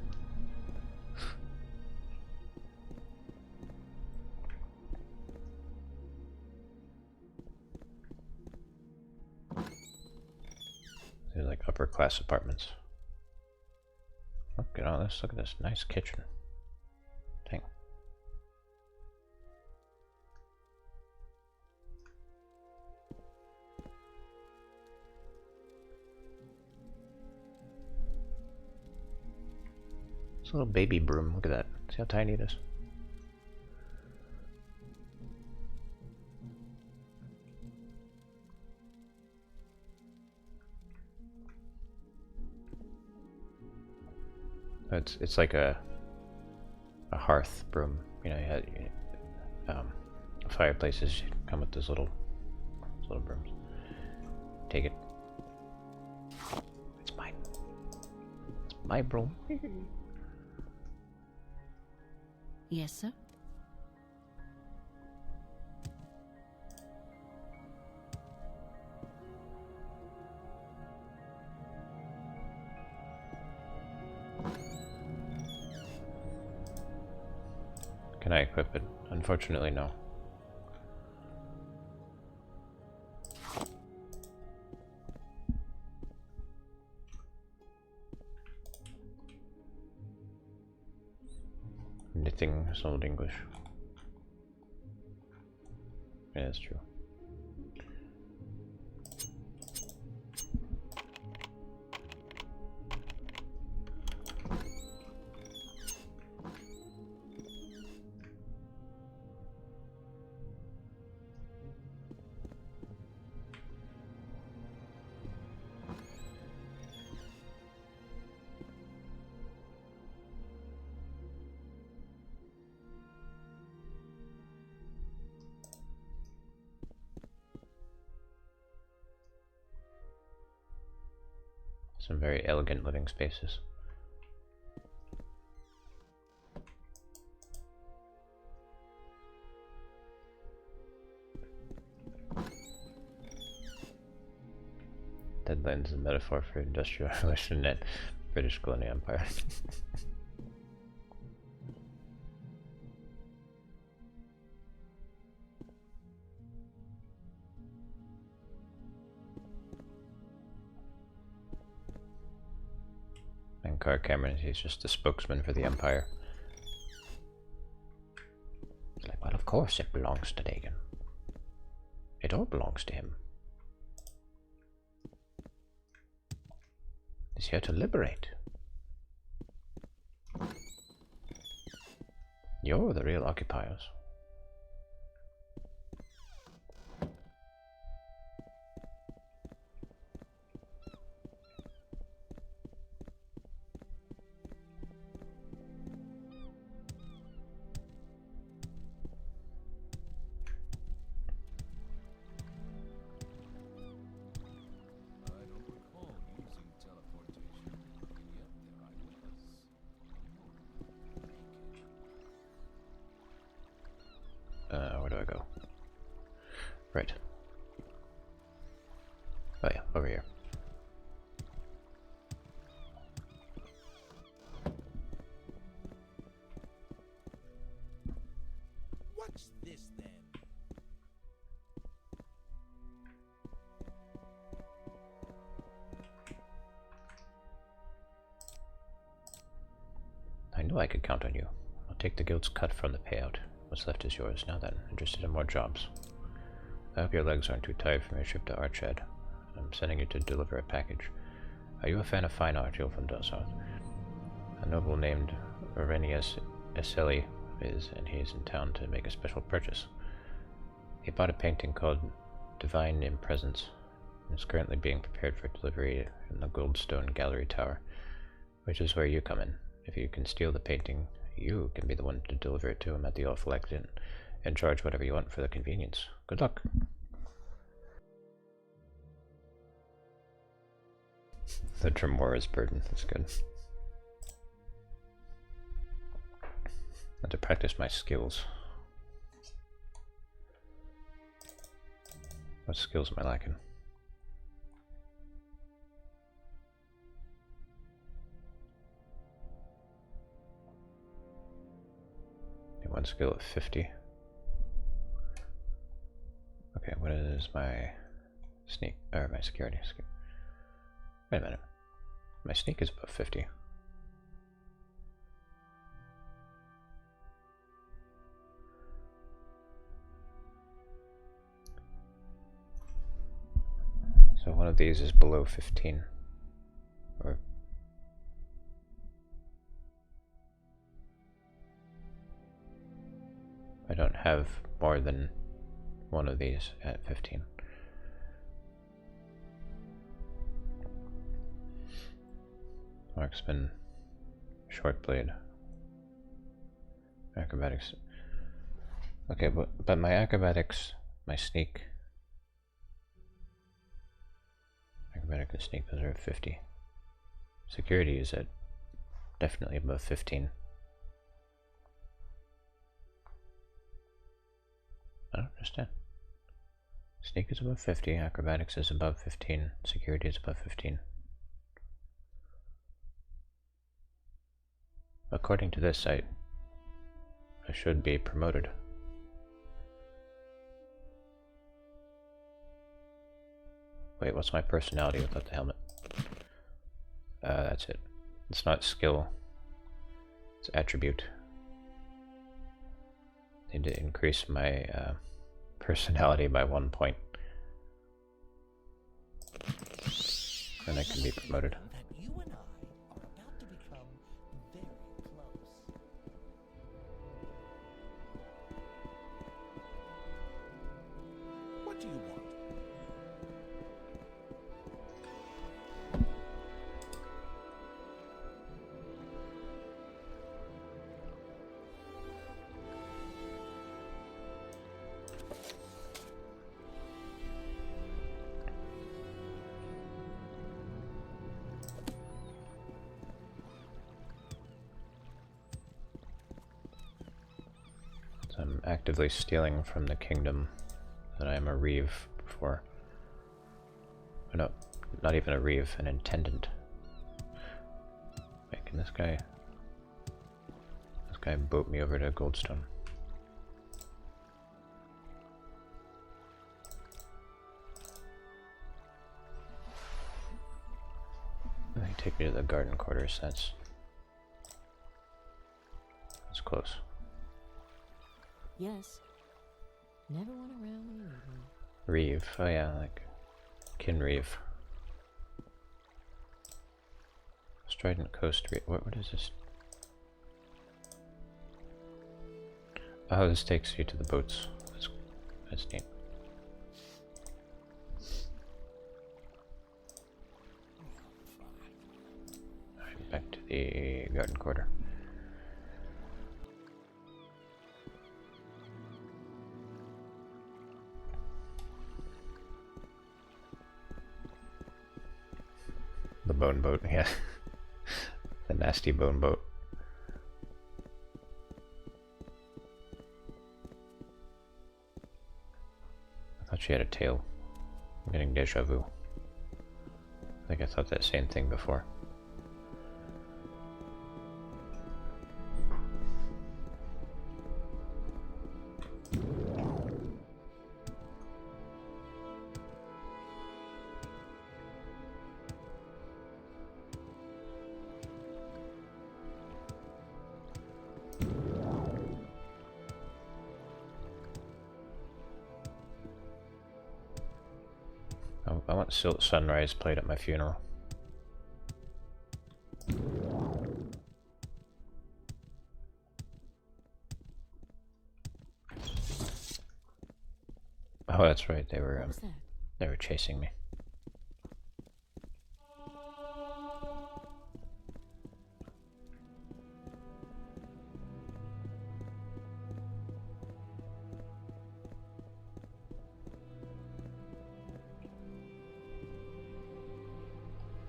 They're like upper class apartments. Look at all this, look at this nice kitchen. Dang. This little baby broom, look at that. See how tiny it is? It's like a hearth broom. You know, fireplaces come with those little brooms. Take it. It's mine. It's my broom. Yes, sir. Can I equip it? Unfortunately, no. Knitting is old English. Yeah, that's true. Some very elegant living spaces. Deadlands is a metaphor for industrial revolution in British colonial empire. And Car Cameron, he's just a spokesman for the empire. He's like, well, of course it belongs to Dagon. It all belongs to him. He's here to liberate. You're the real occupiers. Where do I go? Right. Oh yeah, over here. What's this then? I knew I could count on you. I'll take the guild's cut from the payout. What's left is yours. Now then, interested in more jobs. I hope your legs aren't too tired from your trip to Archhead. I'm sending you to deliver a package. Are you a fan of fine art? You're from Dosarth. A noble named Orenius Eseli is, and he is in town to make a special purchase. He bought a painting called Divine in Presence, and is currently being prepared for delivery in the Goldstone Gallery Tower, which is where you come in. If you can steal the painting, you can be the one to deliver it to him at the awful accident and charge whatever you want for the convenience. Good luck. The Tremora's burden. That's good. And to practice my skills. What skills am I lacking? One skill of 50. Okay, what is my sneak, or my security? Wait a minute. My sneak is above 50. So one of these is below 15. Or I don't have more than one of these at 15. Marksman, Short blade. Acrobatics. Okay, but my acrobatics, my sneak. Acrobatic and sneak, those are at 50. Security is at definitely above 15. I don't understand. Sneak is above 50, acrobatics is above 15, security is above 15. According to this site, I should be promoted. Wait, what's my personality without the helmet? That's it. It's not skill. It's attribute. Need to increase my personality by 1 point. And I can be promoted. That you and I are about to become very close. What do you want? I'm actively stealing from the kingdom that I am a reeve for. Or no, not even a reeve, an intendant. Wait, can this guy boat me over to Goldstone? He take me to the garden quarters. That's close. Yes. Never went around in the evening. Reeve, oh yeah, like Kinreeve. Strident Coast Reeve. What is this? Oh, this takes you to the boats. That's neat. Alright, back to the garden quarter. The bone boat, yeah. The nasty bone boat. I thought she had a tail. I'm getting deja vu. I think I thought that same thing before. I want Silt Sunrise played at my funeral. Oh, that's right. They were chasing me.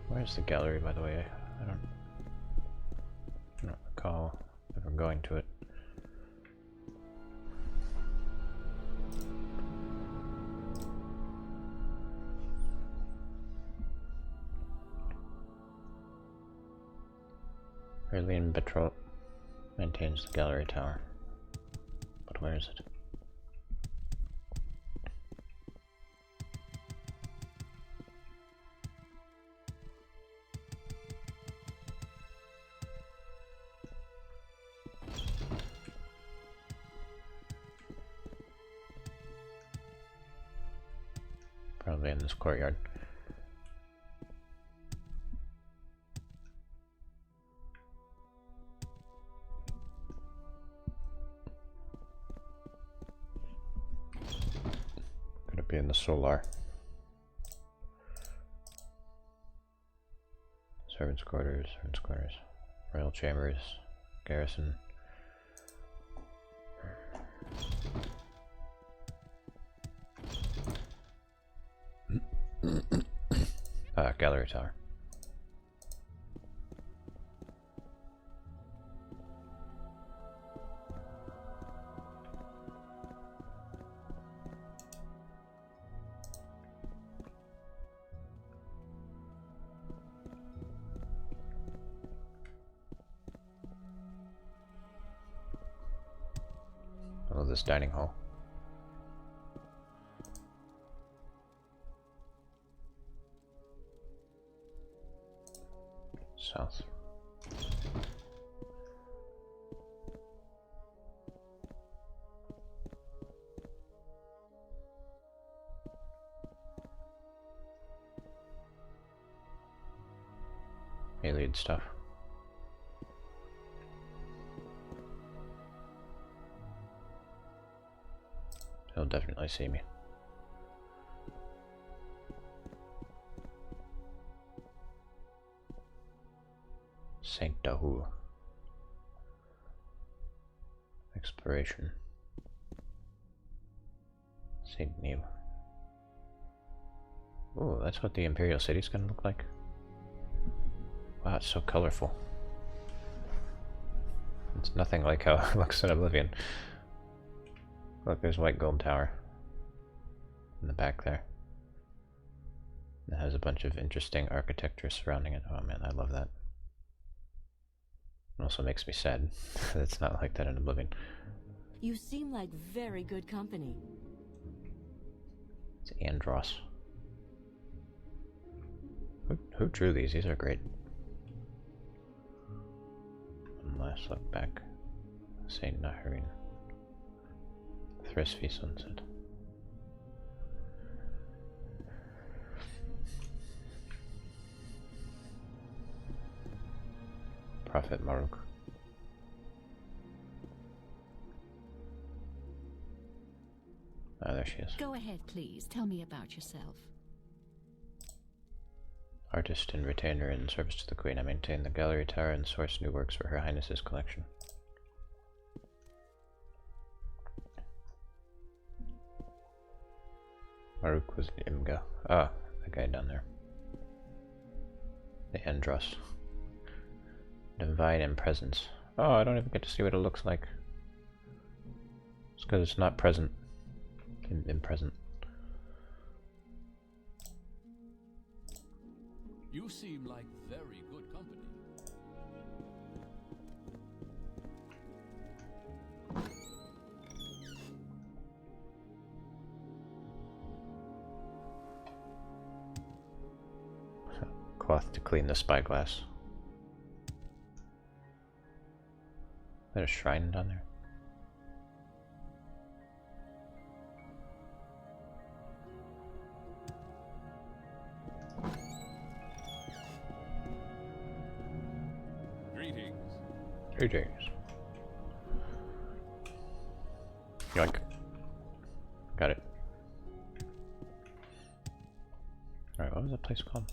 Where's the gallery, by the way? I don't recall ever going to it. Arlene Betrot maintains the gallery tower. But where is it? Probably in this courtyard. Could it be in the solar? Servants' quarters, servants' quarters. Royal Chambers, Garrison. Gallery Tower. I love this dining hall. South. Alien stuff. He'll definitely see me. Saint Dahu. Exploration. Saint Neil. Ooh, that's what the Imperial City's gonna look like. Wow, it's so colorful. It's nothing like how it looks in Oblivion. Look, there's White Gold Tower in the back there. It has a bunch of interesting architecture surrounding it. Oh man, I love that. It also makes me sad that it's not like that in Oblivion. You seem like very good company. It's Andros. Who drew these? These are great. One last look back. Saint Naharin. Thresfi Sunset. Prophet Maruk. Ah, there she is. Go ahead, please. Tell me about yourself. Artist and retainer in service to the Queen. I maintain the gallery tower and source new works for Her Highness's collection. Maruk was an Imga. Ah, the guy down there. The Andros. Divine in presence. Oh, I don't even get to see what it looks like. It's because it's not present. In present. You seem like very good company. Cloth to clean the spyglass. Is there a shrine down there? Greetings. Greetings. Yoink. Got it. Alright, what was that place called?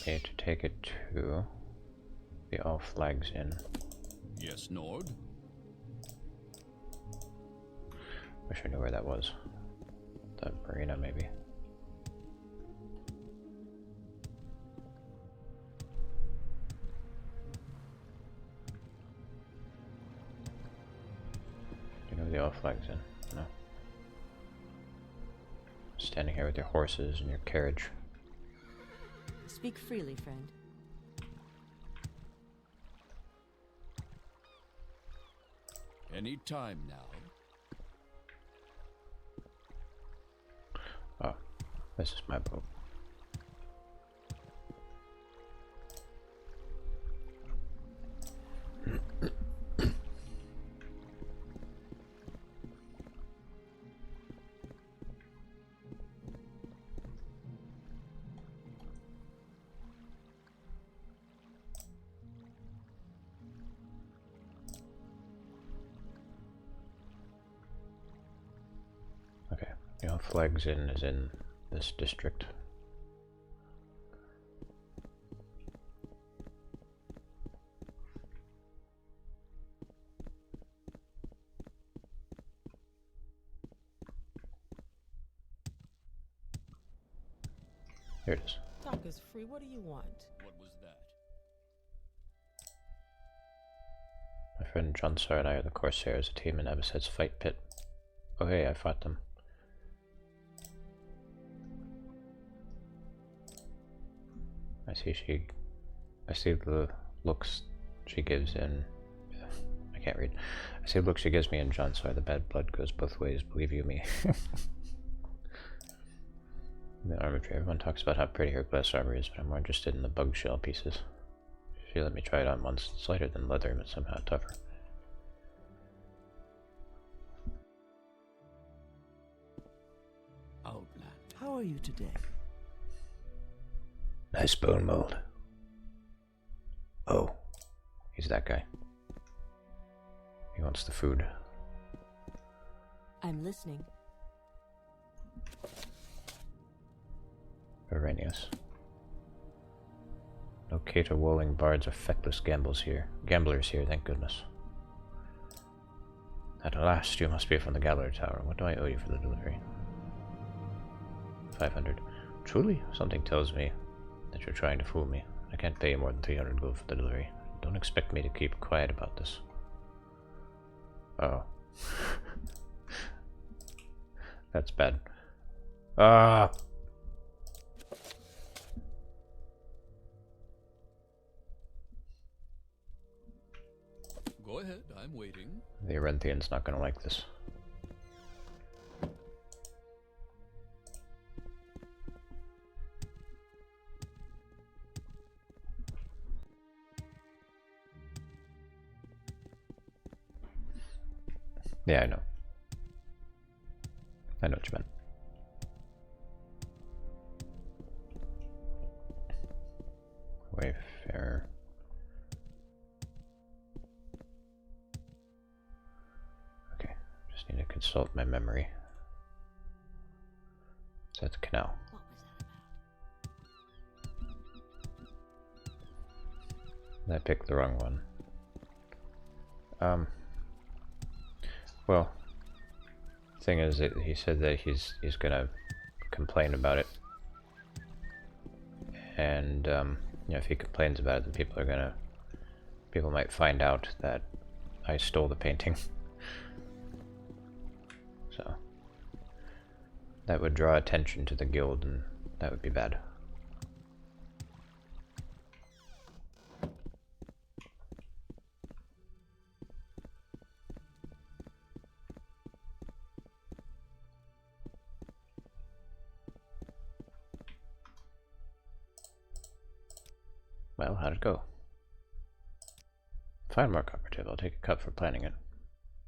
Okay, to take it to the All Flags Inn. Yes, Nord. Wish I knew where that was. The marina, maybe. Do you know where the All Flags Inn? No. Standing here with your horses and your carriage. Speak freely, friend. Any time now. Oh, this is my boat. Okay, you know, Flags Inn is in this district. Here it is. Talk is free. What do you want? What was that? My friend John Sar and I are the Corsairs, a team in Abbaset's fight pit. Oh hey, I fought them. I see the looks she gives in... I can't read. I see the look she gives me in John Sar. The bad blood goes both ways, believe you me. The armortree. Everyone talks about how pretty her glass armor is, but I'm more interested in the bug shell pieces. She let me try it on once. It's lighter than leather, but somehow tougher. Outland. How are you today? Nice bone mold. Oh, he's that guy. He wants the food. I'm listening. Arrhenius. No cater wolling bards or feckless gamblers here, thank goodness. At last, you must be from the Gallery Tower. What do I owe you for the delivery? 500. Truly? Something tells me that you're trying to fool me. I can't pay you more than 300 gold for the delivery. Don't expect me to keep quiet about this. Oh. That's bad. Ah! Go ahead, I'm waiting. The Arenthian's not gonna like this. Yeah, I know. I know what you meant. Wayfarer. Okay, just need to consult my memory. It's at the canal. What was that about? I picked the wrong one. Well, thing is that he said that he's gonna complain about it, and you know, if he complains about it, then people might find out that I stole the painting. So that would draw attention to the guild, and that would be bad. Well, how'd it go? Fine mark operative, I'll take a cut for planning it.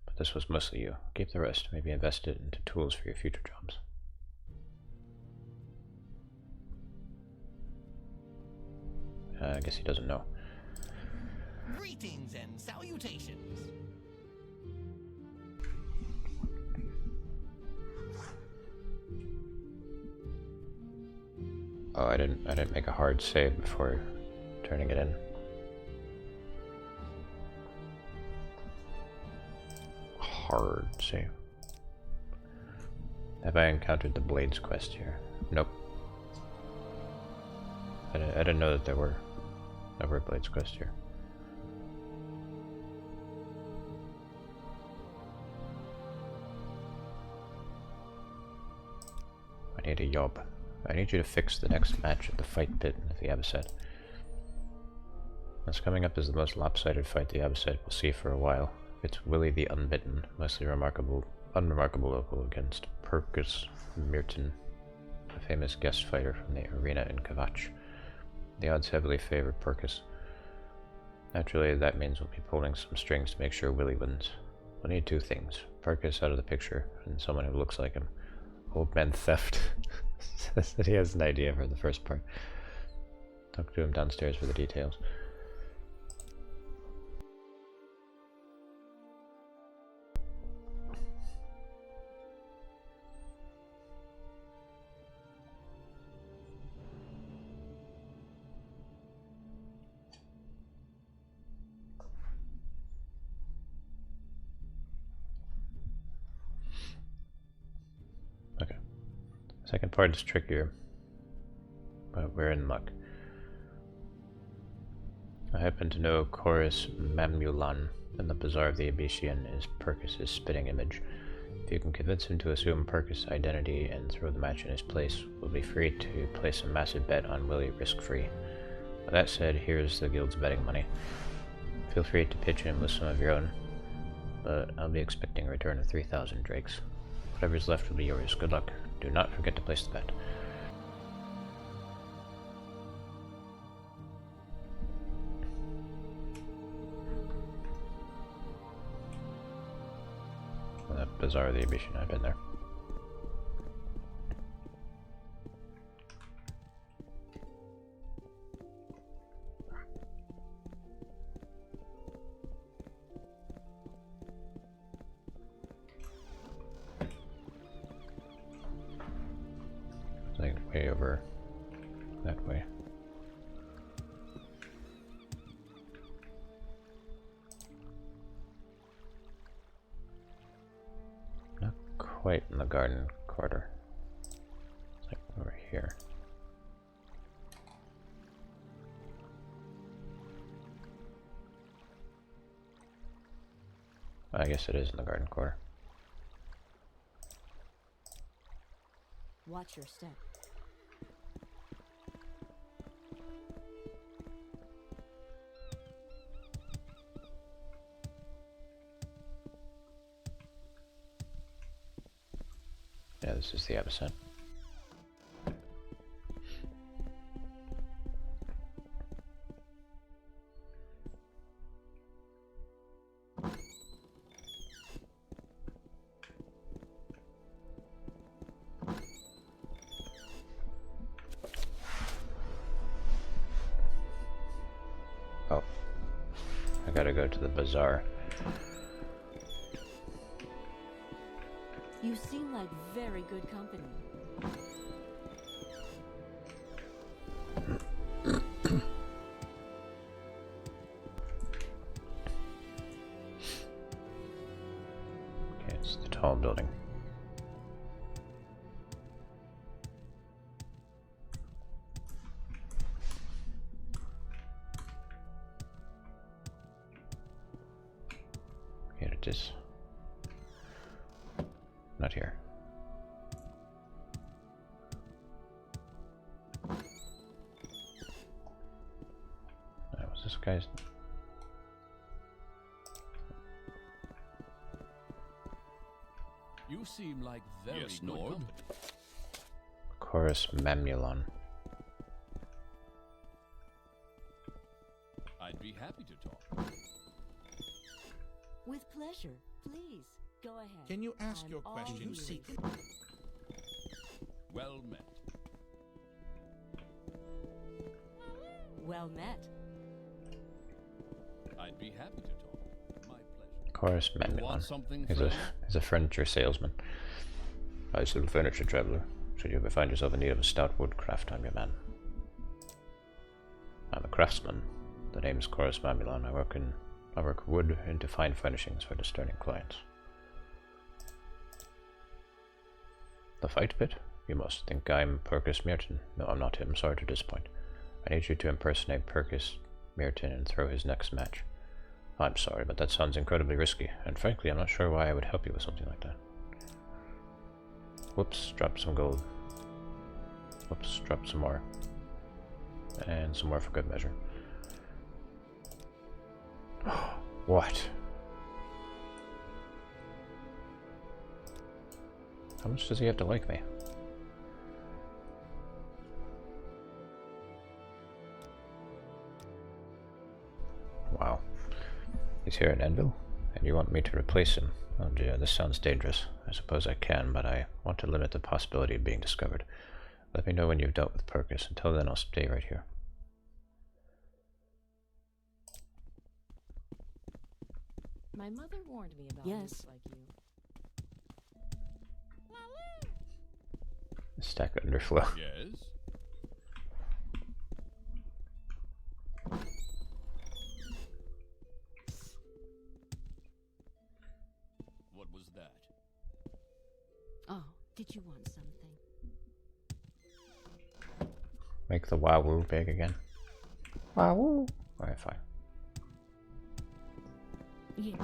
But this was mostly you. Keep the rest, maybe invest it into tools for your future jobs. I guess he doesn't know. Greetings and salutations. Oh, I didn't make a hard save before turning it in. Hard save. Have I encountered the Blades quest here? Nope. I didn't know that there were Blades quest here. I need a job. I need you to fix the next match at the fight pit of the Abbaset. What's coming up is the most lopsided fight the Abbaset will see for a while. It's Willie the Unbitten, mostly unremarkable local against Perkus Mirton, a famous guest fighter from the arena in Kavach. The odds heavily favor Perkus. Naturally, that means we'll be pulling some strings to make sure Willie wins. We'll need two things: Perkus out of the picture, and someone who looks like him. Old Man Theft says that he has an idea for the first part. Talk to him downstairs for the details. Second part is trickier, but we're in luck. I happen to know Chorus Mamulan, and the Bazaar of the Abyssian is Perkis' spitting image. If you can convince him to assume Perkis' identity and throw the match in his place, we'll be free to place a massive bet on Willie risk-free. With that said, here's the guild's betting money. Feel free to pitch in with some of your own, but I'll be expecting a return of 3,000 drakes. Whatever's left will be yours. Good luck. Do not forget to place the bet. That Bazaar of the Abyssian, I've been there. It's like way over that way. Quite in the garden quarter. It's like over here. I guess it is in the garden quarter. Watch your step. Yeah, this is the Abyssin. Oh, I gotta go to the bazaar. You seem like very good company. Okay, it's the tall building. Here it is. Not here. That was this guy's. You seem like very Yes, good Lord. company. Chorus Mamulon. I'd be happy to talk. With pleasure. Please, go ahead. Can you ask I'm your all question? ears. Well met. Well met. I'd be happy to talk. My pleasure. Chorus You Mamulon. want something, He's friend? a furniture salesman. Nice little furniture traveler. Should you ever find yourself in need of a stout woodcraft, I'm your man. I'm a craftsman. The name is Chorus Mamulon. I work wood into fine furnishings for discerning clients. The fight pit? You must think I'm Perkis Merton. No, I'm not him. Sorry to disappoint. I need you to impersonate Perkis Merton and throw his next match. I'm sorry, but that sounds incredibly risky, and frankly, I'm not sure why I would help you with something like that. Whoops, drop some gold. Whoops, drop some more. And some more for good measure. What? How much does he have to like me? Wow. He's here in Enville, and you want me to replace him? Oh dear, this sounds dangerous. I suppose I can, but I want to limit the possibility of being discovered. Let me know when you've dealt with Perkis. Until then, I'll stay right here. My mother warned me about Yes. youths like you. The stack underflow. Yes? What was that? Oh, did you want something? make the wow-woo big again? Wow-woo! Alright, fine. Yeah.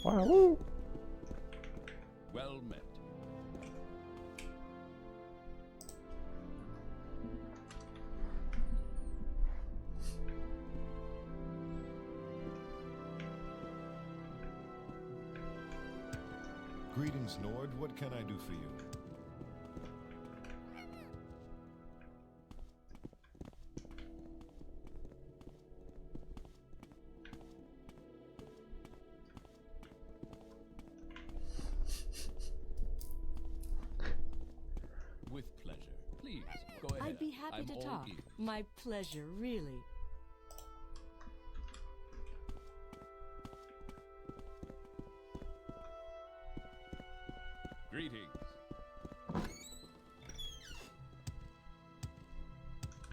Wow-woo! Well met. Greetings, Nord. What can I do for you? With pleasure. Please, go ahead. I'd be happy I'm to all talk. ears. My pleasure, really. Greetings.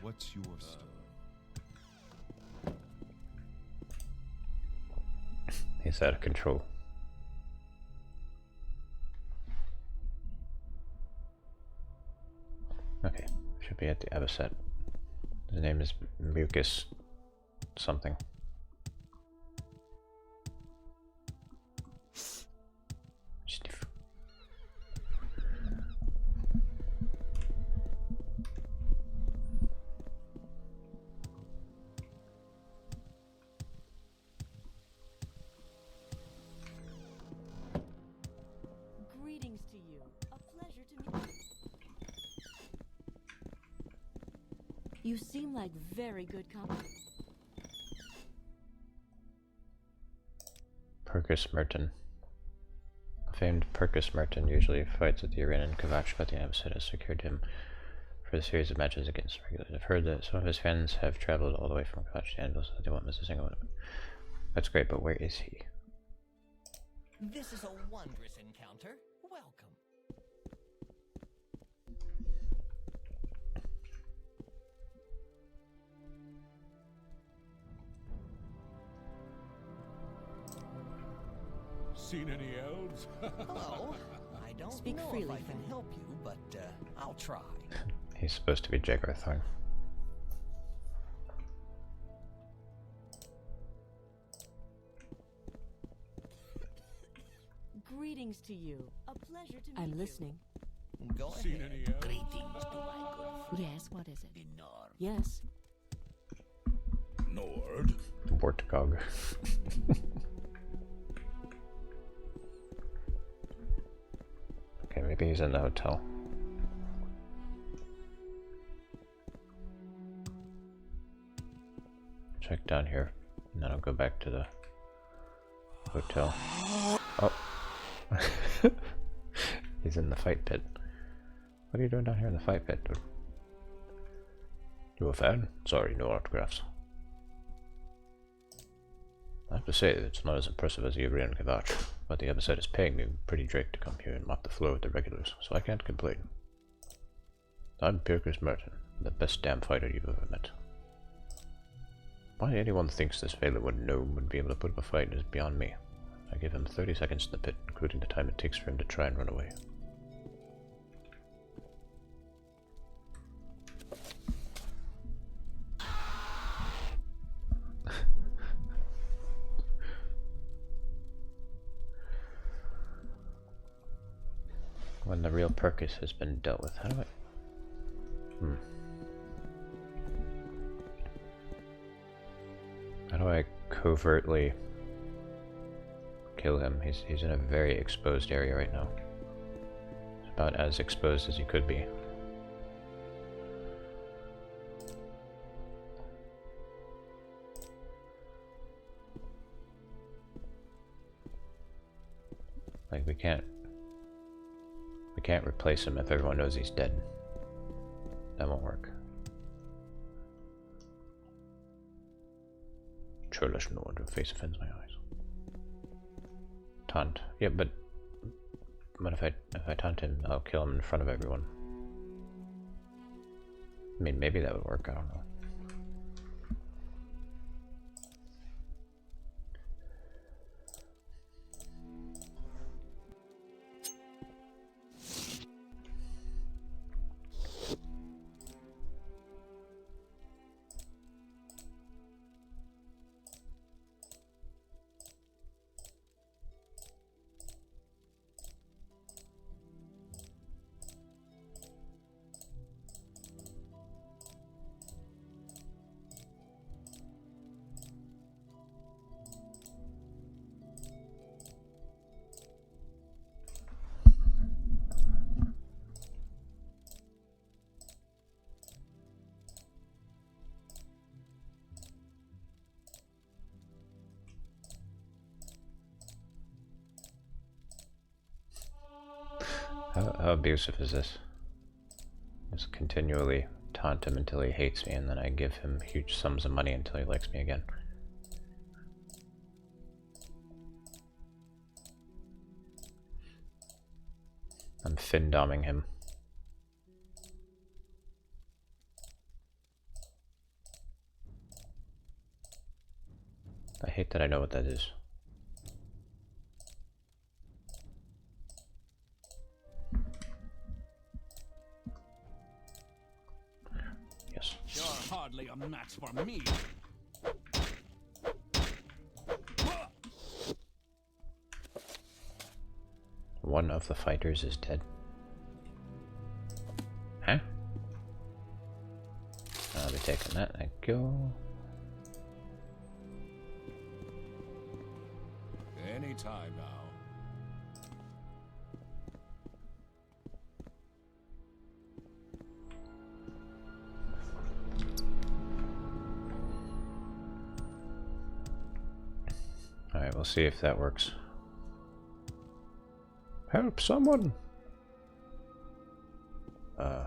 What's your story? He's out of control. Okay, should be at the other set. His name is Mucus something. Stiff. Greetings to you. A pleasure to meet you. You seem like very good company. Percus Merton. The famed Percus Merton usually fights at the arena in Kavach, but the Ambassade has secured him for the series of matches against regulars. I've heard that some of his fans have traveled all the way from Kavach to Anvil, so they won't miss a single one of them. That's great, but where is he? This is a wondrous encounter. Welcome. Seen any elves? Hello. I don't Speak know freely, if I can friend. help you, but I'll try. He's supposed to be Jagarthorn. Greetings to you. A pleasure to meet you. I'm listening. Go Seen ahead. any elves? Greetings to my good friend. Yes, what is it? The Norm. Yes. Nord. Bortgog. Okay, maybe he's in the hotel. Check down here, and then I'll go back to the hotel. Oh. He's in the fight pit. What are you doing down here in the fight pit, dude? You a fan? Sorry, no autographs. I have to say, it's not as impressive as the arena in Kavach, but the episode is paying me pretty drake to come here and mop the floor with the regulars, so I can't complain. I'm Pirkus Merton, the best damn fighter you've ever met. Why anyone thinks this Valen gnome would be able to put up a fight is beyond me. I give him 30 seconds in the pit, including the time it takes for him to try and run away. When the real Percus has been dealt with. How do I... How do I covertly kill him? He's in a very exposed area right now. It's about as exposed as he could be. Like, we can't replace him if everyone knows he's dead. That won't work. Churlish no one to face offends my eyes. Taunt. Yeah, but if I taunt him, I'll kill him in front of everyone. I mean, maybe that would work, I don't know. How abusive is this? Just continually taunt him until he hates me, and then I give him huge sums of money until he likes me again. I'm fin-doming him. I hate that I know what that is. Yes. You're hardly a match for me. One of the fighters is dead. Huh? I'll be taking that, thank you. Any time now. Alright, we'll see if that works. Help someone! Oh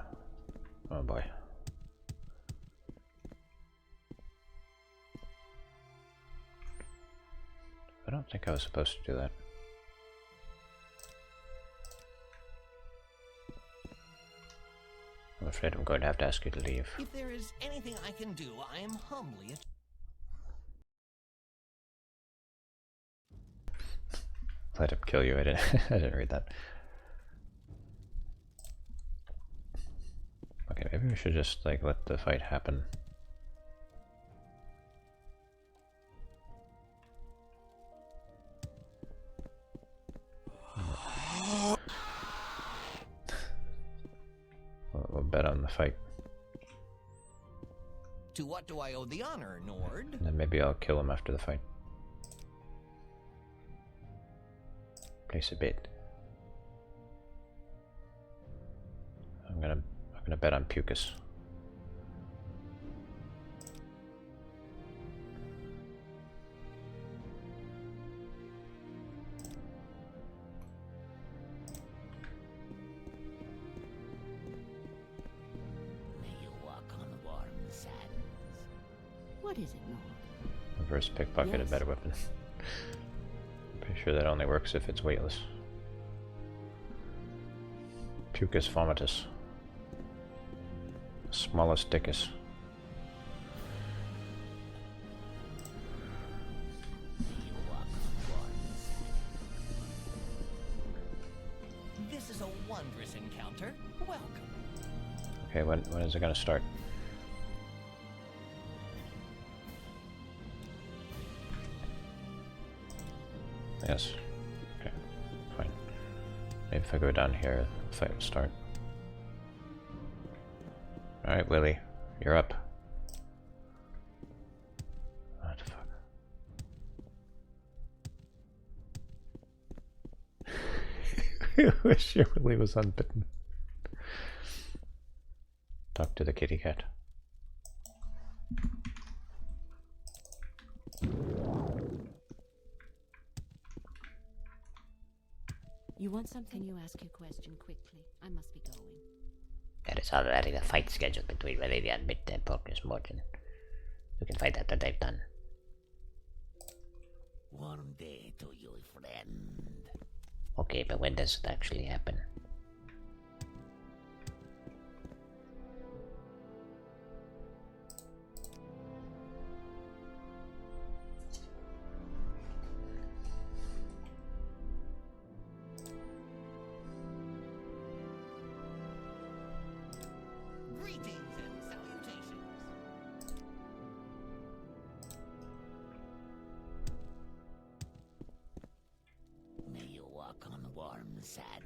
boy. I don't think I was supposed to do that. I'm afraid I'm going to have to ask you to leave. If there is anything I can do, I am humbly Let him kill you. I didn't read that. Okay, maybe we should just like let the fight happen. We'll bet on the fight. To what do I owe the honor, Nord? And then maybe I'll kill him after the fight. Place a bet. I'm gonna bet on Pucus. May you walk on warm sands. What is it, Nord? Reverse pickpocket, Yes. a better weapon. Pretty sure that only works if it's weightless. Pucus vomitus. Smallest dickus. May you walk on warm sands. This is a wondrous encounter. Welcome. Okay, when is it gonna start? Yes. Okay, fine. Maybe if I go down here, the fight will start. Alright, Willie, you're up. What the fuck? I wish your Willie was unbitten. Talk to the kitty cat. You want something? Can you ask your question quickly? I must be going. There is already a fight scheduled between Valeria and Mitt and Porcus Morton. You can find out that they've done. Warm day to you, friend. Okay, but when does it actually happen? Greetings and salutations. May you walk on warm sands.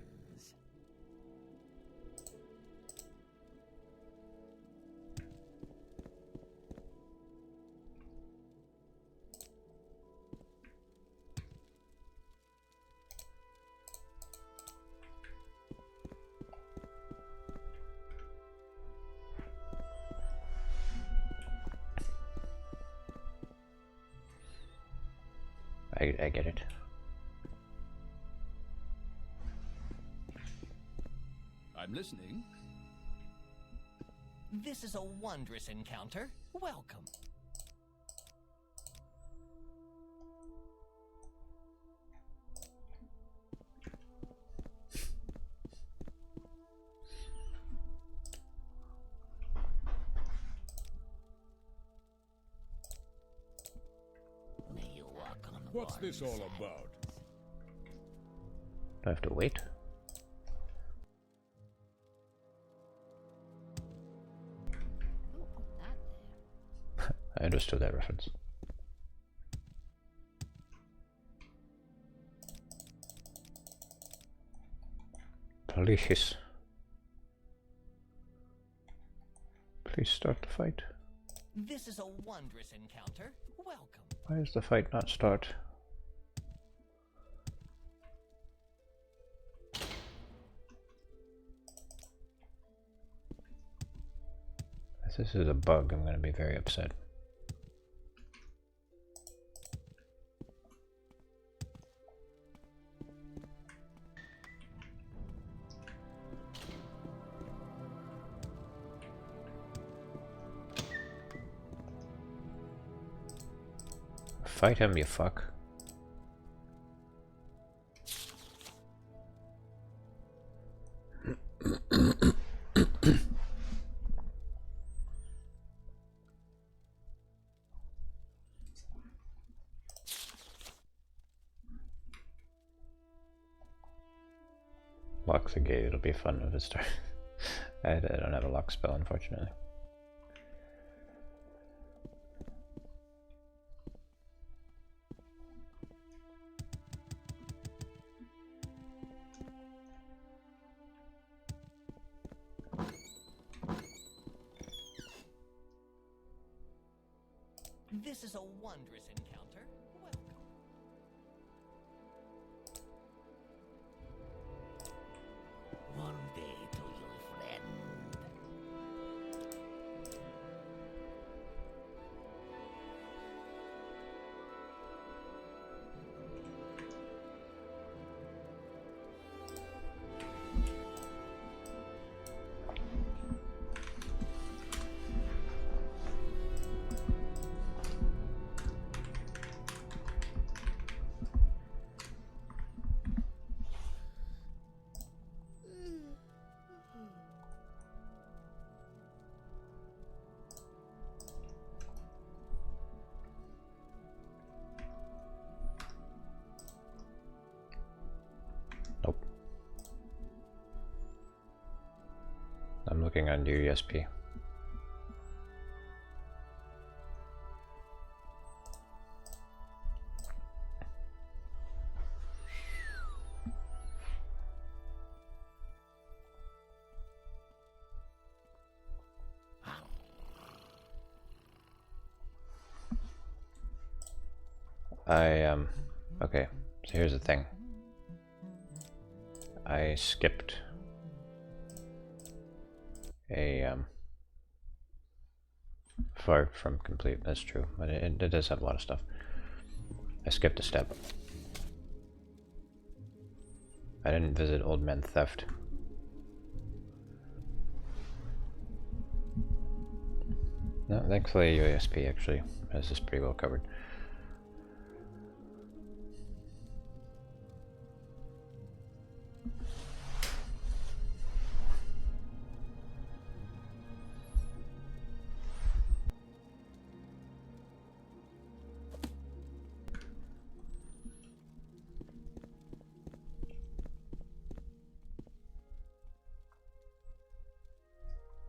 I get it. I'm listening. This is a wondrous encounter. Welcome. May you walk on What's warm this all sands. about? Do I have to wait? Who put that there? I understood that reference. Delicious. Please start the fight. This is a wondrous encounter. Welcome. Why does the fight not start? If this is a bug, I'm going to be very upset. Fight him, you fuck. Lock the gate, it'll be fun if it starts. I don't have a lock spell, unfortunately. This is a wondrous encounter. Welcome. One day to you, friend. Nope. I'm looking on UESP. Okay, so here's the thing. I skipped a far from complete, that's true, but it does have a lot of stuff. I skipped a step. I didn't visit Old Man Theft. No, thankfully UASP actually has this pretty well covered.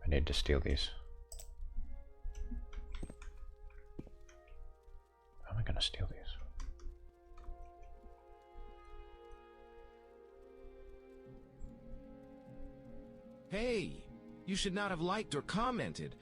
I need to steal these. How am I gonna steal these? Hey, you should not have liked or commented.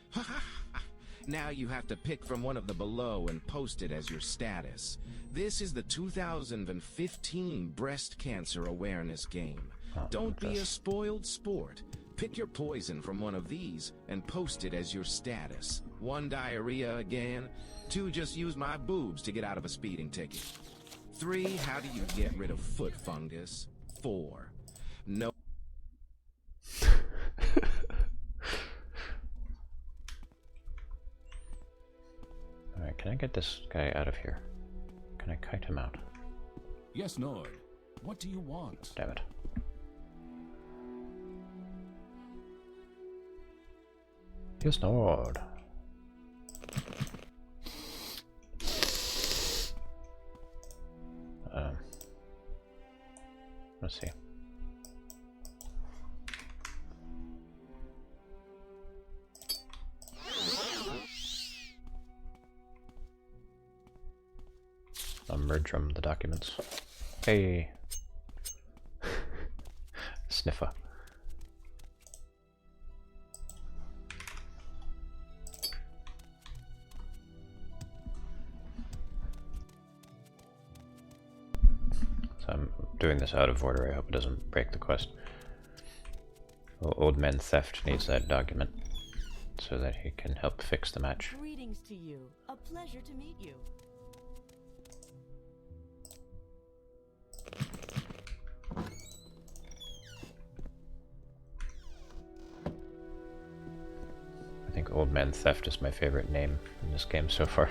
Now you have to pick from one of the below and post it as your status. This is the 2015 Breast Cancer Awareness Game. Don't be a spoiled sport. Pick your poison from one of these and post it as your status. 1, diarrhea again. 2, just use my boobs to get out of a speeding ticket. 3, how do you get rid of foot fungus? 4, no. can I get this guy out of here? Can I kite him out? Yes, Nord. What do you want? Damn it. Yes, Nord. Let's see. I'll merge from the documents. Hey. Sniffer. So I'm doing this out of order. I hope it doesn't break the quest. Well, Old Man Theft needs that document so that he can help fix the match. Greetings to you. A pleasure to meet you. I think Old Man Theft is my favorite name in this game so far.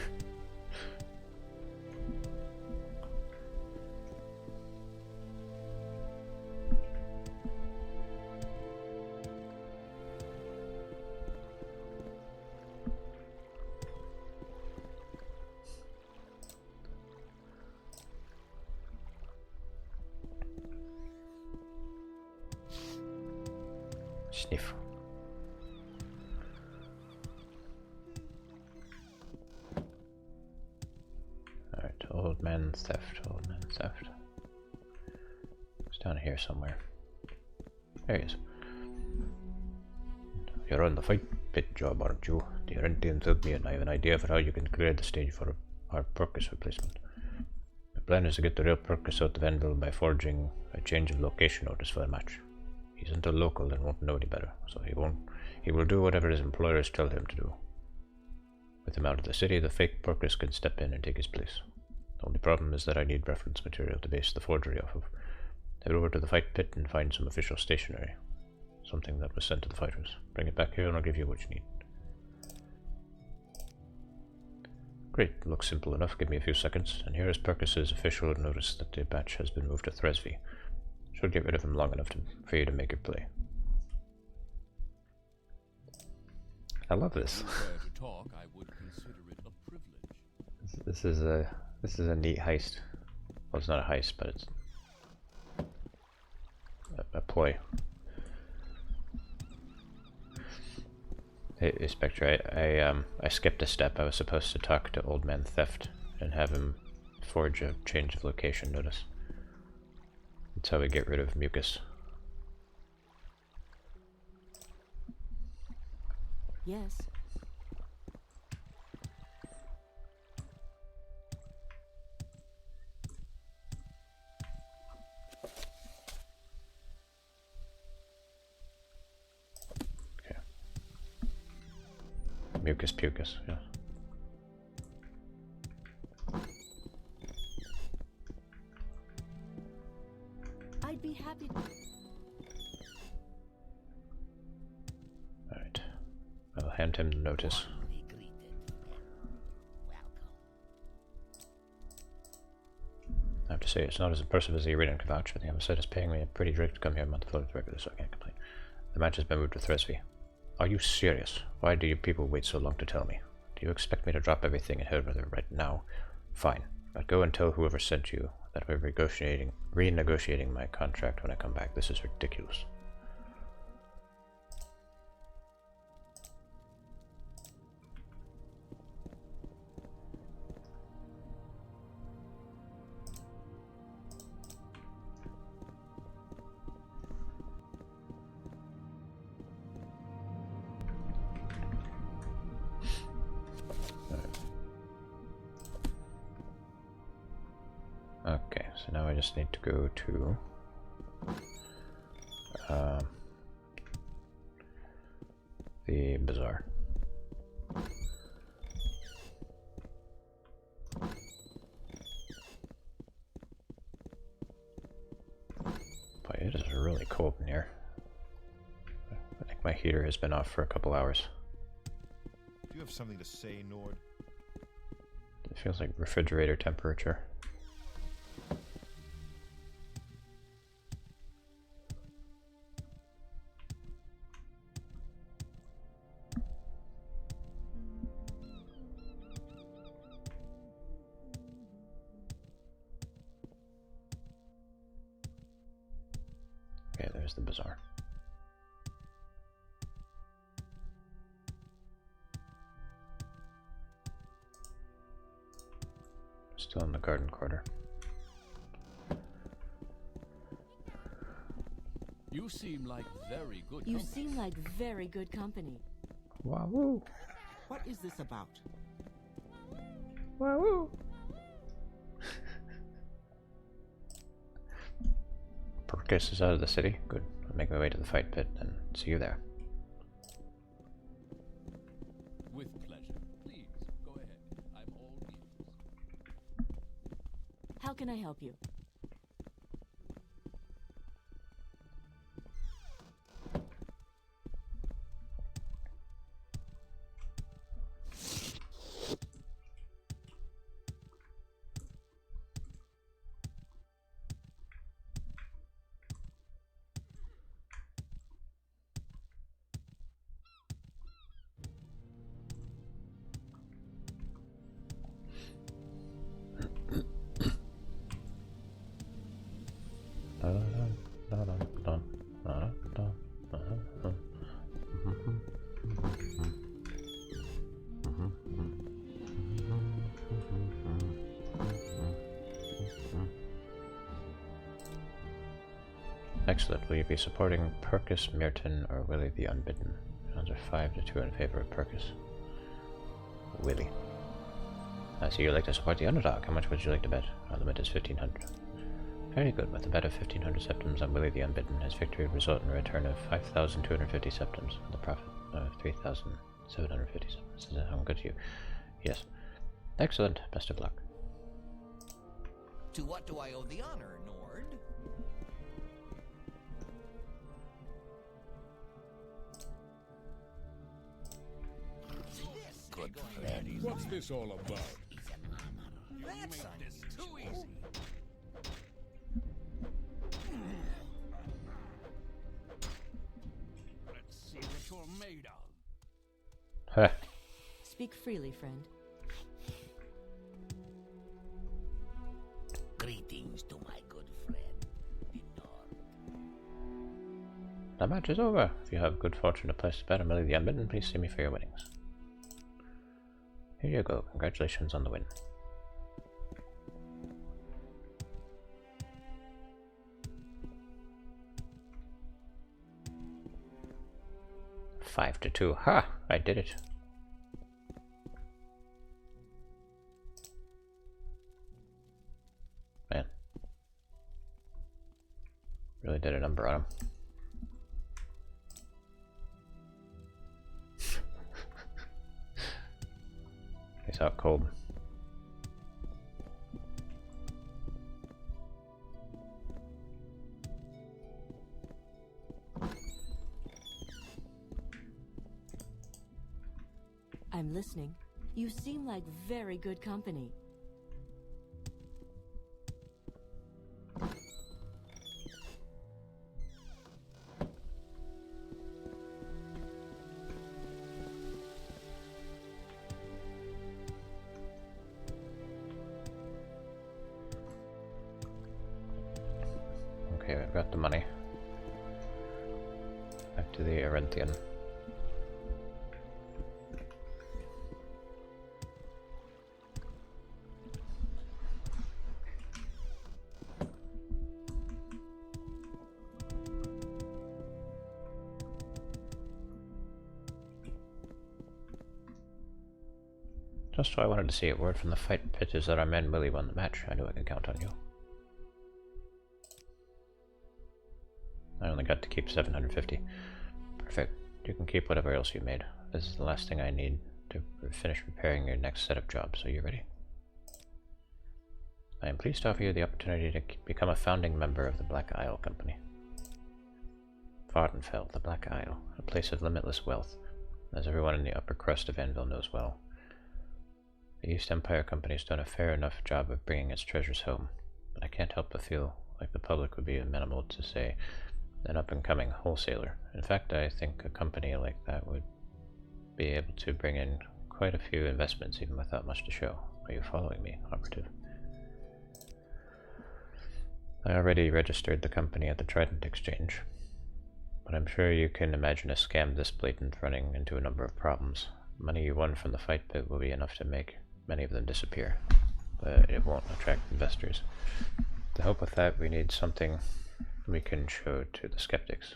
Sniff. Alright, Old Man Theft, Old Man Theft. It's down here somewhere. There he is. You're on the fight pit job, aren't you? The Arentians helped me and I have an idea for how you can clear the stage for our Purkis replacement. The plan is to get the real Purkis out of Anvil by forging a change of location notice for the match. He isn't a local and won't know any better, so he will do whatever his employers tell him to do. With him out of the city, the fake Purkis can step in and take his place. The only problem is that I need reference material to base the forgery off of. Head over to the fight pit and find some official stationery. Something that was sent to the fighters. Bring it back here and I'll give you what you need. Great, looks simple enough. Give me a few seconds. And here is Purkis' official notice that the batch has been moved to Thresby. Should get rid of him long enough for you to make it play. I love this. To talk, I would consider it a privilege. This is a neat heist. Well, it's not a heist, but it's a ploy. Hey, Spectre, I skipped a step. I was supposed to talk to Old Man Theft and have him forge a change of location notice. That's how we get rid of mucus. Yes. Okay. Mucus pucus, yeah. I'd be happy to... Alright. I'll hand him the notice. I have to say, it's not as impressive as the arena can vouch, but the Embassy is paying me a pretty drink to come here a month before it's regular, so I can't complain. The match has been moved to Thresby. Are you serious? Why do you people wait so long to tell me? Do you expect me to drop everything and head over there right now? Fine, but go and tell whoever sent you that we're renegotiating my contract when I come back. This is ridiculous. Okay, so now I just need to go to the bazaar. Boy, it is really cold in here. I think my heater has been off for a couple hours. Do you have something to say, Nord? feels like refrigerator temperature. Okay, there's the bazaar. Still in the garden quarter. You seem like very good You company. seem like very good company. Wahoo! What is this about? Wahoo! Perkis is out of the city. Good. I'll make my way to the fight pit and see you there. With pleasure. Please, go ahead. I'm all ears. How can I help you? Excellent. Will you be supporting Perkis, Merton, or Willie the Unbidden? Odds are 5-2 in favor of Perkis. Willie. I see you like to support the underdog. How much would you like to bet? Our limit is 1,500. Very good. With a bet of 1,500 septims on Willie the Unbidden, his victory would result in a return of 5,250 septims and the profit of 3,750 septims. Does that sound good to you? Yes. Excellent. Best of luck. To what do I owe the honor, Nord? Good friend. What's this all about? That's this too easy. Let's see what you're made of. Heh. Speak freely, friend. Greetings to my good friend, the Nord. The match is over. If you have good fortune to place a bet on Willie the Unbidden, please see me for your winnings. Here you go. Congratulations on the win. Five to 2. Ha! I did it. Man. Really did a number on him. He's out cold. I'm listening. You seem like very good company. Okay, we've got the money. Back to the Arenthian. Just what I wanted to see. A word from the fight pit is that our men Willie won the match. I knew I could count on you. I only got to keep 750. Perfect. You can keep whatever else you made. This is the last thing I need to finish preparing your next set of jobs. Are you ready? I am pleased to offer you the opportunity to become a founding member of the Black Isle Company. Vardenfell, the Black Isle, a place of limitless wealth, as everyone in the upper crust of Anvil knows well. The East Empire Company's done a fair enough job of bringing its treasures home, but I can't help but feel like the public would be amenable to, say, an up-and-coming wholesaler. In fact, I think a company like that would be able to bring in quite a few investments even without much to show. Are you following me, operative? I already registered the company at the Trident Exchange, but I'm sure you can imagine a scam this blatant running into a number of problems. Money you won from the fight pit will be enough to make many of them disappear, but it won't attract investors. To help with that, we need something we can show to the skeptics.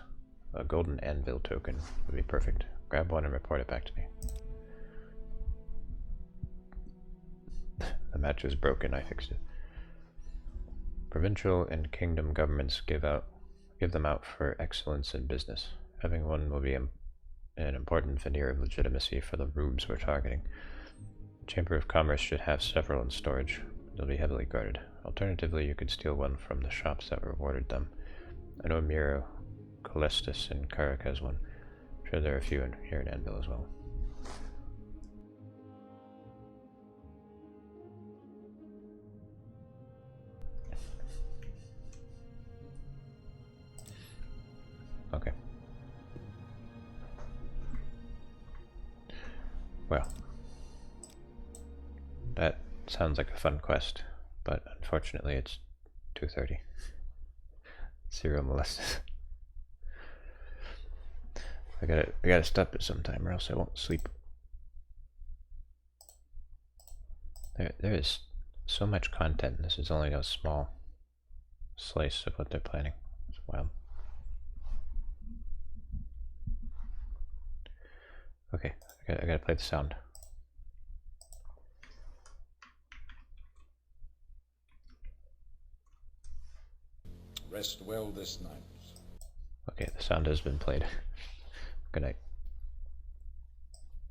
A golden anvil token would be perfect. Grab one and report it back to me. The match is broken, I fixed it. Provincial and kingdom governments give them out for excellence in business. Having one will be an important veneer of legitimacy for the rubes we're targeting. The Chamber of Commerce should have several in storage. They'll be heavily guarded. Alternatively, you could steal one from the shops that rewarded them. I know Miro, Calestis, and Karak has one. I'm sure there are a few here in Anvil as well. Okay. Well, that sounds like a fun quest, but unfortunately it's 2:30. Serial molested. I gotta stop it sometime or else I won't sleep. There is so much content, and this is only a small slice of what they're planning. It's wild. Okay, I gotta play the sound. Rest well this night. Okay, the sound has been played. Good night.